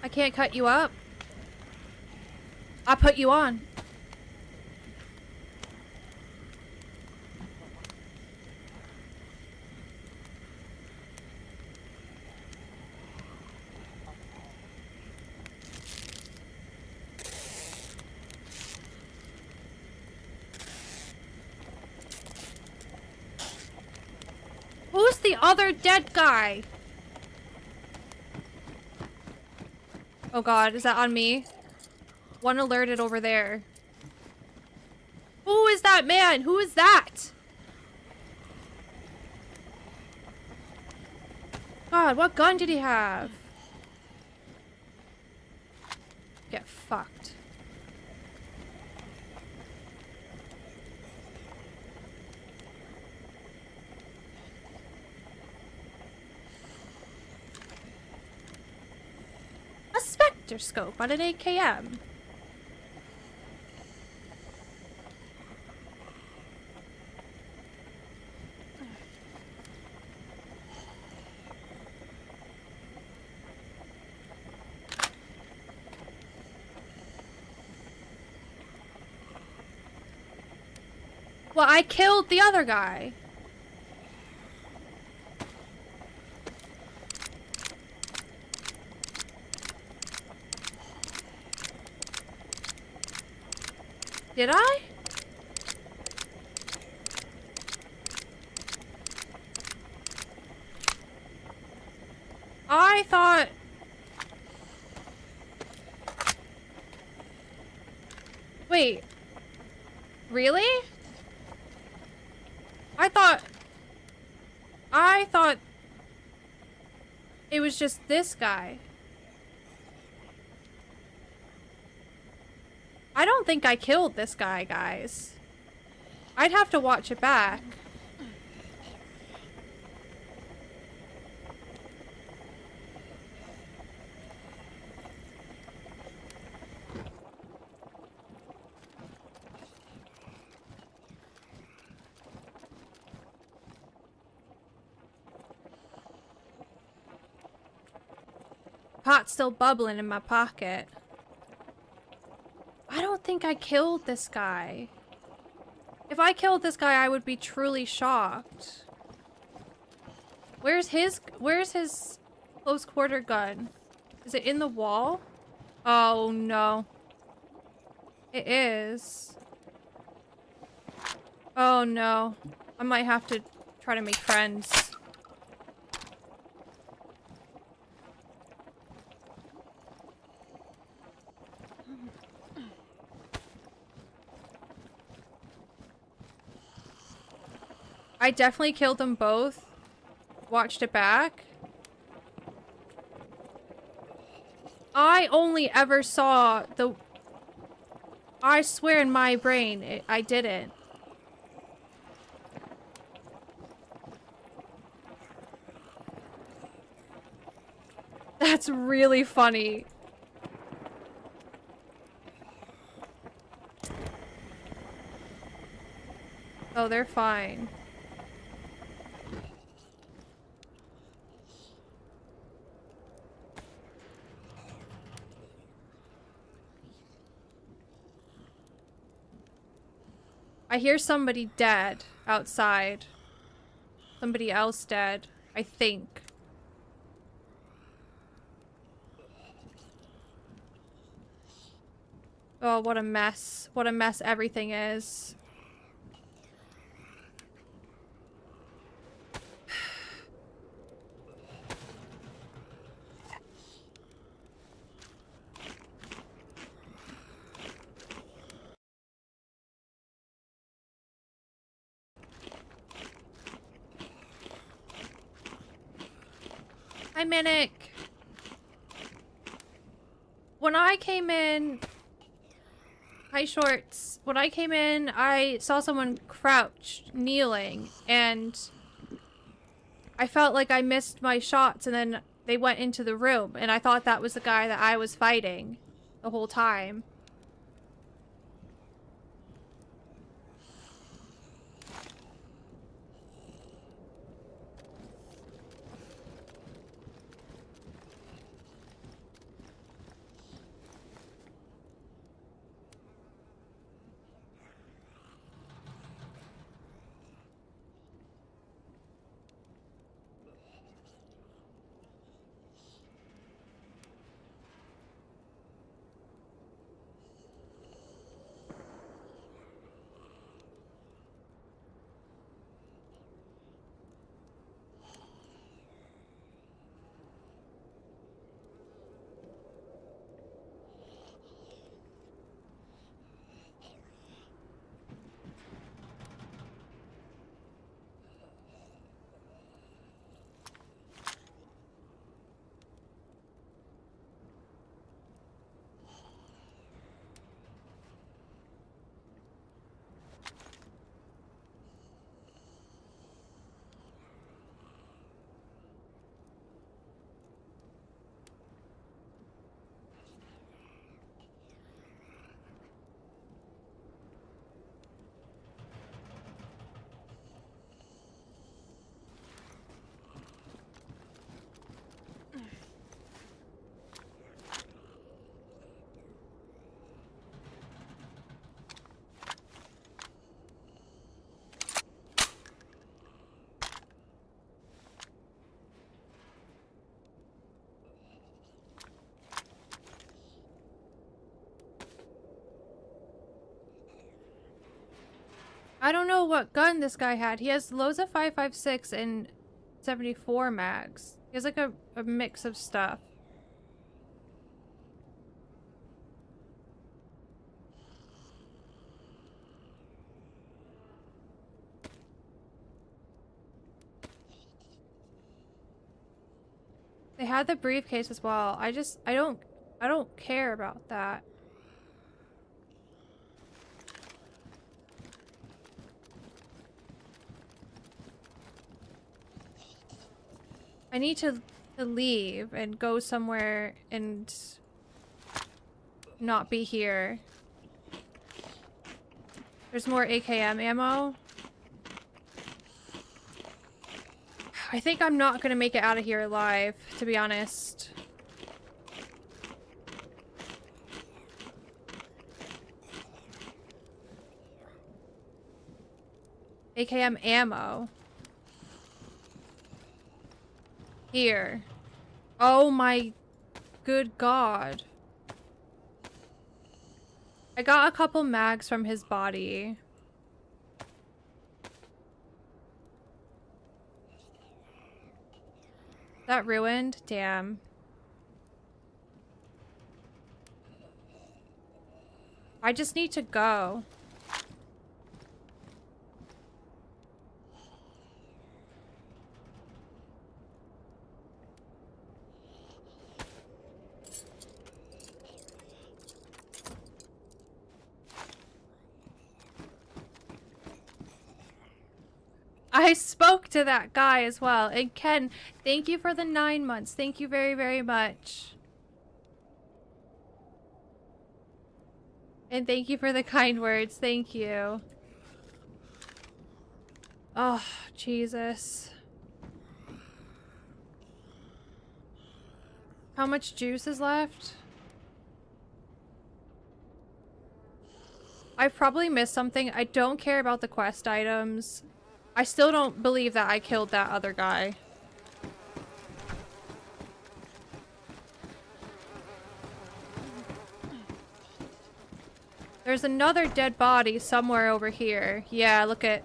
I can't cut you up. I put you on. Who's the other dead guy? Oh god, is that on me? One alerted over there. Who is that man? Who is that? God, what gun did he have? Get fucked. A Spectre scope on an AKM. Well, I killed the other guy. Did I? I thought... Wait. Really? I thought it was just this guy. I don't think I killed this guy, guys. I'd have to watch it back. Pot's still bubbling in my pocket. I don't think I killed this guy. If I killed this guy, I would be truly shocked. Where's his close quarter gun? Is it in the wall? Oh no. It is. Oh no. I might have to try to make friends. I definitely killed them both. Watched it back. I only ever saw the... I swear in my brain, I didn't. That's really funny. Oh, they're fine. I hear somebody dead outside. Somebody else dead, I think. Oh, what a mess. What a mess everything is. Hi, Minnick. When I came in... Hi, Shorts. When I came in, I saw someone crouched, kneeling, and I felt like I missed my shots, and then they went into the room, and I thought that was the guy that I was fighting the whole time. I don't know what gun this guy had. He has loads of 5.56 and 74 mags. He has like a mix of stuff. They had the briefcase as well. I don't care about that. I need to leave and go somewhere and not be here. There's more AKM ammo. I think I'm not gonna make it out of here alive, to be honest. AKM ammo. Here. Oh my good god. I got a couple mags from his body. That ruined? Damn. I just need to go. I spoke to that guy as well. And Ken, thank you for the 9 months. Thank you very, very much. And thank you for the kind words. Thank you. Oh, Jesus. How much juice is left? I probably missed something. I don't care about the quest items. I still don't believe that I killed that other guy. There's another dead body somewhere over here. Yeah, look at...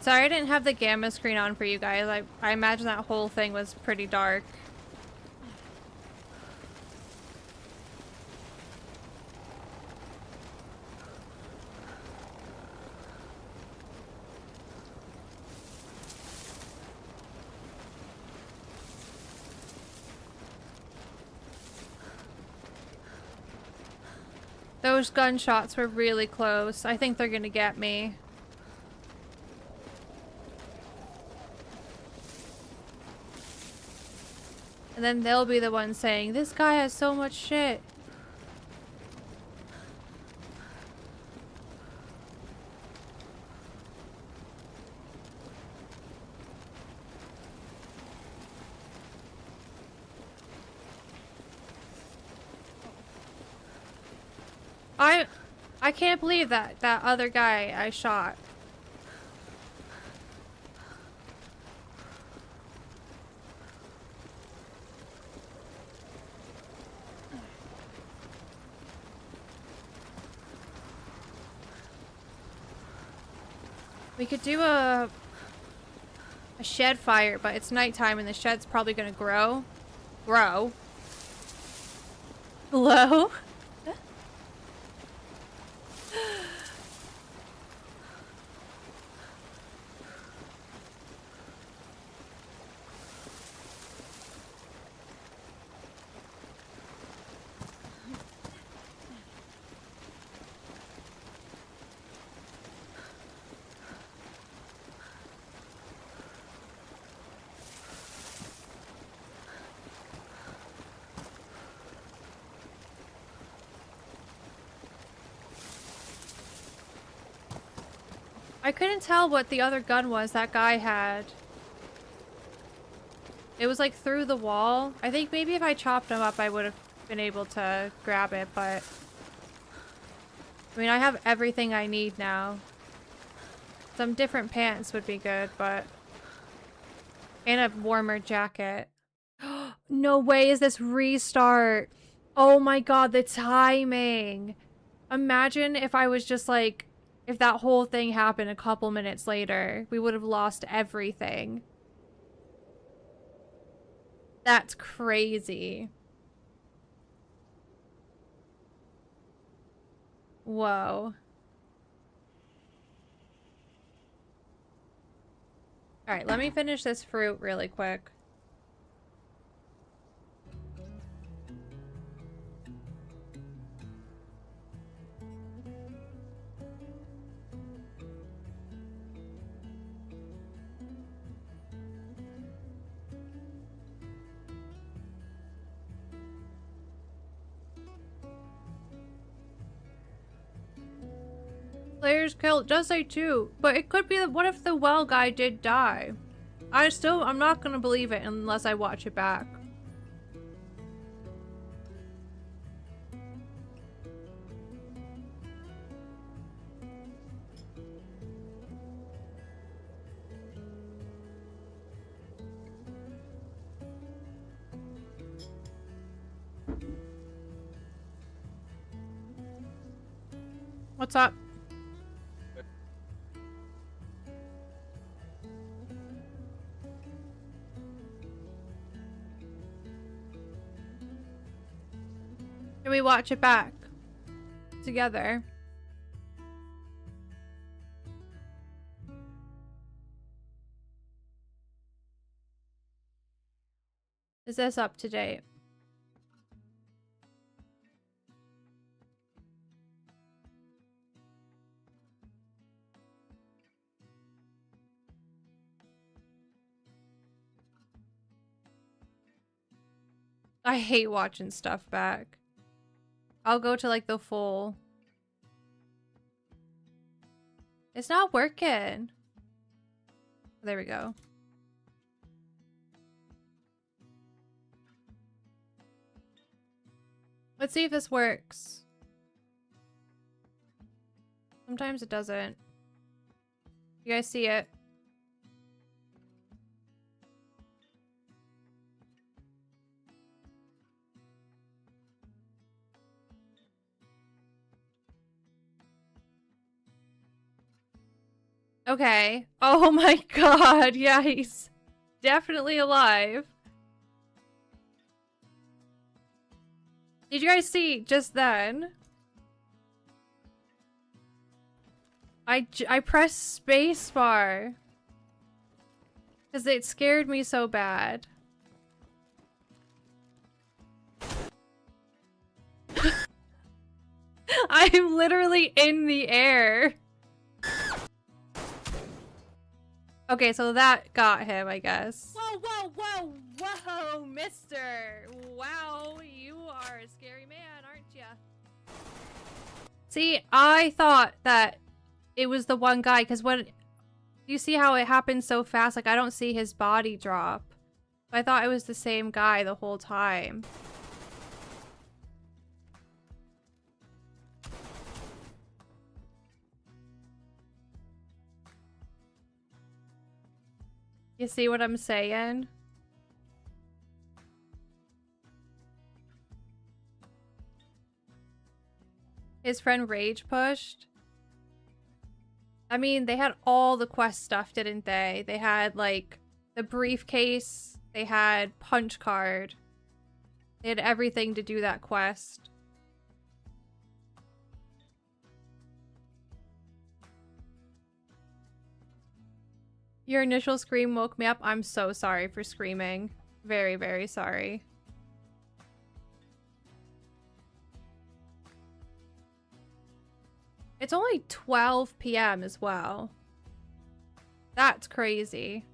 Sorry I didn't have the gamma screen on for you guys. I imagine that whole thing was pretty dark. Those gunshots were really close. I think they're gonna get me. And then they'll be the ones saying, this guy has so much shit. I can't believe that other guy I shot. We could do a shed fire, but it's nighttime and the shed's probably gonna grow. Hello? I couldn't tell what the other gun was that guy had. It was like through the wall. I think maybe if I chopped him up, I would have been able to grab it, but... I mean, I have everything I need now. Some different pants would be good, but... And a warmer jacket. No way is this restart. Oh my god, the timing. Imagine if I was just like... If that whole thing happened a couple minutes later. We would have lost everything. That's crazy. Whoa. Alright, let me finish this fruit really quick. Players killed, does say too, but it could be that what if the well guy did die? I'm not gonna believe it unless I watch it back. What's up? Can we watch it back? Together. Is this up to date? I hate watching stuff back. I'll go to like the full. It's not working. There we go. Let's see if this works. Sometimes it doesn't. You guys see it? Okay. Oh my god. Yeah, he's definitely alive. Did you guys see just then? I pressed spacebar because it scared me so bad. I'm literally in the air. Okay, so that got him, I guess. Whoa, whoa, whoa, whoa, mister. Wow, you are a scary man, aren't ya? See, I thought that it was the one guy, because when you see how it happens so fast, like I don't see his body drop. I thought it was the same guy the whole time. You see what I'm saying? His friend rage pushed. I mean, they had all the quest stuff, didn't they? They had, like, the briefcase. They had punch card. They had everything to do that quest. Your initial scream woke me up. I'm so sorry for screaming. Very, very sorry. It's only 12 p.m. as well. That's crazy.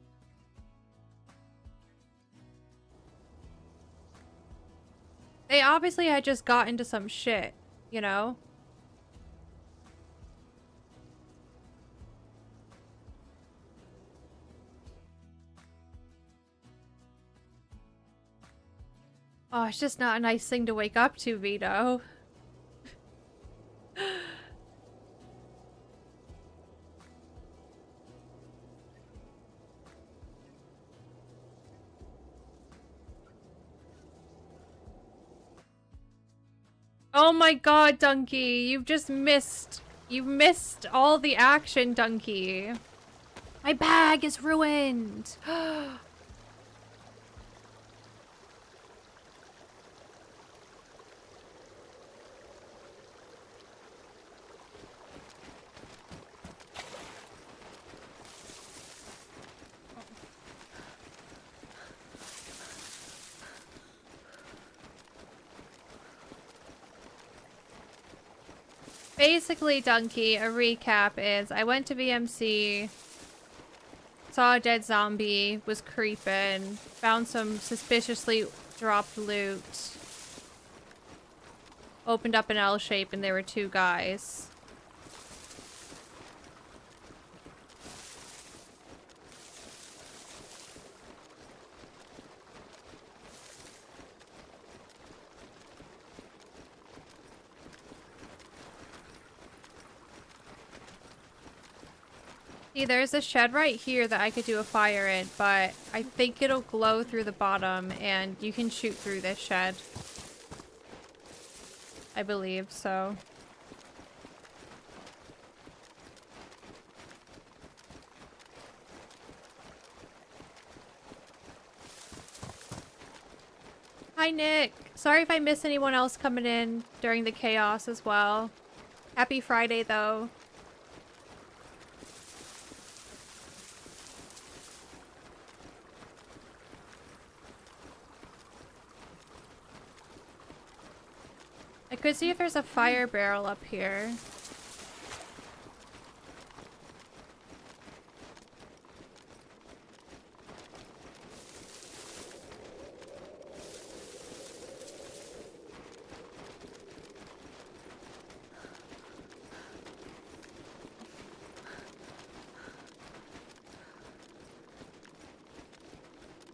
They obviously had just got into some shit, you know? Oh, it's just not a nice thing to wake up to, Vito. Oh my god, Donkey, you've just missed. You've missed all the action, Donkey. My bag is ruined. Basically, Donkey, a recap is I went to VMC, saw a dead zombie, was creeping, found some suspiciously dropped loot, opened up an L shape, and there were 2 guys. See, there's a shed right here that I could do a fire in, but I think it'll glow through the bottom, and you can shoot through this shed. I believe so. Hi, Nick. Sorry if I miss anyone else coming in during the chaos as well. Happy Friday, though. I could see if there's a fire barrel up here.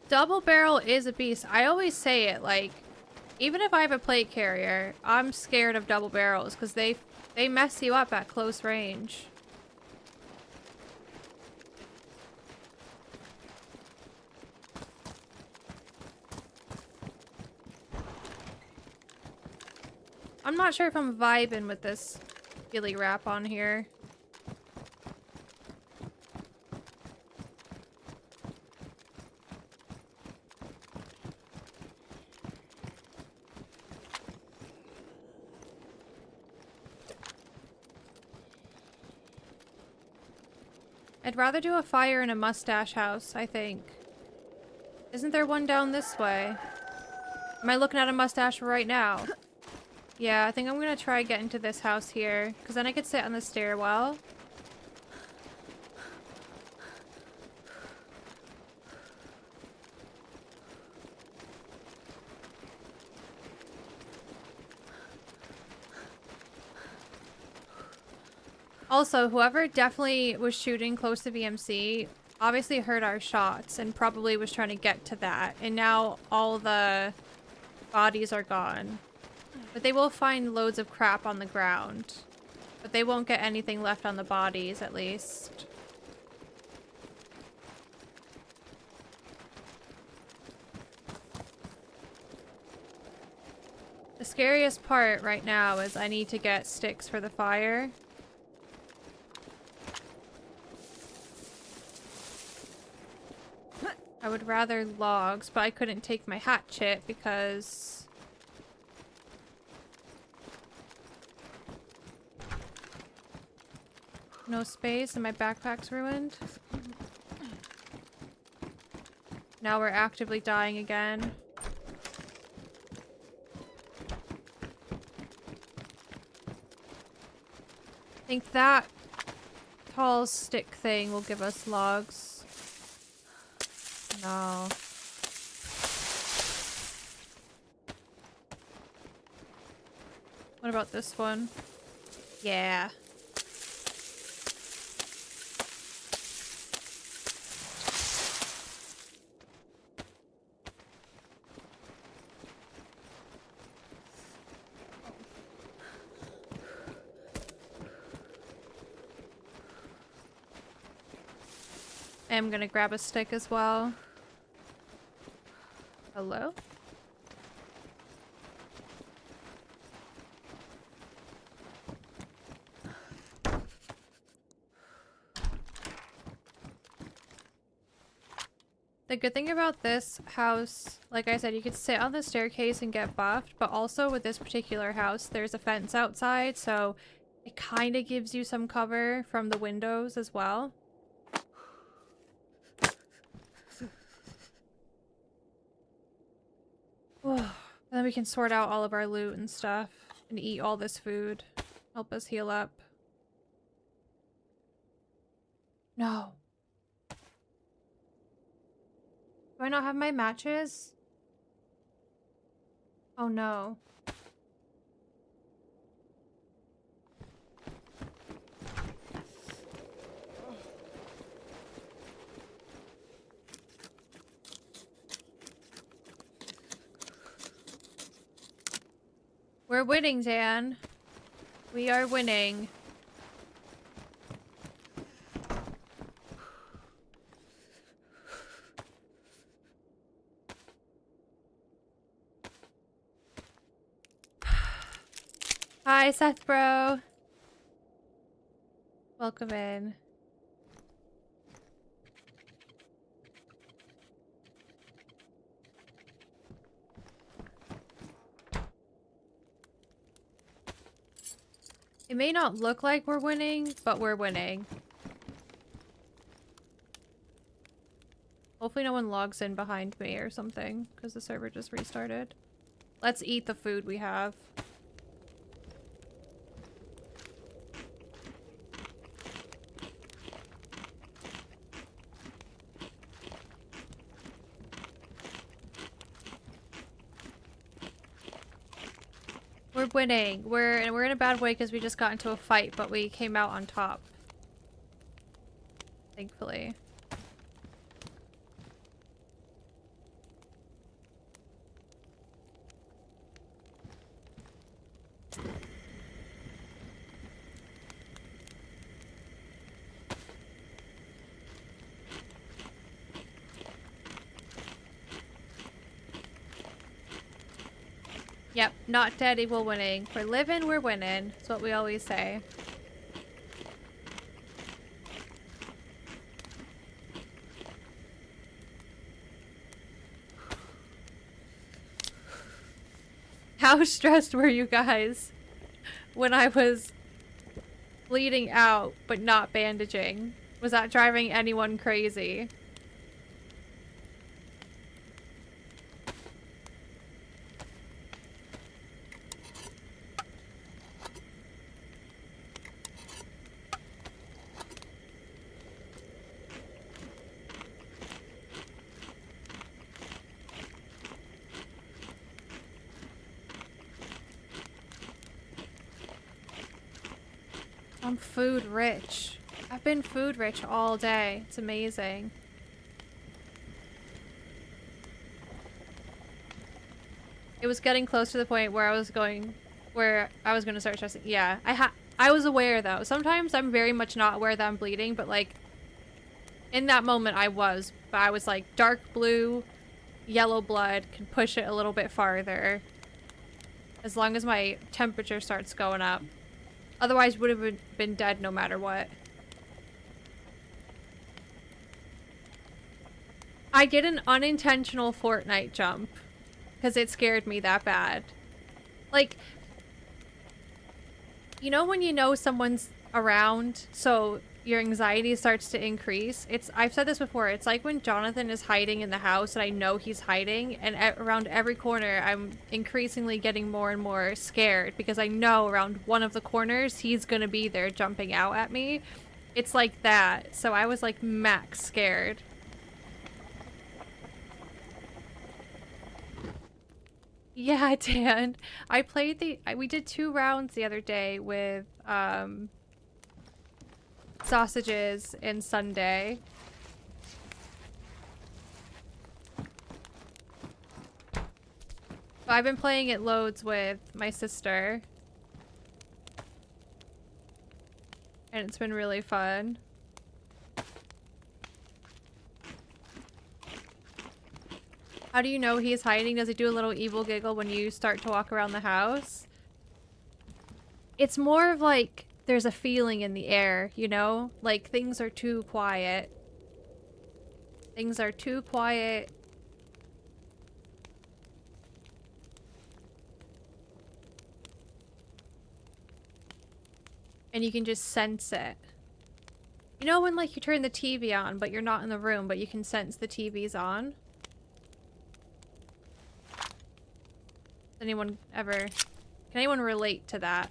Double barrel is a beast. I always say it, like, even if I have a plate carrier, I'm scared of double barrels because they mess you up at close range. I'm not sure if I'm vibing with this ghillie wrap on here. I'd rather do a fire in a mustache house, I think. Isn't there one down this way? Am I looking at a mustache right now? Yeah, I think I'm gonna try getting to this house here, because then I could sit on the stairwell. Also, whoever definitely was shooting close to VMC obviously heard our shots and probably was trying to get to that. And now all the bodies are gone. But they will find loads of crap on the ground. But they won't get anything left on the bodies, at least. The scariest part right now is I need to get sticks for the fire. I would rather logs, but I couldn't take my hatchet because... no space and my backpack's ruined. Now we're actively dying again. I think that tall stick thing will give us logs. No. What about this one? Yeah. I am gonna grab a stick as well. Hello? The good thing about this house, like I said, you could sit on the staircase and get buffed, but also with this particular house, there's a fence outside, so it kind of gives you some cover from the windows as well. And then we can sort out all of our loot and stuff and eat all this food. Help us heal up. No. Do I not have my matches? Oh no. We're winning, Dan. We are winning. Hi, Seth bro. Welcome in. It may not look like we're winning, but we're winning. Hopefully no one logs in behind me or something, because the server just restarted. Let's eat the food we have. We're winning. We're in a bad way because we just got into a fight, but we came out on top. Thankfully. Yep, not dead equal winning. We're living, we're winning. That's what we always say. How stressed were you guys when I was bleeding out but not bandaging? Was that driving anyone crazy? I'm food rich. I've been food rich all day. It's amazing. It was getting close to the point where I was going to start stressing. Yeah, I was aware though. Sometimes I'm very much not aware that I'm bleeding, but like in that moment I was. But I was like dark blue, yellow blood, can push it a little bit farther. As long as my temperature starts going up. Otherwise would have been dead no matter what. I did an unintentional Fortnite jump because it scared me that bad. Like, you know when you know someone's around, so your anxiety starts to increase? I've said this before, it's like when Jonathan is hiding in the house and I know he's hiding, and around every corner I'm increasingly getting more and more scared because I know around one of the corners he's gonna be there jumping out at me. It's like that. So I was like max scared. Yeah, Dan. We did 2 rounds the other day with sausages and Sunday. But I've been playing it loads with my sister. And it's been really fun. How do you know he's hiding? Does he do a little evil giggle when you start to walk around the house? It's more of like there's a feeling in the air, you know? Like things are too quiet. Things are too quiet. And you can just sense it. You know when like you turn the TV on, but you're not in the room, but you can sense the TV's on? Anyone ever... Can anyone relate to that?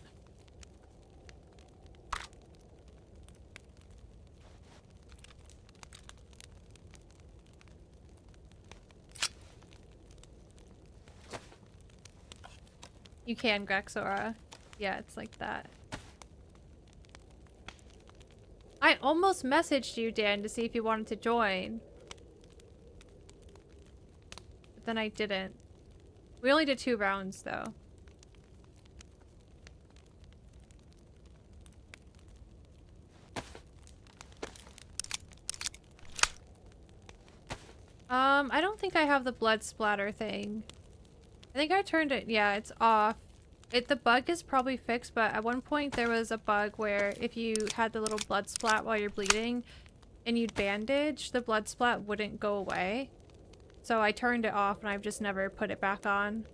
You can, Grexora. Yeah, it's like that. I almost messaged you, Dan, to see if you wanted to join. But then I didn't. We only did 2 rounds, though. I don't think I have the blood splatter thing. I think I turned it, yeah, it's off. The bug is probably fixed, but at one point there was a bug where if you had the little blood splat while you're bleeding and you'd bandage, the blood splat wouldn't go away. So I turned it off and I've just never put it back on.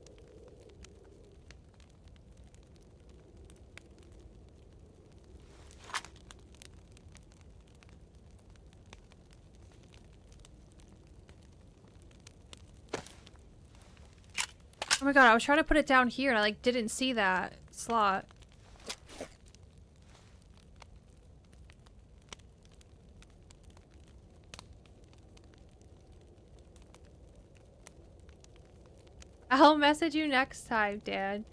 Oh my god, I was trying to put it down here and I like didn't see that slot. I'll message you next time, Dad.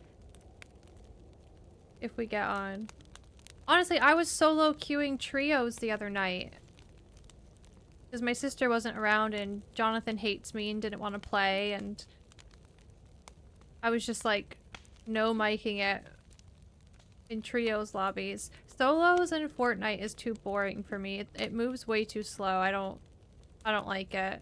If we get on. Honestly, I was solo queuing trios the other night. Because my sister wasn't around and Jonathan hates me and didn't want to play, and I was just like no micing it in trios lobbies. Solos in Fortnite is too boring for me. It moves way too slow. I don't like it.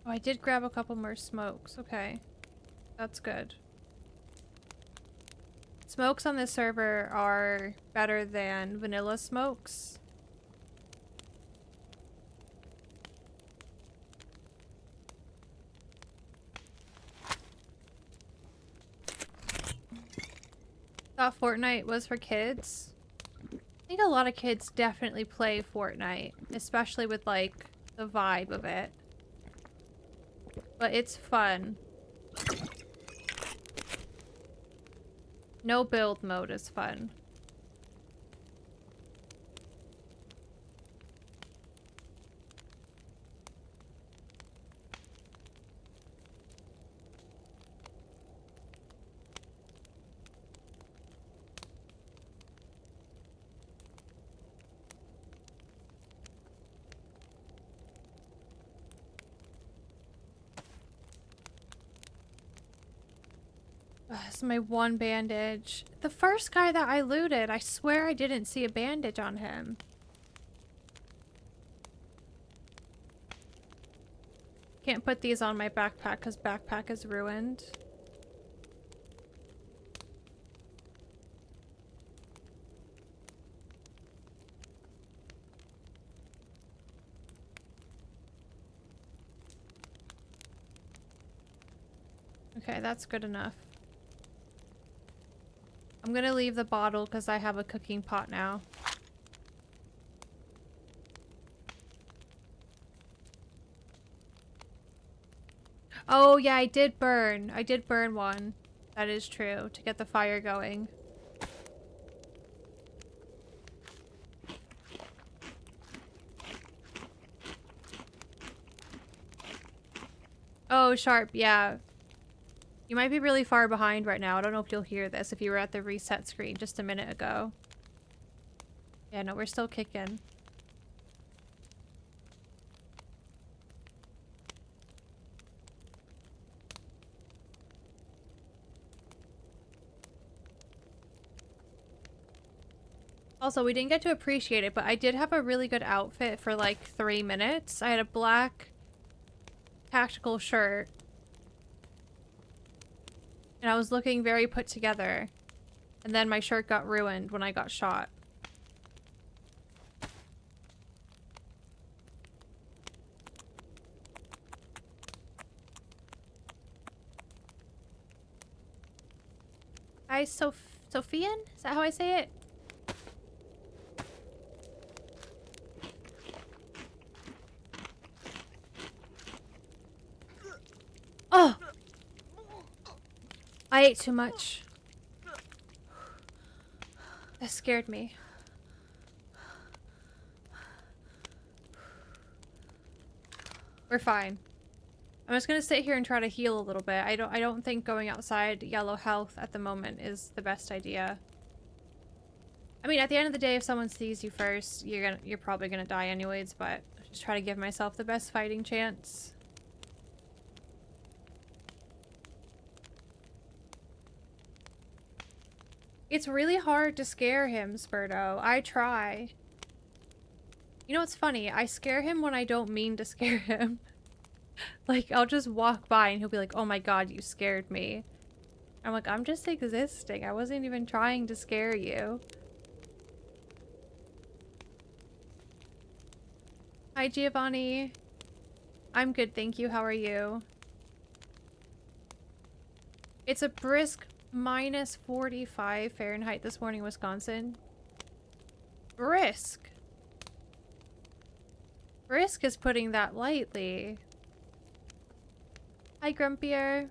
Oh, I did grab a couple more smokes. Okay. That's good. Smokes on this server are better than vanilla smokes. Thought Fortnite was for kids. I think a lot of kids definitely play Fortnite, especially with like the vibe of it. But it's fun. No build mode is fun. This is my one bandage. The first guy that I looted, I swear I didn't see a bandage on him. Can't put these on my backpack because backpack is ruined. Okay, that's good enough. I'm gonna leave the bottle because I have a cooking pot now. Oh yeah, I did burn. I did burn one. That is true, to get the fire going. Oh, Sharp, yeah. You might be really far behind right now. I don't know if you'll hear this if you were at the reset screen just a minute ago. Yeah, no, we're still kicking. Also, we didn't get to appreciate it, but I did have a really good outfit for like 3 minutes. I had a black tactical shirt. And I was looking very put together. And then my shirt got ruined when I got shot. Hi, Sophian? Is that how I say it? Oh! I ate too much. That scared me. We're fine. I'm just gonna sit here and try to heal a little bit. I don't think going outside yellow health at the moment is the best idea. I mean, at the end of the day, if someone sees you first, you're probably gonna die anyways, but just try to give myself the best fighting chance. It's really hard to scare him, Spurto. I try. You know what's funny? I scare him when I don't mean to scare him. Like, I'll just walk by and he'll be like, oh my god, you scared me. I'm like, I'm just existing. I wasn't even trying to scare you. Hi, Giovanni. I'm good, thank you. How are you? It's a brisk minus 45 Fahrenheit this morning, Wisconsin. Brisk. Brisk is putting that lightly. Hi, Grumpier.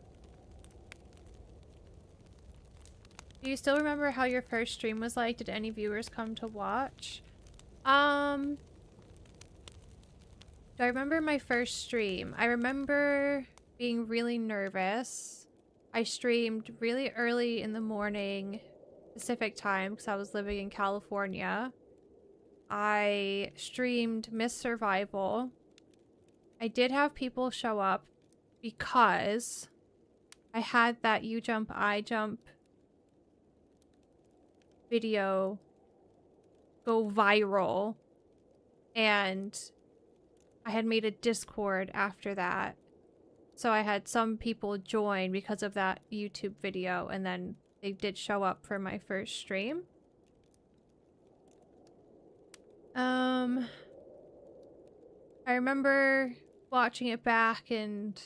Do you still remember how your first stream was like? Did any viewers come to watch? Do I remember my first stream? I remember being really nervous. I streamed really early in the morning Pacific time because I was living in California. I streamed Miss Survival. I did have people show up because I had that you jump, I jump video go viral, and I had made a Discord after that. So I had some people join because of that YouTube video, and then they did show up for my first stream. I remember watching it back, and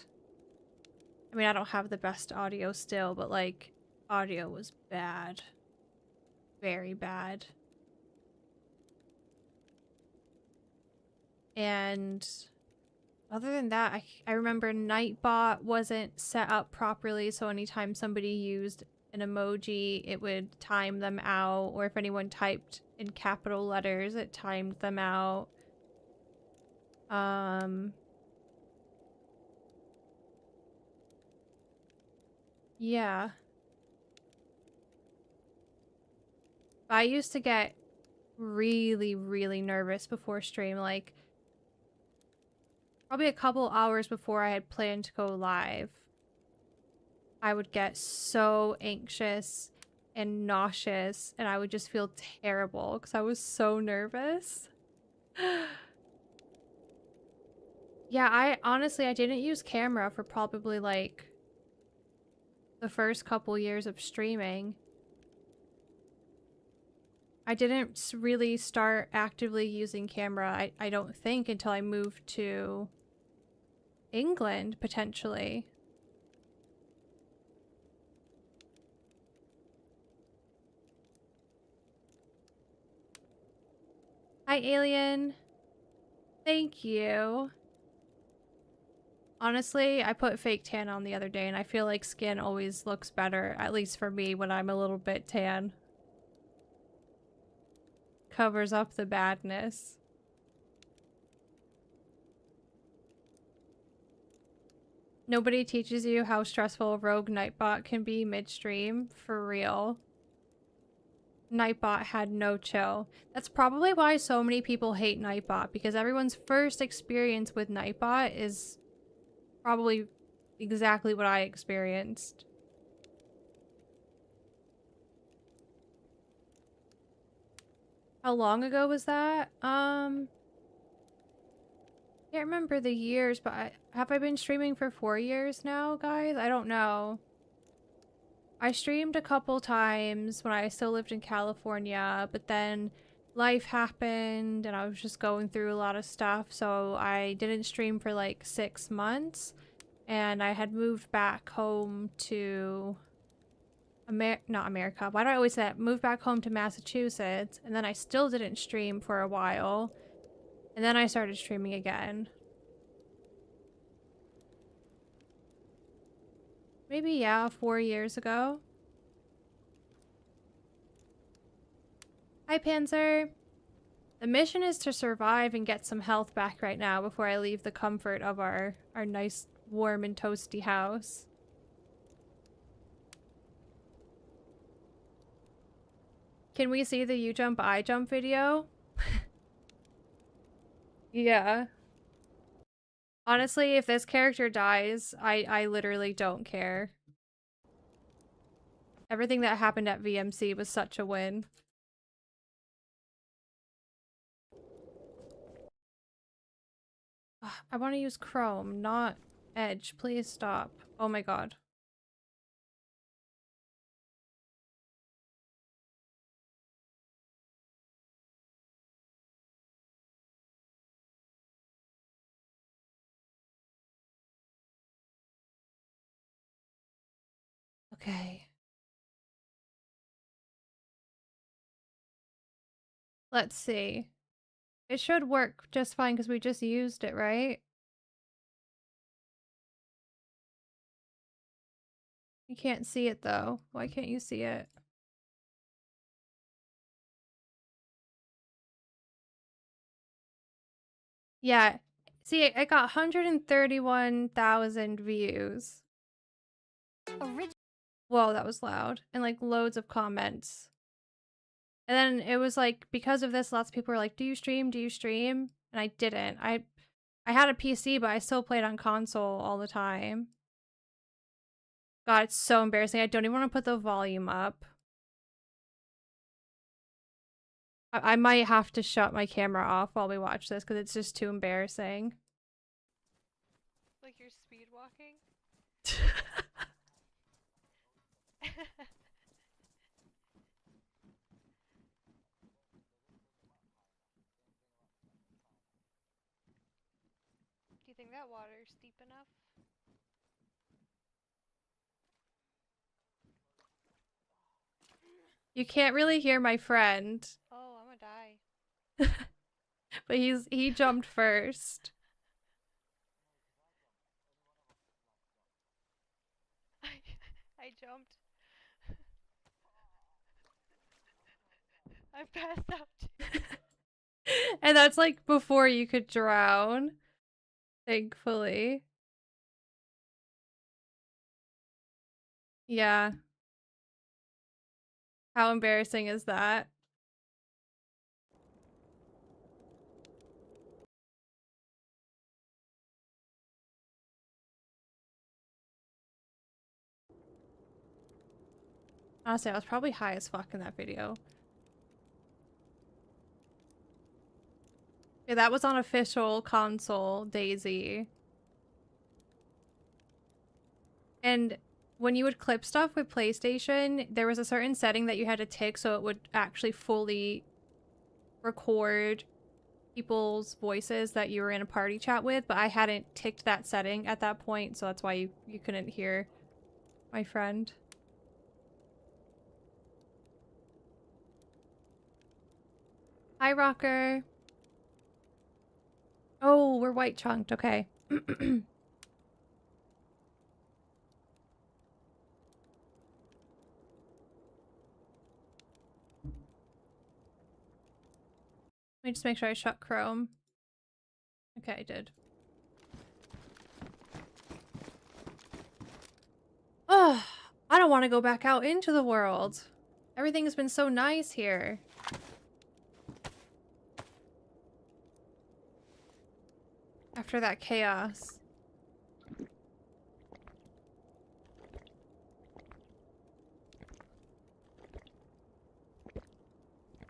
I mean, I don't have the best audio still, but like, audio was bad. Very bad. And other than that, I remember Nightbot wasn't set up properly, so anytime somebody used an emoji, it would time them out, or if anyone typed in capital letters, it timed them out. Yeah. I used to get really, really nervous before stream, like probably a couple hours before I had planned to go live. I would get so anxious and nauseous, and I would just feel terrible because I was so nervous. Yeah, I didn't use camera for probably like the first couple years of streaming. I didn't really start actively using camera, I don't think, until I moved to England, potentially. Hi, Alien. Thank you. Honestly, I put fake tan on the other day, and I feel like skin always looks better, at least for me, when I'm a little bit tan. Covers up the badness. Nobody teaches you how stressful a rogue Nightbot can be midstream, for real. Nightbot had no chill. That's probably why so many people hate Nightbot, because everyone's first experience with Nightbot is probably exactly what I experienced. How long ago was that? Can't remember the years, but have I been streaming for 4 years now, guys? I don't know. I streamed a couple times when I still lived in California, but then life happened and I was just going through a lot of stuff, so I didn't stream for like 6 months, and I had moved back home to not America. Why do I always say that? Moved back home to Massachusetts, and then I still didn't stream for a while, and then I started streaming again. Maybe, yeah, 4 years ago. Hi, Panzer. The mission is to survive and get some health back right now before I leave the comfort of our nice, warm, and toasty house. Can we see the you jump, I jump video? Yeah. Honestly, if this character dies, I literally don't care. Everything that happened at VMC was such a win. Ugh, I want to use Chrome, not Edge. Please stop. Oh my god. Okay. Let's see. It should work just fine because we just used it, right? You can't see it though. Why can't you see it? Yeah. See, it got 131,000 views. Whoa, that was loud. And like loads of comments. And then it was like, because of this, lots of people were like, do you stream? Do you stream? And I didn't. I had a PC, but I still played on console all the time. God, it's so embarrassing. I don't even want to put the volume up. I might have to shut my camera off while we watch this because it's just too embarrassing. Like you're speed walking? Do you think that water's deep enough? You can't really hear my friend, Oh, I'm gonna die. but he jumped first. I, I jumped. I passed out too. And that's like before you could drown, thankfully. Yeah. How embarrassing is that? Honestly, I was probably high as fuck in that video. Yeah, that was on official console DayZ. And when you would clip stuff with PlayStation, there was a certain setting that you had to tick so it would actually fully record people's voices that you were in a party chat with, but I hadn't ticked that setting at that point, so that's why you couldn't hear my friend. Hi, Rocker. Oh, we're white chunked. Okay. Let me just make sure I shut Chrome. Okay, I did. Ugh, I don't want to go back out into the world. Everything's been so nice here. After that chaos.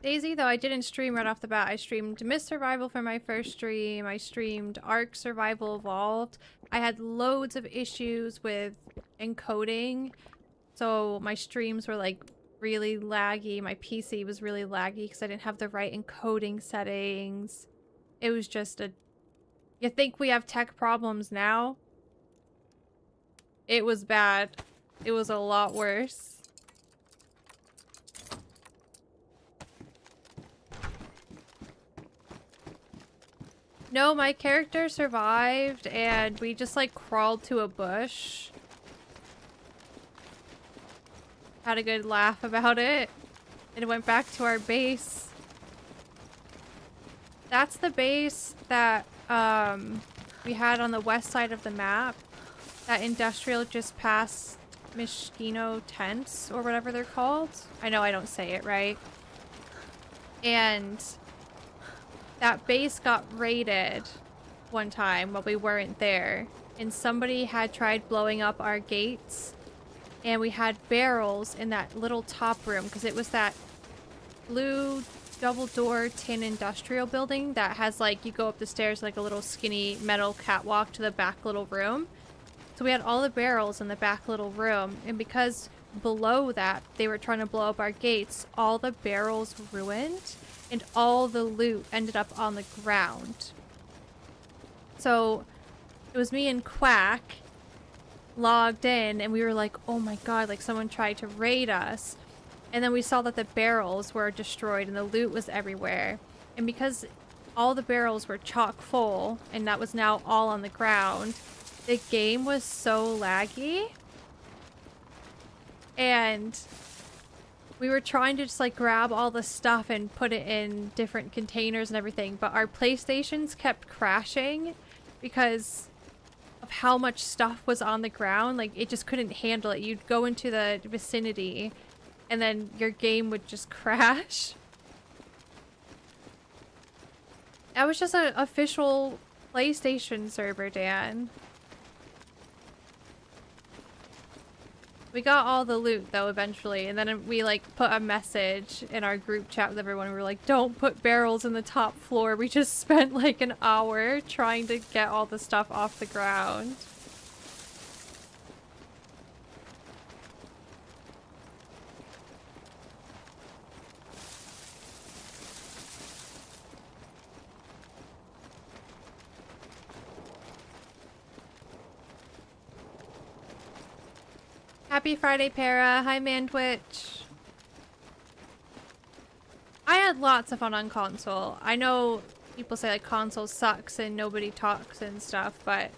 DayZ, though, I didn't stream right off the bat. I streamed Myth Survival for my first stream. I streamed Ark Survival Evolved. I had loads of issues with encoding. So my streams were like really laggy. My PC was really laggy because I didn't have the right encoding settings. It was just a... You think we have tech problems now? It was bad. It was a lot worse. No, my character survived and we just like crawled to a bush. Had a good laugh about it. And went back to our base. That's the base that we had on the west side of the map. That industrial just past Mishkino tents or whatever they're called. I know I don't say it right. And that base got raided one time while we weren't there. And somebody had tried blowing up our gates. And we had barrels in that little top room because it was that blue double-door tin industrial building that has like, you go up the stairs like a little skinny metal catwalk to the back little room. So we had all the barrels in the back little room, and because below that they were trying to blow up our gates, all the barrels ruined and all the loot ended up on the ground. So it was me and Quack logged in and we were like, oh my god, like someone tried to raid us. And then we saw that the barrels were destroyed and the loot was everywhere. And because all the barrels were chock full and that was now all on the ground, the game was so laggy. And we were trying to just like grab all the stuff and put it in different containers and everything, but our PlayStations kept crashing because of how much stuff was on the ground. Like it just couldn't handle it. You'd go into the vicinity and then your game would just crash. That was just an official PlayStation server, Dan. We got all the loot though eventually, and then we like put a message in our group chat with everyone. We were like, don't put barrels in the top floor. We just spent like an hour trying to get all the stuff off the ground. Happy Friday, Para. Hi, Mandwitch. I had lots of fun on console. I know people say like console sucks and nobody talks and stuff, but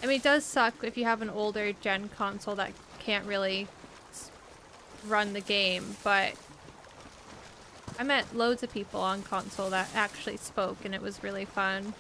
I mean it does suck if you have an older gen console that can't really run the game, but I met loads of people on console that actually spoke and it was really fun.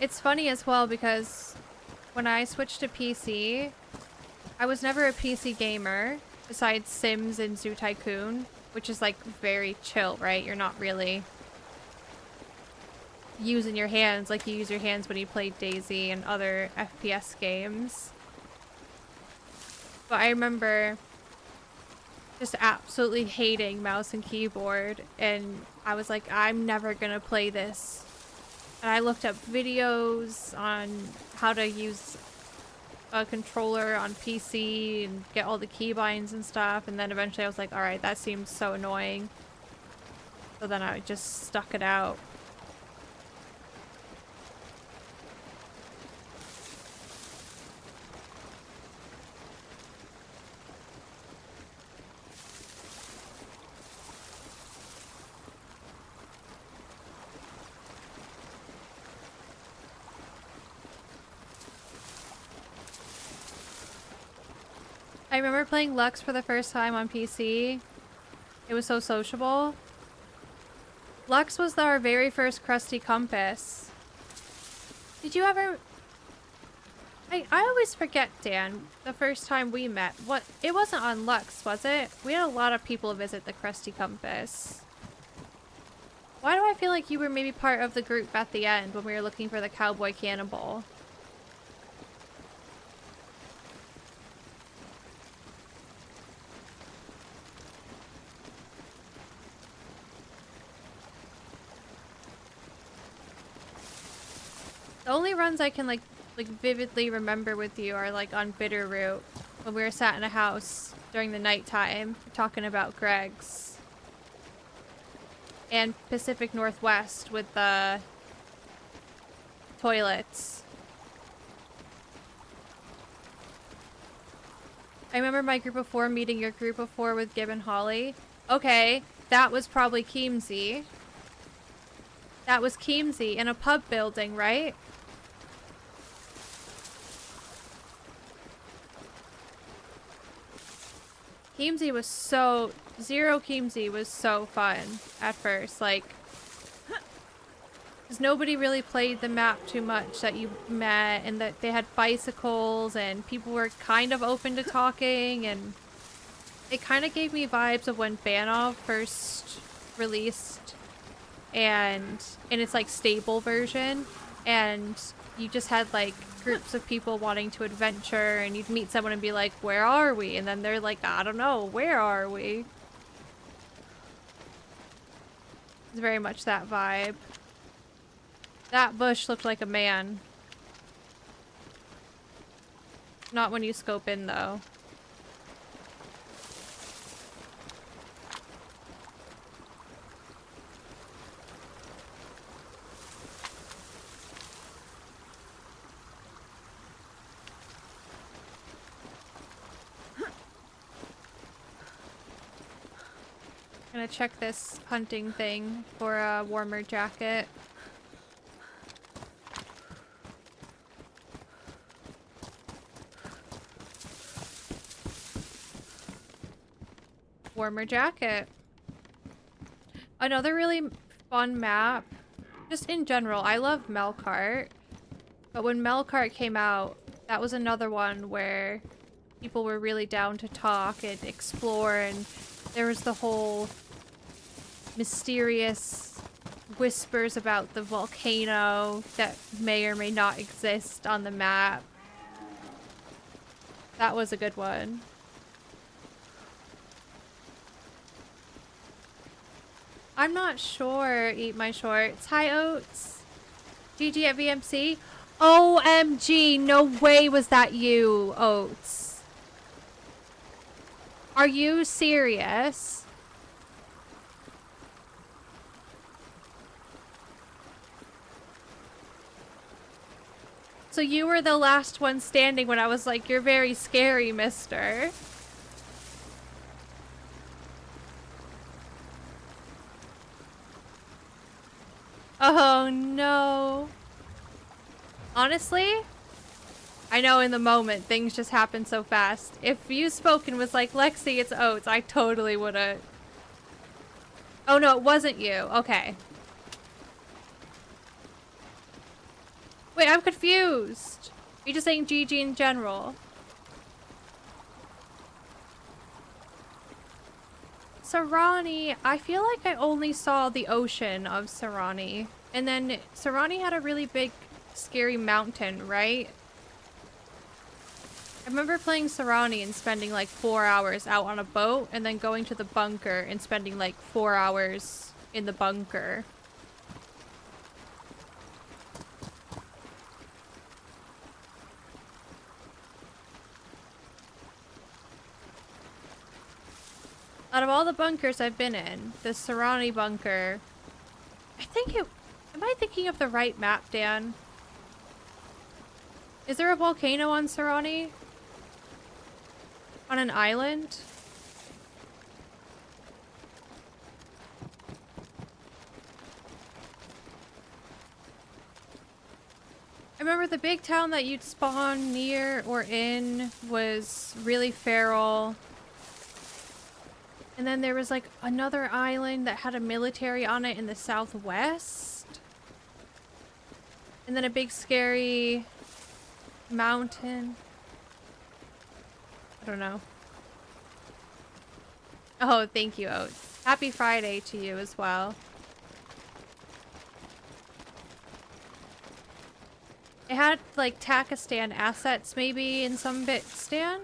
It's funny as well because when I switched to PC, I was never a PC gamer besides Sims and Zoo Tycoon, which is like very chill, right? You're not really using your hands like you use your hands when you play DayZ and other FPS games. But I remember just absolutely hating mouse and keyboard, and I was like, I'm never gonna play this. And I looked up videos on how to use a controller on PC and get all the keybinds and stuff, and then eventually I was like, alright, that seems so annoying. So then I just stuck it out. I remember playing Lux for the first time on PC. It was so sociable. Lux was our very first crusty compass. Did you ever... I always forget, Dan, the first time we met. What? It wasn't on Lux, was it? We had a lot of people visit the crusty compass. Why do I feel like you were maybe part of the group at the end when we were looking for the cowboy cannibal? The only runs I can like vividly remember with you are like on Bitterroot when we were sat in a house during the nighttime talking about Greg's. And Pacific Northwest with the toilets. I remember my group of four meeting your group of four with Gib and Holly. Okay, that was probably Keemsey. That was Keemsey in a pub building, right? Keemsey was so... Zero Keemsey was so fun at first, like... Because nobody really played the map too much that you met, and that they had bicycles, and people were kind of open to talking, and... It kind of gave me vibes of when Banov first released, and in its like stable version, and you just had like groups of people wanting to adventure, and you'd meet someone and be like, where are we? And then they're like, I don't know, where are we? It's very much that vibe. That bush looked like a man. Not when you scope in though. Gonna check this hunting thing for a warmer jacket. Warmer jacket. Another really fun map. Just in general, I love Melkart. But when Melkart came out, that was another one where people were really down to talk and explore, and there was the whole mysterious whispers about the volcano that may or may not exist on the map. That was a good one. I'm not sure, Eat My Shorts. Hi, Oats. GG at VMC. OMG, no way was that you, Oats. Are you serious? So you were the last one standing when I was like, you're very scary, mister. Oh no. Honestly, I know in the moment things just happen so fast. If you spoke and was like, Lexi, it's Oats, I totally would've... Oh no, it wasn't you. Okay. Wait, I'm confused. You're just saying GG in general. Sarani, I feel like I only saw the ocean of Sarani. And then Sarani had a really big, scary mountain, right? I remember playing Sarani and spending like 4 hours out on a boat, and then going to the bunker and spending like 4 hours in the bunker. Out of all the bunkers I've been in, the Sarani bunker, I think it... Am I thinking of the right map, Dan? Is there a volcano on Sarani? On an island? I remember the big town that you'd spawn near or in was really feral. And then there was like another island that had a military on it in the southwest. And then a big scary mountain. I don't know. Oh, thank you, Oats. Happy Friday to you as well. It had like Takistan assets maybe in some bit, Stan?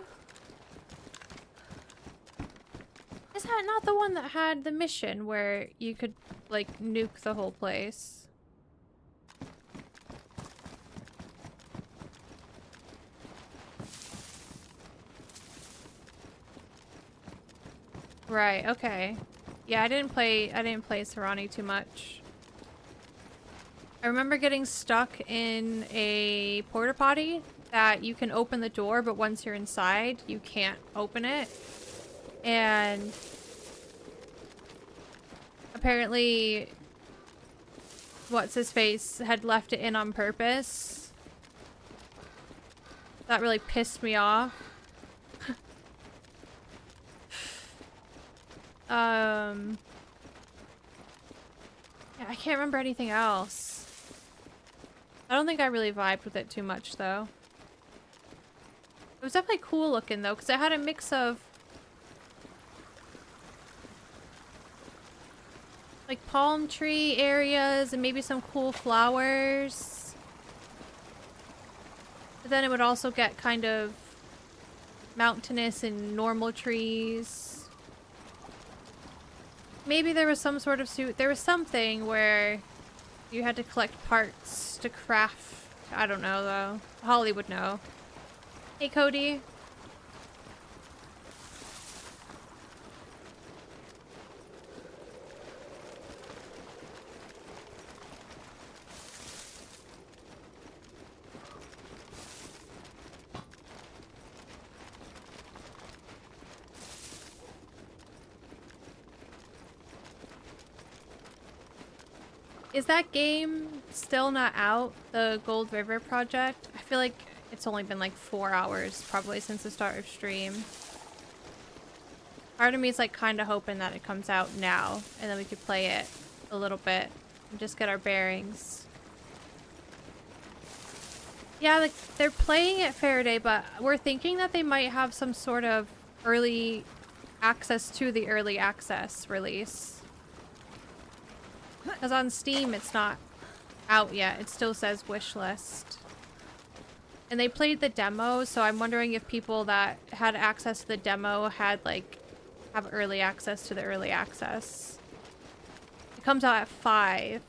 Is that not the one that had the mission where you could like nuke the whole place? Right, okay. Yeah, I didn't play Serrani too much. I remember getting stuck in a porta potty that you can open the door, but once you're inside, you can't open it. And apparently, what's-his-face had left it in on purpose. That really pissed me off. Yeah, I can't remember anything else. I don't think I really vibed with it too much, though. It was definitely cool looking, though, because it had a mix of like palm tree areas and maybe some cool flowers. But then it would also get kind of mountainous and normal trees. Maybe there was some sort of there was something where you had to collect parts to craft. I don't know, though. Holly would know. Hey, Cody. Is that game still not out? The Gold River project? I feel like it's only been like 4 hours probably since the start of stream. Part of me is like kind of hoping that it comes out now and then we could play it a little bit and just get our bearings. Yeah, like they're playing it Faraday, but we're thinking that they might have some sort of early access to the early access release. Because on Steam, it's not out yet. It still says wish list. And they played the demo, so I'm wondering if people that had access to the demo had, like, have early access to the early access. It comes out at 5.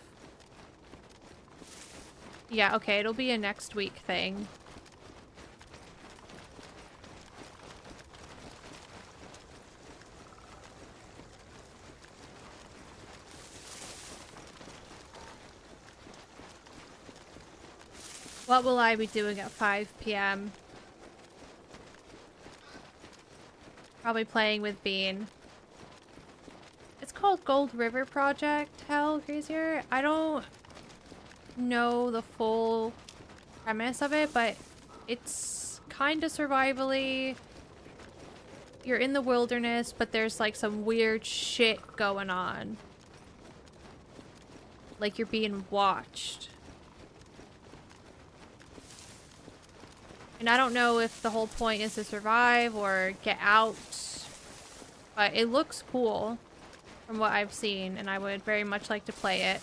Yeah, okay, it'll be a next week thing. What will I be doing at 5 p.m? Probably playing with Bean. It's called Gold River Project. Hell, crazier. I don't know the full premise of it, but it's kind of survivally. You're in the wilderness, but there's like some weird shit going on. Like you're being watched. And I don't know if the whole point is to survive or get out, but it looks cool from what I've seen, and I would very much like to play it.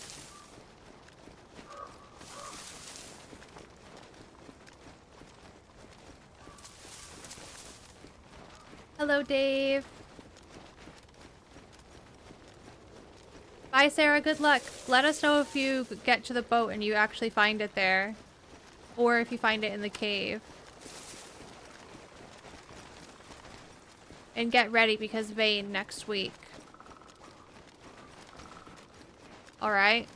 Hello, Dave. Bye, Sarah. Good luck. Let us know if you get to the boat and you actually find it there, or if you find it in the cave. And get ready because Vane next week. Alright.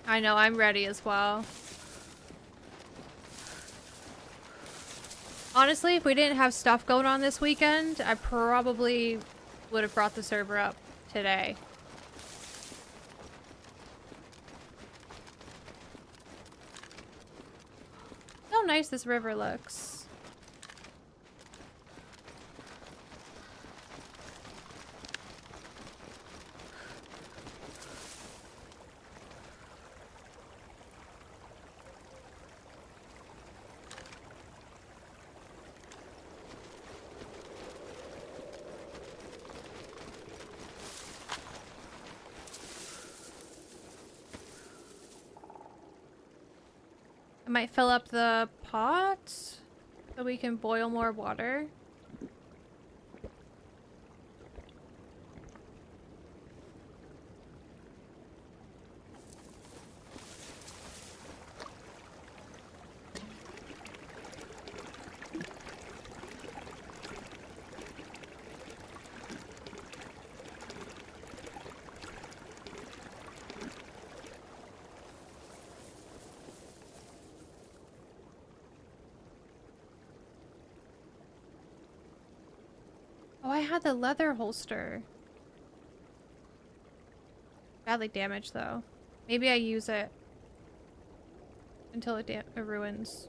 I know, I'm ready as well. Honestly, if we didn't have stuff going on this weekend, I probably would have brought the server up today. How nice this river looks. I might fill up the pot so we can boil more water. Oh, I had the leather holster. Badly damaged though. Maybe I use it until it ruins.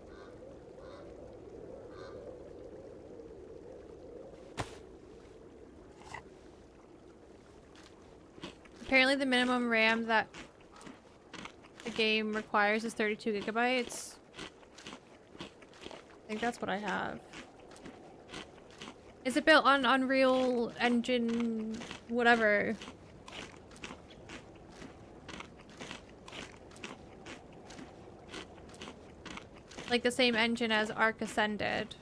Apparently the minimum RAM that the game requires is 32 gigabytes. I think that's what I have. Is it built on Unreal Engine whatever? Like the same engine as Arc Ascended.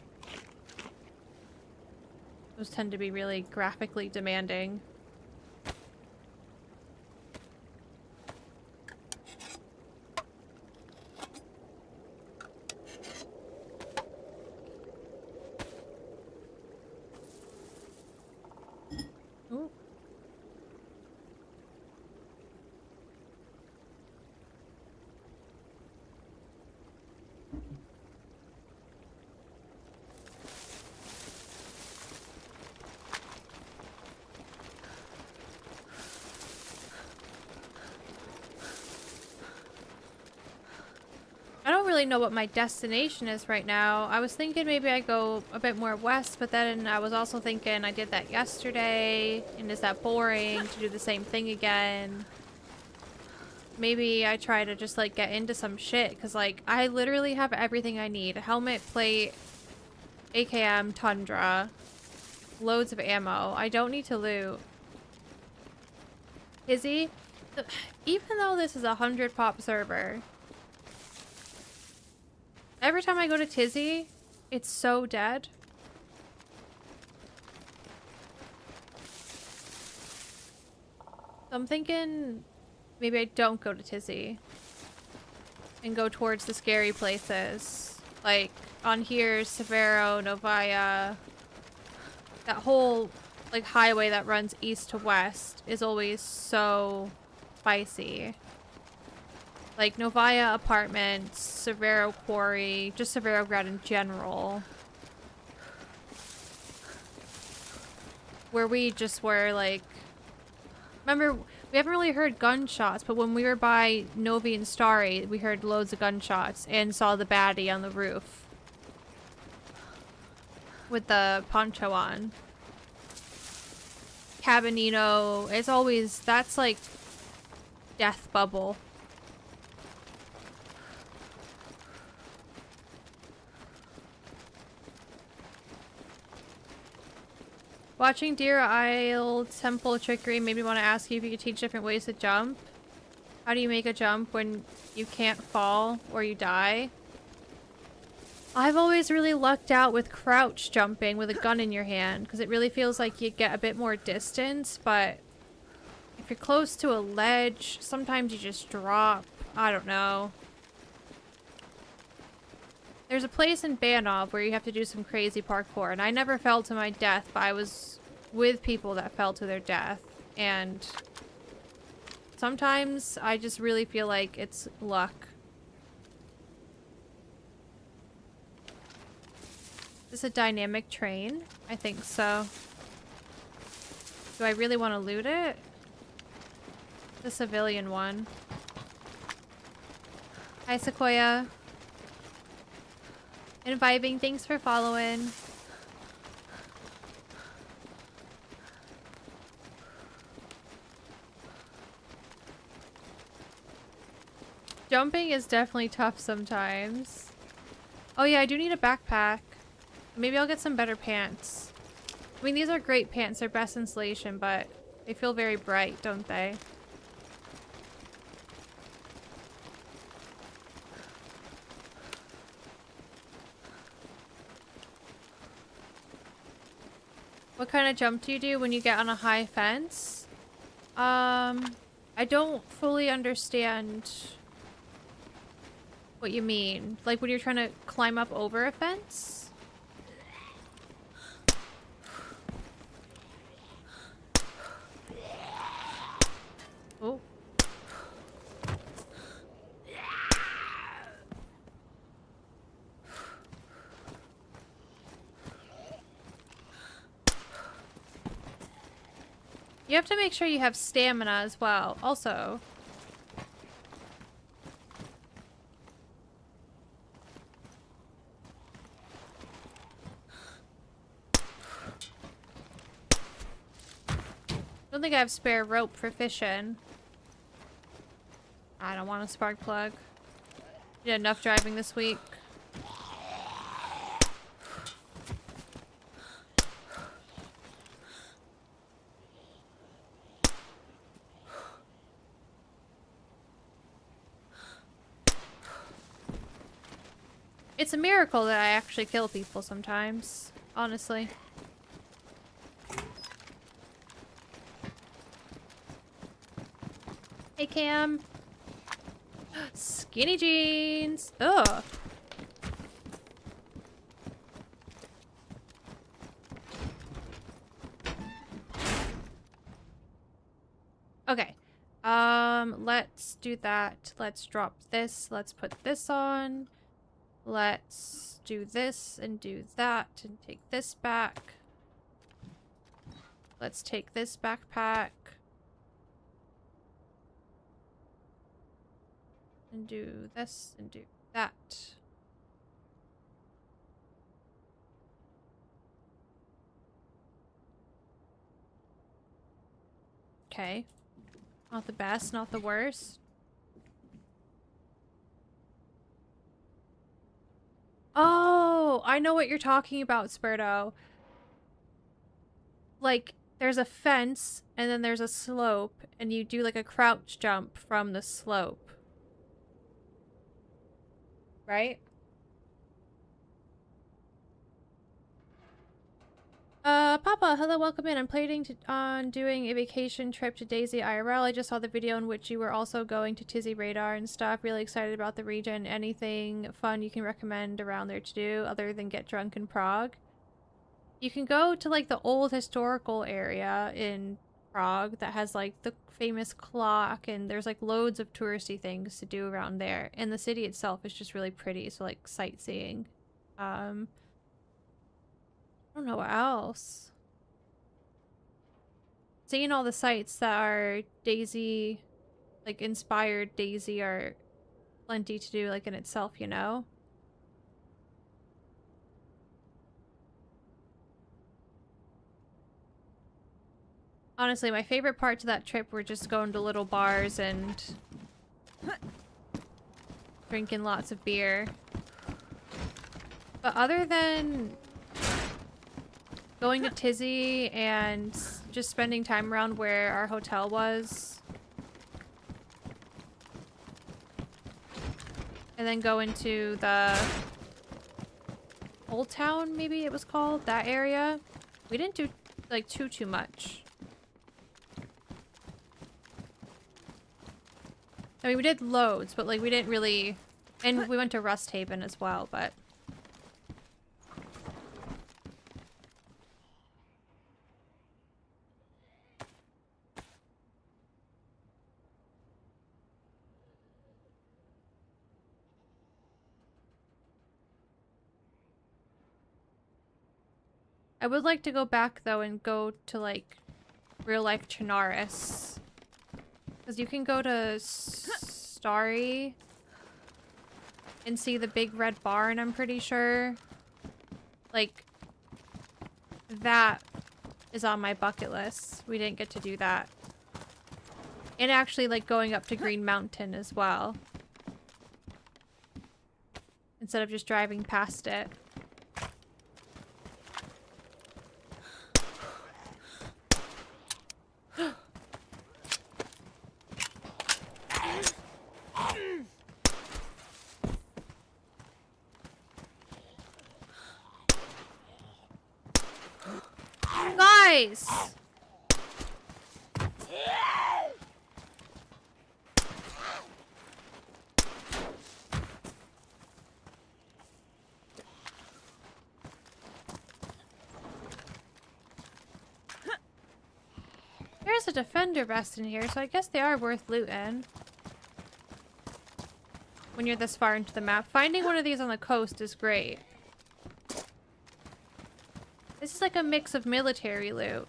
Those tend to be really graphically demanding. Ooh. I don't really know what my destination is right now. I was thinking maybe I go a bit more west, but then I was also thinking I did that yesterday, and is that boring to do the same thing again? Maybe I try to just like get into some shit, because like I literally have everything I need. A helmet, plate, AKM, Tundra, loads of ammo. I don't need to loot. Izzy, even though this is a 100 pop server, every time I go to Tizzy, it's so dead. So I'm thinking maybe I don't go to Tizzy and go towards the scary places. Like on here, Severo, Novaya. That whole like highway that runs east to west is always so spicy. Like Novaya Apartments, Severo Quarry, just Severograd in general. Where we just were like... Remember, we haven't really heard gunshots, but when we were by Novi and Starry, we heard loads of gunshots and saw the baddie on the roof. With the poncho on. Cabanino, it's always... That's like... Death bubble. Watching Deer Isle Temple Trickery made me want to ask you if you could teach different ways to jump. How do you make a jump when you can't fall or you die? I've always really lucked out with crouch jumping with a gun in your hand because it really feels like you get a bit more distance, but if you're close to a ledge, sometimes you just drop. I don't know. There's a place in Banov where you have to do some crazy parkour, and I never fell to my death, but I was with people that fell to their death, and sometimes I just really feel like it's luck. Is this a dynamic train? I think so. Do I really want to loot it? The civilian one. Hi, Sequoia. And vibing, thanks for following. Jumping is definitely tough sometimes. Oh yeah, I do need a backpack. Maybe I'll get some better pants. I mean, these are great pants. They're best insulation, but they feel very bright, don't they? What kind of jump do you do when you get on a high fence? I don't fully understand what you mean. Like when you're trying to climb up over a fence? Oh. You have to make sure you have stamina as well, also. I don't think I have spare rope for fishing. I don't want a spark plug. Did enough driving this week. It's a miracle that I actually kill people sometimes, honestly. Hey, Cam. Skinny jeans. Ugh. Okay. Let's do that. Let's drop this. Let's put this on. Let's do this and do that and take this back. Let's take this backpack. And do this and do that. Okay. Not the best, not the worst. Oh, I know what you're talking about, Spurto. Like, there's a fence, and then there's a slope, and you do like a crouch jump from the slope. Right? Papa, hello, welcome in. I'm planning on doing a vacation trip to DayZ IRL. I just saw the video in which you were also going to Tizzy Radar and stuff. Really excited about the region. Anything fun you can recommend around there to do other than get drunk in Prague? You can go to like the old historical area in Prague that has like the famous clock, and there's like loads of touristy things to do around there. And the city itself is just really pretty, so like sightseeing. I don't know what else. Seeing all the sites that are DayZ, like inspired DayZ, are plenty to do like in itself, you know? Honestly, my favorite part to that trip were just going to little bars and drinking lots of beer. But other than going to Tizzy and just spending time around where our hotel was, and then going to the Old Town, maybe it was called, that area, we didn't do like too much. I mean, we did loads, but like we didn't really, and we went to Rust Haven as well, but I would like to go back though and go to like real life Chinaris. Because you can go to Starry and see the big red barn, I'm pretty sure. Like, that is on my bucket list. We didn't get to do that. And actually, like, going up to Green Mountain as well. Instead of just driving past it. Guys! There's a defender vest in here, so I guess they are worth looting. When you're this far into the map. Finding one of these on the coast is great. This is like a mix of military loot.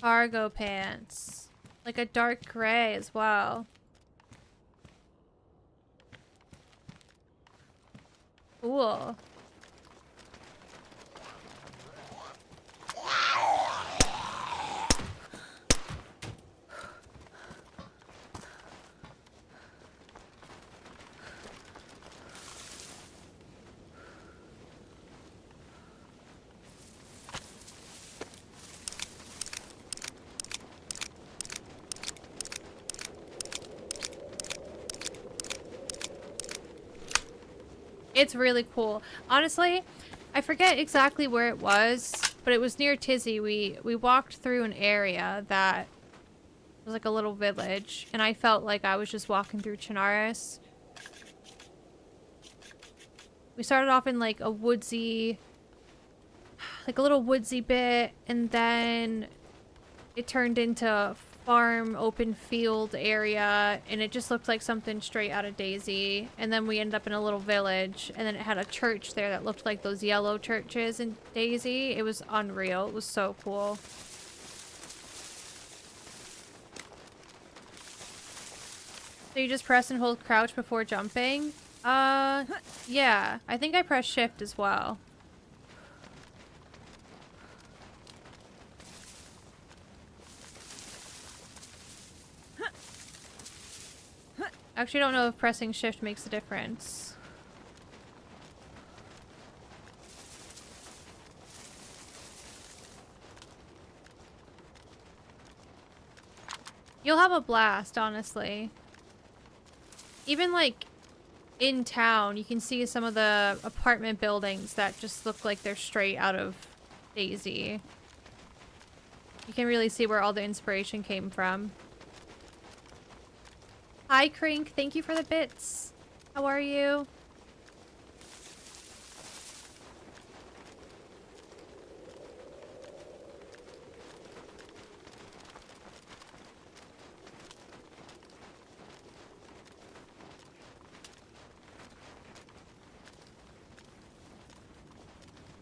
Cargo pants. Like a dark gray as well. Cool. It's really cool. Honestly, I forget exactly where it was, but it was near Tizzy. We walked through an area that was like a little village, and I felt like I was just walking through Chinaris. We started off in like a woodsy, like a little woodsy bit, and then it turned into farm open field area, and it just looked like something straight out of DayZ. And then we ended up in a little village, and then it had a church there that looked like those yellow churches in DayZ. It was unreal. It was so cool. So you just press and hold crouch before jumping? Yeah. I think I pressed shift as well. Actually, I don't know if pressing shift makes a difference. You'll have a blast, honestly. Even, like, in town, you can see some of the apartment buildings that just look like they're straight out of DayZ. You can really see where all the inspiration came from. Hi, Crink. Thank you for the bits. How are you?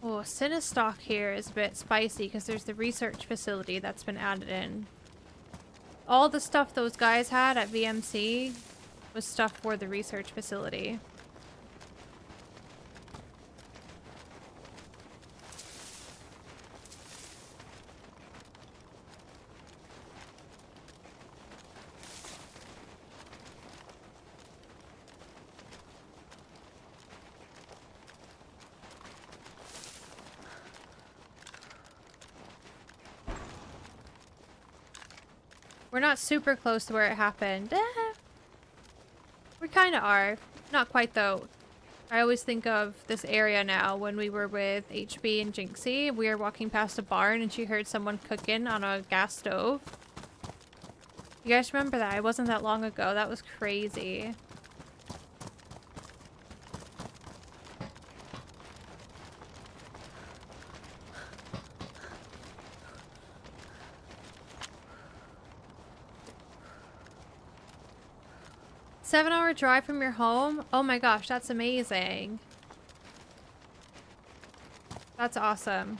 Oh, Cinestock here is a bit spicy because there's the research facility that's been added in. All the stuff those guys had at VMC was stuff for the research facility. We're not super close to where it happened. We kind of are. Not quite, though. I always think of this area now when we were with HB and Jinxie. We were walking past a barn and she heard someone cooking on a gas stove. You guys remember that? It wasn't that long ago. That was crazy. 7-hour drive from your home? Oh my gosh, that's amazing. That's awesome.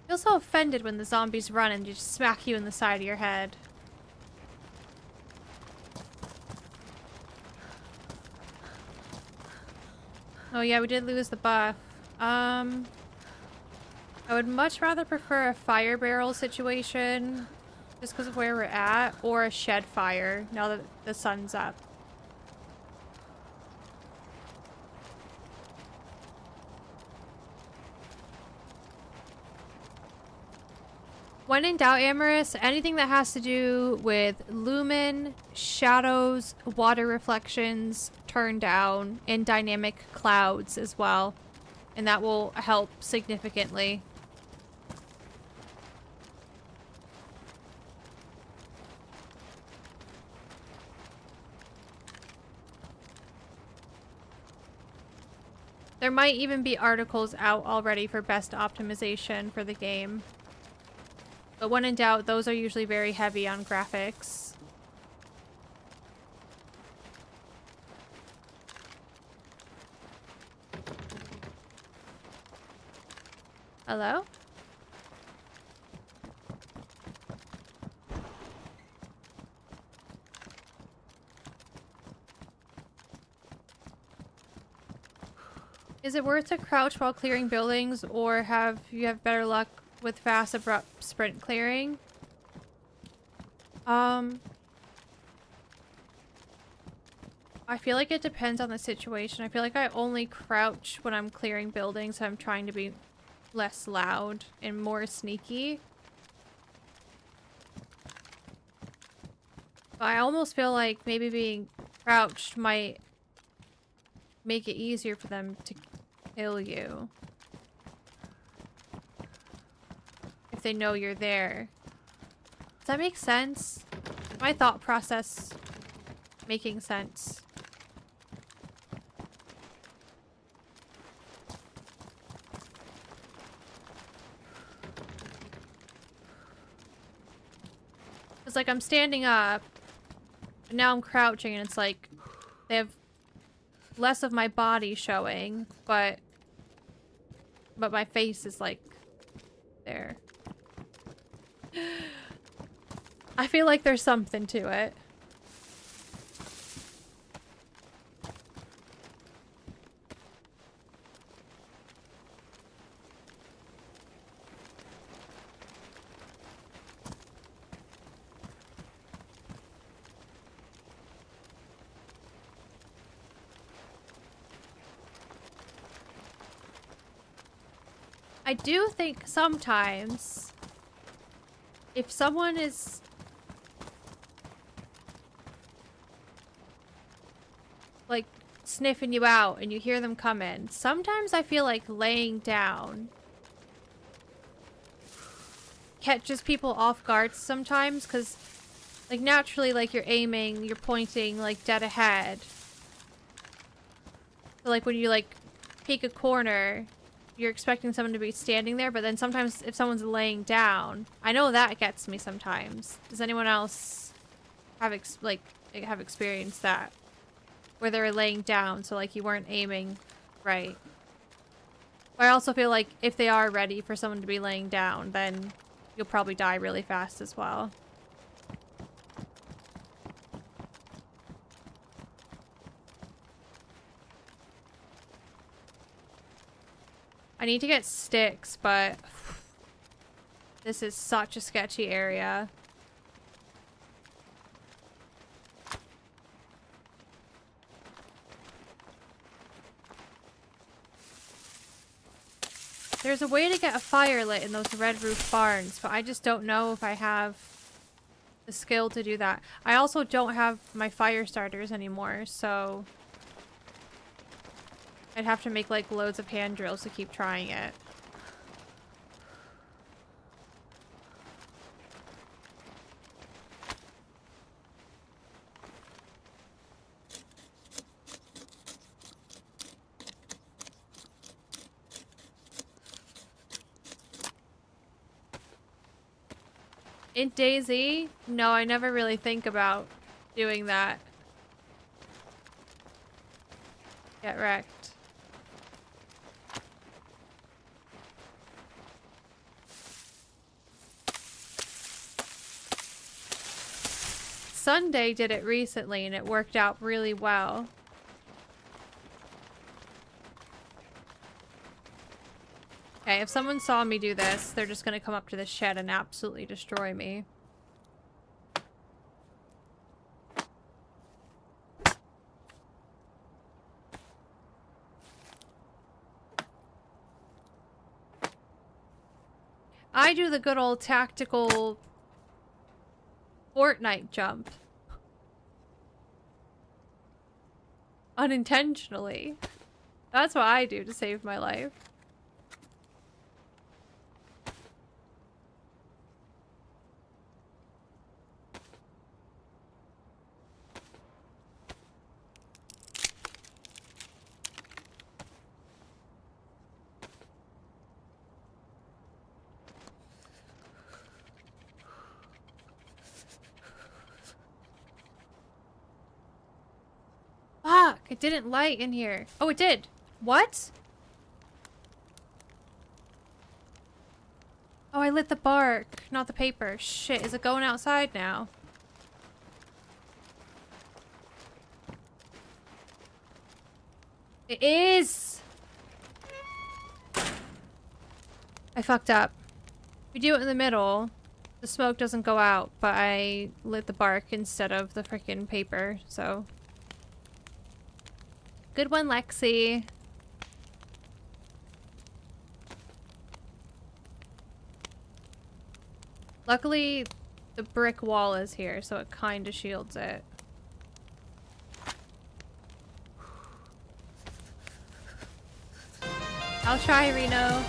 I feel so offended when the zombies run and just smack you in the side of your head. Oh yeah, we did lose the buff. I would much rather prefer a fire barrel situation just because of where we're at, or a shed fire now that the sun's up. When in doubt, Amorous, anything that has to do with lumen, shadows, water reflections, turn down, and dynamic clouds as well. And that will help significantly. There might even be articles out already for best optimization for the game. But when in doubt, those are usually very heavy on graphics. Hello? Is it worth to crouch while clearing buildings, or have you have better luck with fast, abrupt sprint clearing? I feel like it depends on the situation. I feel like I only crouch when I'm clearing buildings. I'm trying to be less loud and more sneaky. But I almost feel like maybe being crouched might make it easier for them to kill you. If they know you're there. Does that make sense? My thought process making sense. It's like I'm standing up, and now I'm crouching, and it's like they have less of my body showing, but my face is like there. I feel like there's something to it. I do think sometimes if someone is like sniffing you out and you hear them come in, sometimes I feel like laying down catches people off guard sometimes, because like naturally, like you're aiming, you're pointing like dead ahead. So like when you like peek a corner, you're expecting someone to be standing there, but then sometimes if someone's laying down, I know that gets me sometimes. Does anyone else have experienced that? Where they're laying down, so like you weren't aiming right. But I also feel like if they are ready for someone to be laying down, then you'll probably die really fast as well. I need to get sticks, but this is such a sketchy area. There's a way to get a fire lit in those red roof barns, but I just don't know if I have the skill to do that. I also don't have my fire starters anymore, so I'd have to make like loads of hand drills to keep trying it. In DayZ? No, I never really think about doing that. Get wrecked. Sunday did it recently and it worked out really well. Okay, if someone saw me do this, they're just gonna come up to the shed and absolutely destroy me. I do the good old tactical Fortnite jump. Unintentionally. That's what I do to save my life. Fuck! It didn't light in here. Oh, it did. What? Oh, I lit the bark, not the paper. Shit, is it going outside now? It is! I fucked up. We do it in the middle. The smoke doesn't go out, but I lit the bark instead of the freaking paper, so... Good one, Lexi. Luckily, the brick wall is here, so it kinda shields it. I'll try, Reno.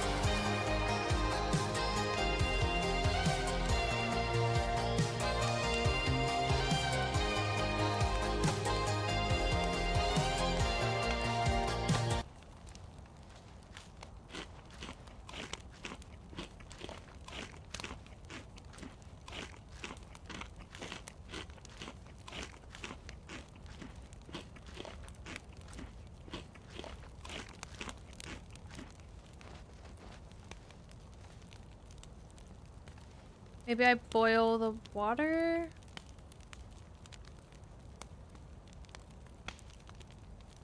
Maybe I boil the water?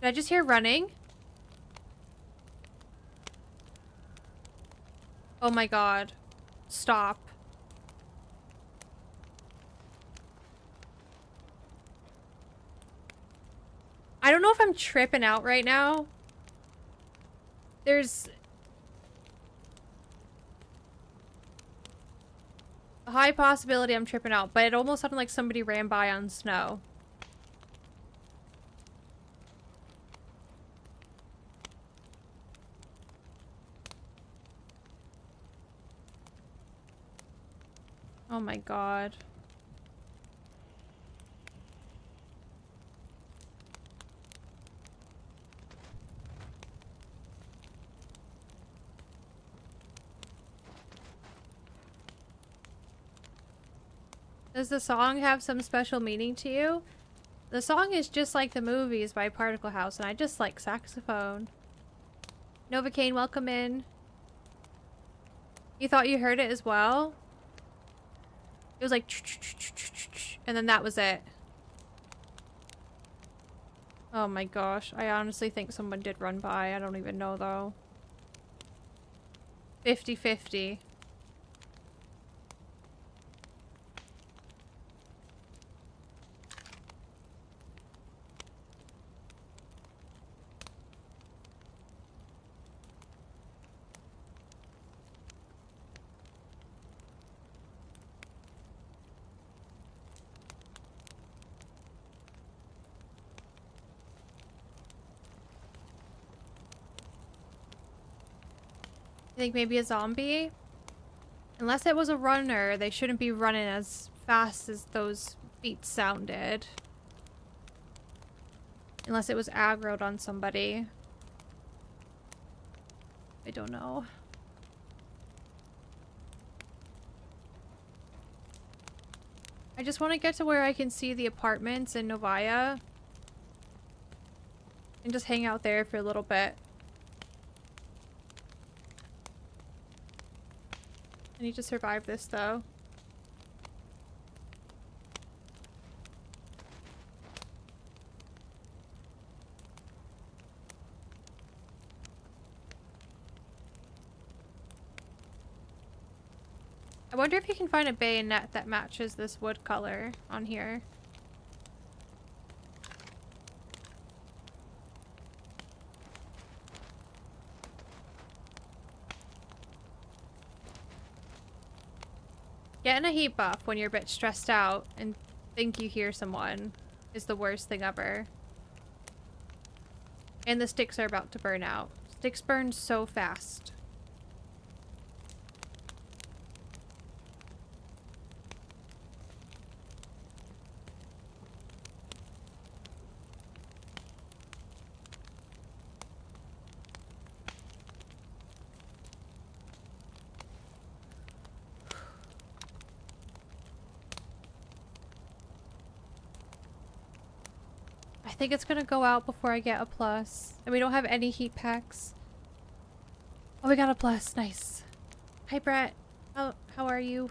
Did I just hear running? Oh my god. Stop. I don't know if I'm tripping out right now. There's a high possibility I'm tripping out, but it almost sounded like somebody ran by on snow. Oh my god. Does the song have some special meaning to you? The song is just like the movies by Particle House, and I just like saxophone. Novocaine, welcome in. You thought you heard it as well? It was like, and then that was it. Oh my gosh, I honestly think someone did run by. I don't even know though. 50-50. think maybe a zombie? Unless it was a runner, they shouldn't be running as fast as those feet sounded. Unless it was aggroed on somebody. I don't know. I just want to get to where I can see the apartments in Novaya. And just hang out there for a little bit. I need to survive this though. I wonder if you can find a bayonet that matches this wood color on here. Getting a heat buff when you're a bit stressed out and think you hear someone is the worst thing ever. And the sticks are about to burn out. Sticks burn so fast. I think it's gonna go out before I get a plus. And we don't have any heat packs. Oh, we got a plus. Nice. Hi, Brett. How are you?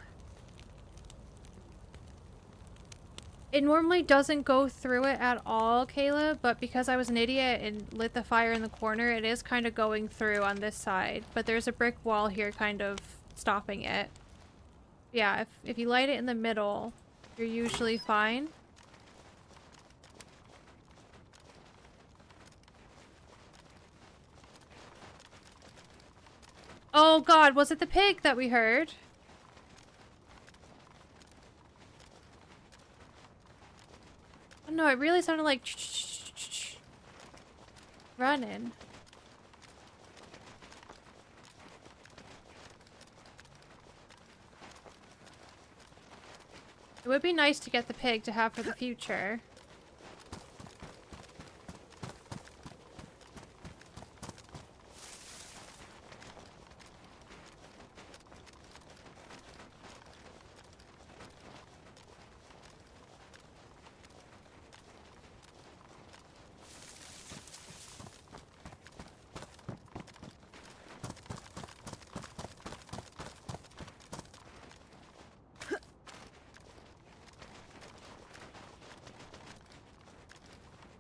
It normally doesn't go through it at all, Kayla, but because I was an idiot and lit the fire in the corner, it is kind of going through on this side. But there's a brick wall here kind of stopping it. Yeah, if you light it in the middle, you're usually fine. Oh god, was it the pig that we heard? Oh no, it really sounded like running. It would be nice to get the pig to have for the future.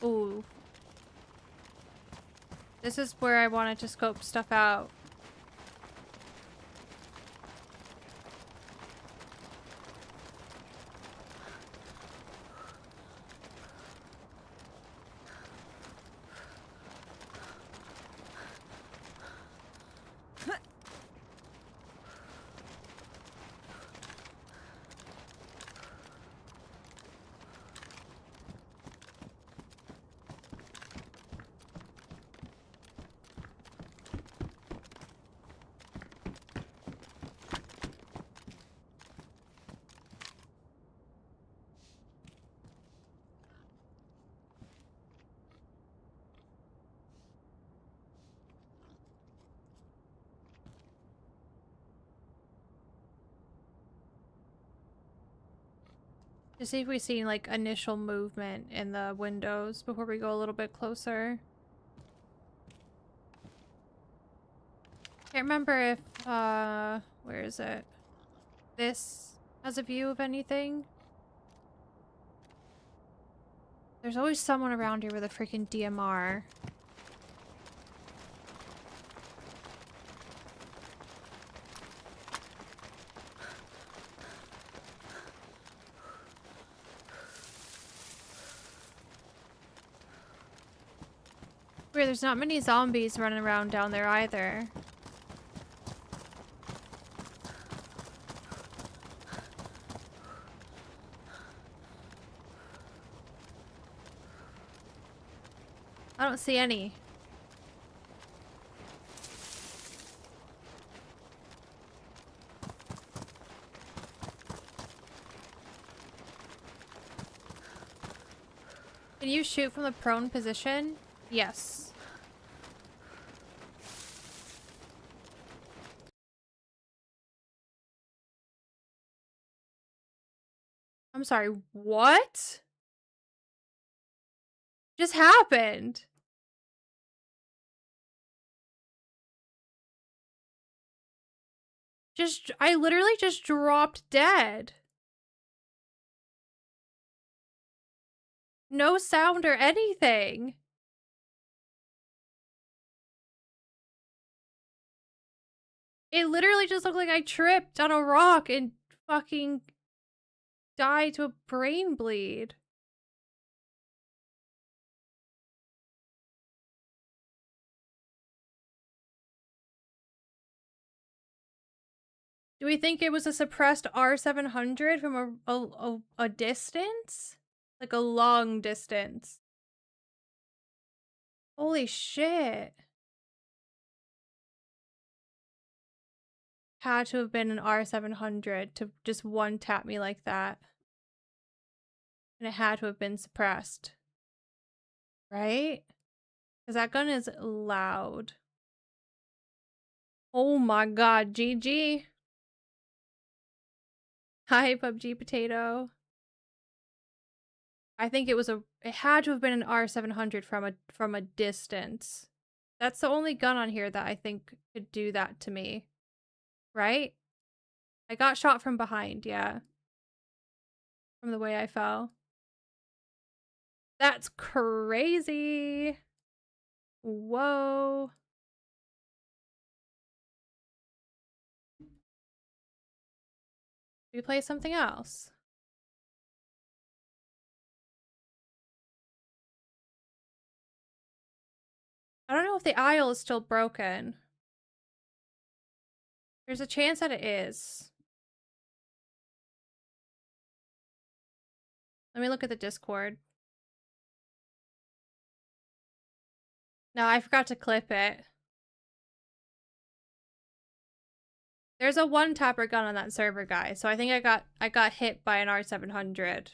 Ooh. This is where I wanted to scope stuff out. To see if we see like initial movement in the windows before we go a little bit closer. Can't remember if where is it? This has a view of anything. There's always someone around here with a freaking DMR. Weird, there's not many zombies running around down there either. I don't see any. Can you shoot from the prone position? Yes. I'm sorry, what? Just happened? I literally just dropped dead. No sound or anything. It literally just looked like I tripped on a rock and fucking died to a brain bleed. Do we think it was a suppressed R700 from a distance? Like a long distance. Holy shit. Had to have been an R700 to just one tap me like that. And it had to have been suppressed. Right? Because that gun is loud. Oh my god, GG. Hi, PUBG Potato. I think it had to have been an R700 from a distance. That's the only gun on here that I think could do that to me. Right? I got shot from behind, yeah. From the way I fell. That's crazy. Whoa. We play something else. I don't know if the aisle is still broken. There's a chance that it is. Let me look at the Discord. No, I forgot to clip it. There's a one-tapper gun on that server, guys. So I think I got hit by an R700.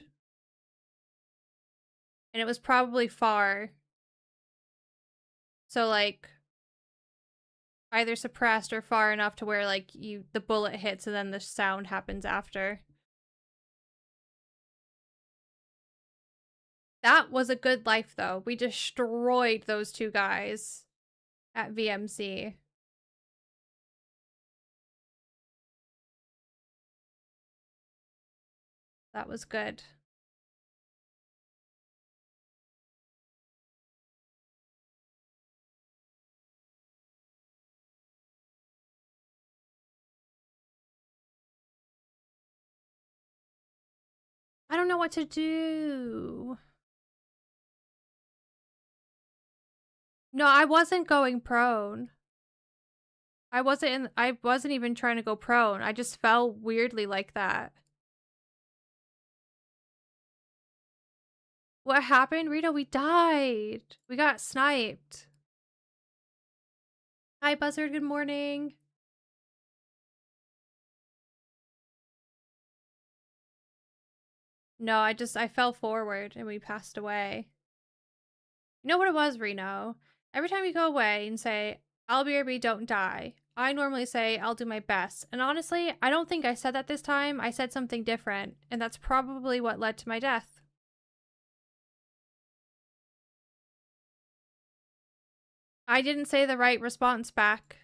And it was probably far. So like either suppressed or far enough to where like the bullet hits and then the sound happens after. That was a good life though. We destroyed those two guys at VMC. That was good. I don't know what to do. No, I wasn't going prone. I wasn't even trying to go prone. I just fell weirdly like that. What happened, Rita? We died. We got sniped. Hi, Buzzard. Good morning. No, I fell forward and we passed away. You know what it was, Reno? Every time you go away and say, I'll BRB, don't die, I normally say, I'll do my best. And honestly, I don't think I said that this time. I said something different. And that's probably what led to my death. I didn't say the right response back.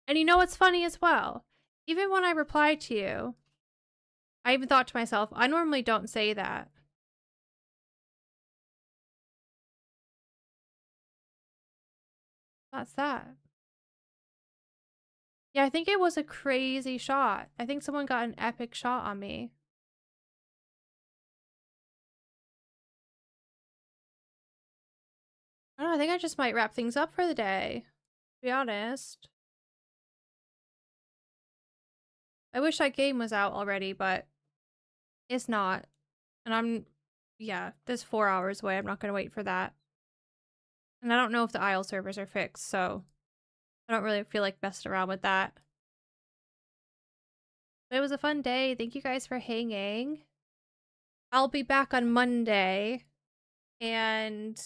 And you know what's funny as well? Even when I replied to you, I even thought to myself, I normally don't say that. What's that? Yeah, I think it was a crazy shot. I think someone got an epic shot on me. I don't know, I think I just might wrap things up for the day, to be honest. I wish that game was out already, but it's not. And yeah, this 4 hours away. I'm not gonna wait for that. And I don't know if the aisle servers are fixed, so I don't really feel like messing around with that. But it was a fun day. Thank you guys for hanging. I'll be back on Monday, and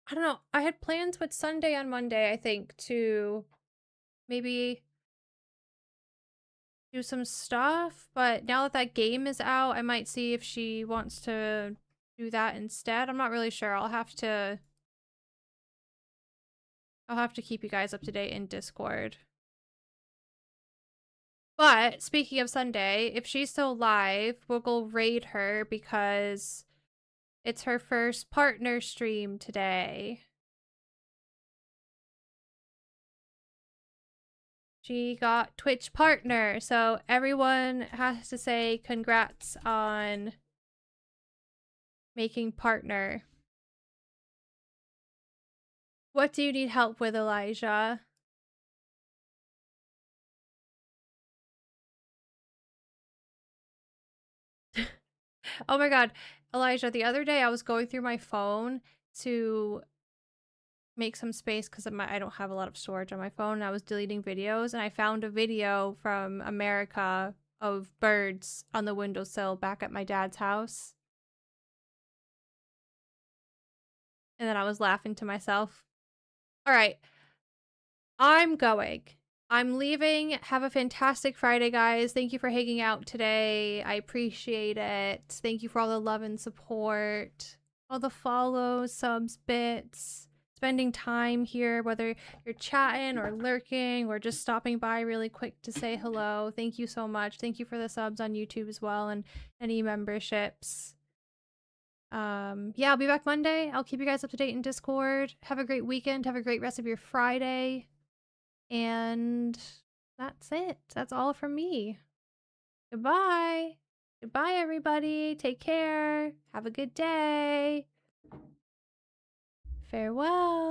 I don't know. I had plans with Sunday on Monday, I think, to maybe do some stuff, but now that that game is out, I might see if she wants to do that instead. I'm not really sure. I'll have to keep you guys up to date in Discord. But speaking of Sunday, if she's still live, we'll go raid her because it's her first partner stream today. She got Twitch partner, so everyone has to say congrats on making partner. What do you need help with, Elijah? Oh my god, Elijah, the other day I was going through my phone to make some space because I don't have a lot of storage on my phone, and I was deleting videos, and I found a video from America of birds on the windowsill back at my dad's house. And then I was laughing to myself. All right, I'm going. I'm leaving. Have a fantastic Friday, guys. Thank you for hanging out today. I appreciate it. Thank you for all the love and support, all the follows, subs, bits, spending time here, whether you're chatting or lurking or just stopping by really quick to say hello. Thank you so much. Thank you for the subs on YouTube as well and any memberships. Yeah, I'll be back Monday. I'll keep you guys up to date in Discord. Have a great weekend. Have a great rest of your Friday. And that's it. That's all from me. Goodbye. Goodbye, everybody. Take care. Have a good day. Farewell.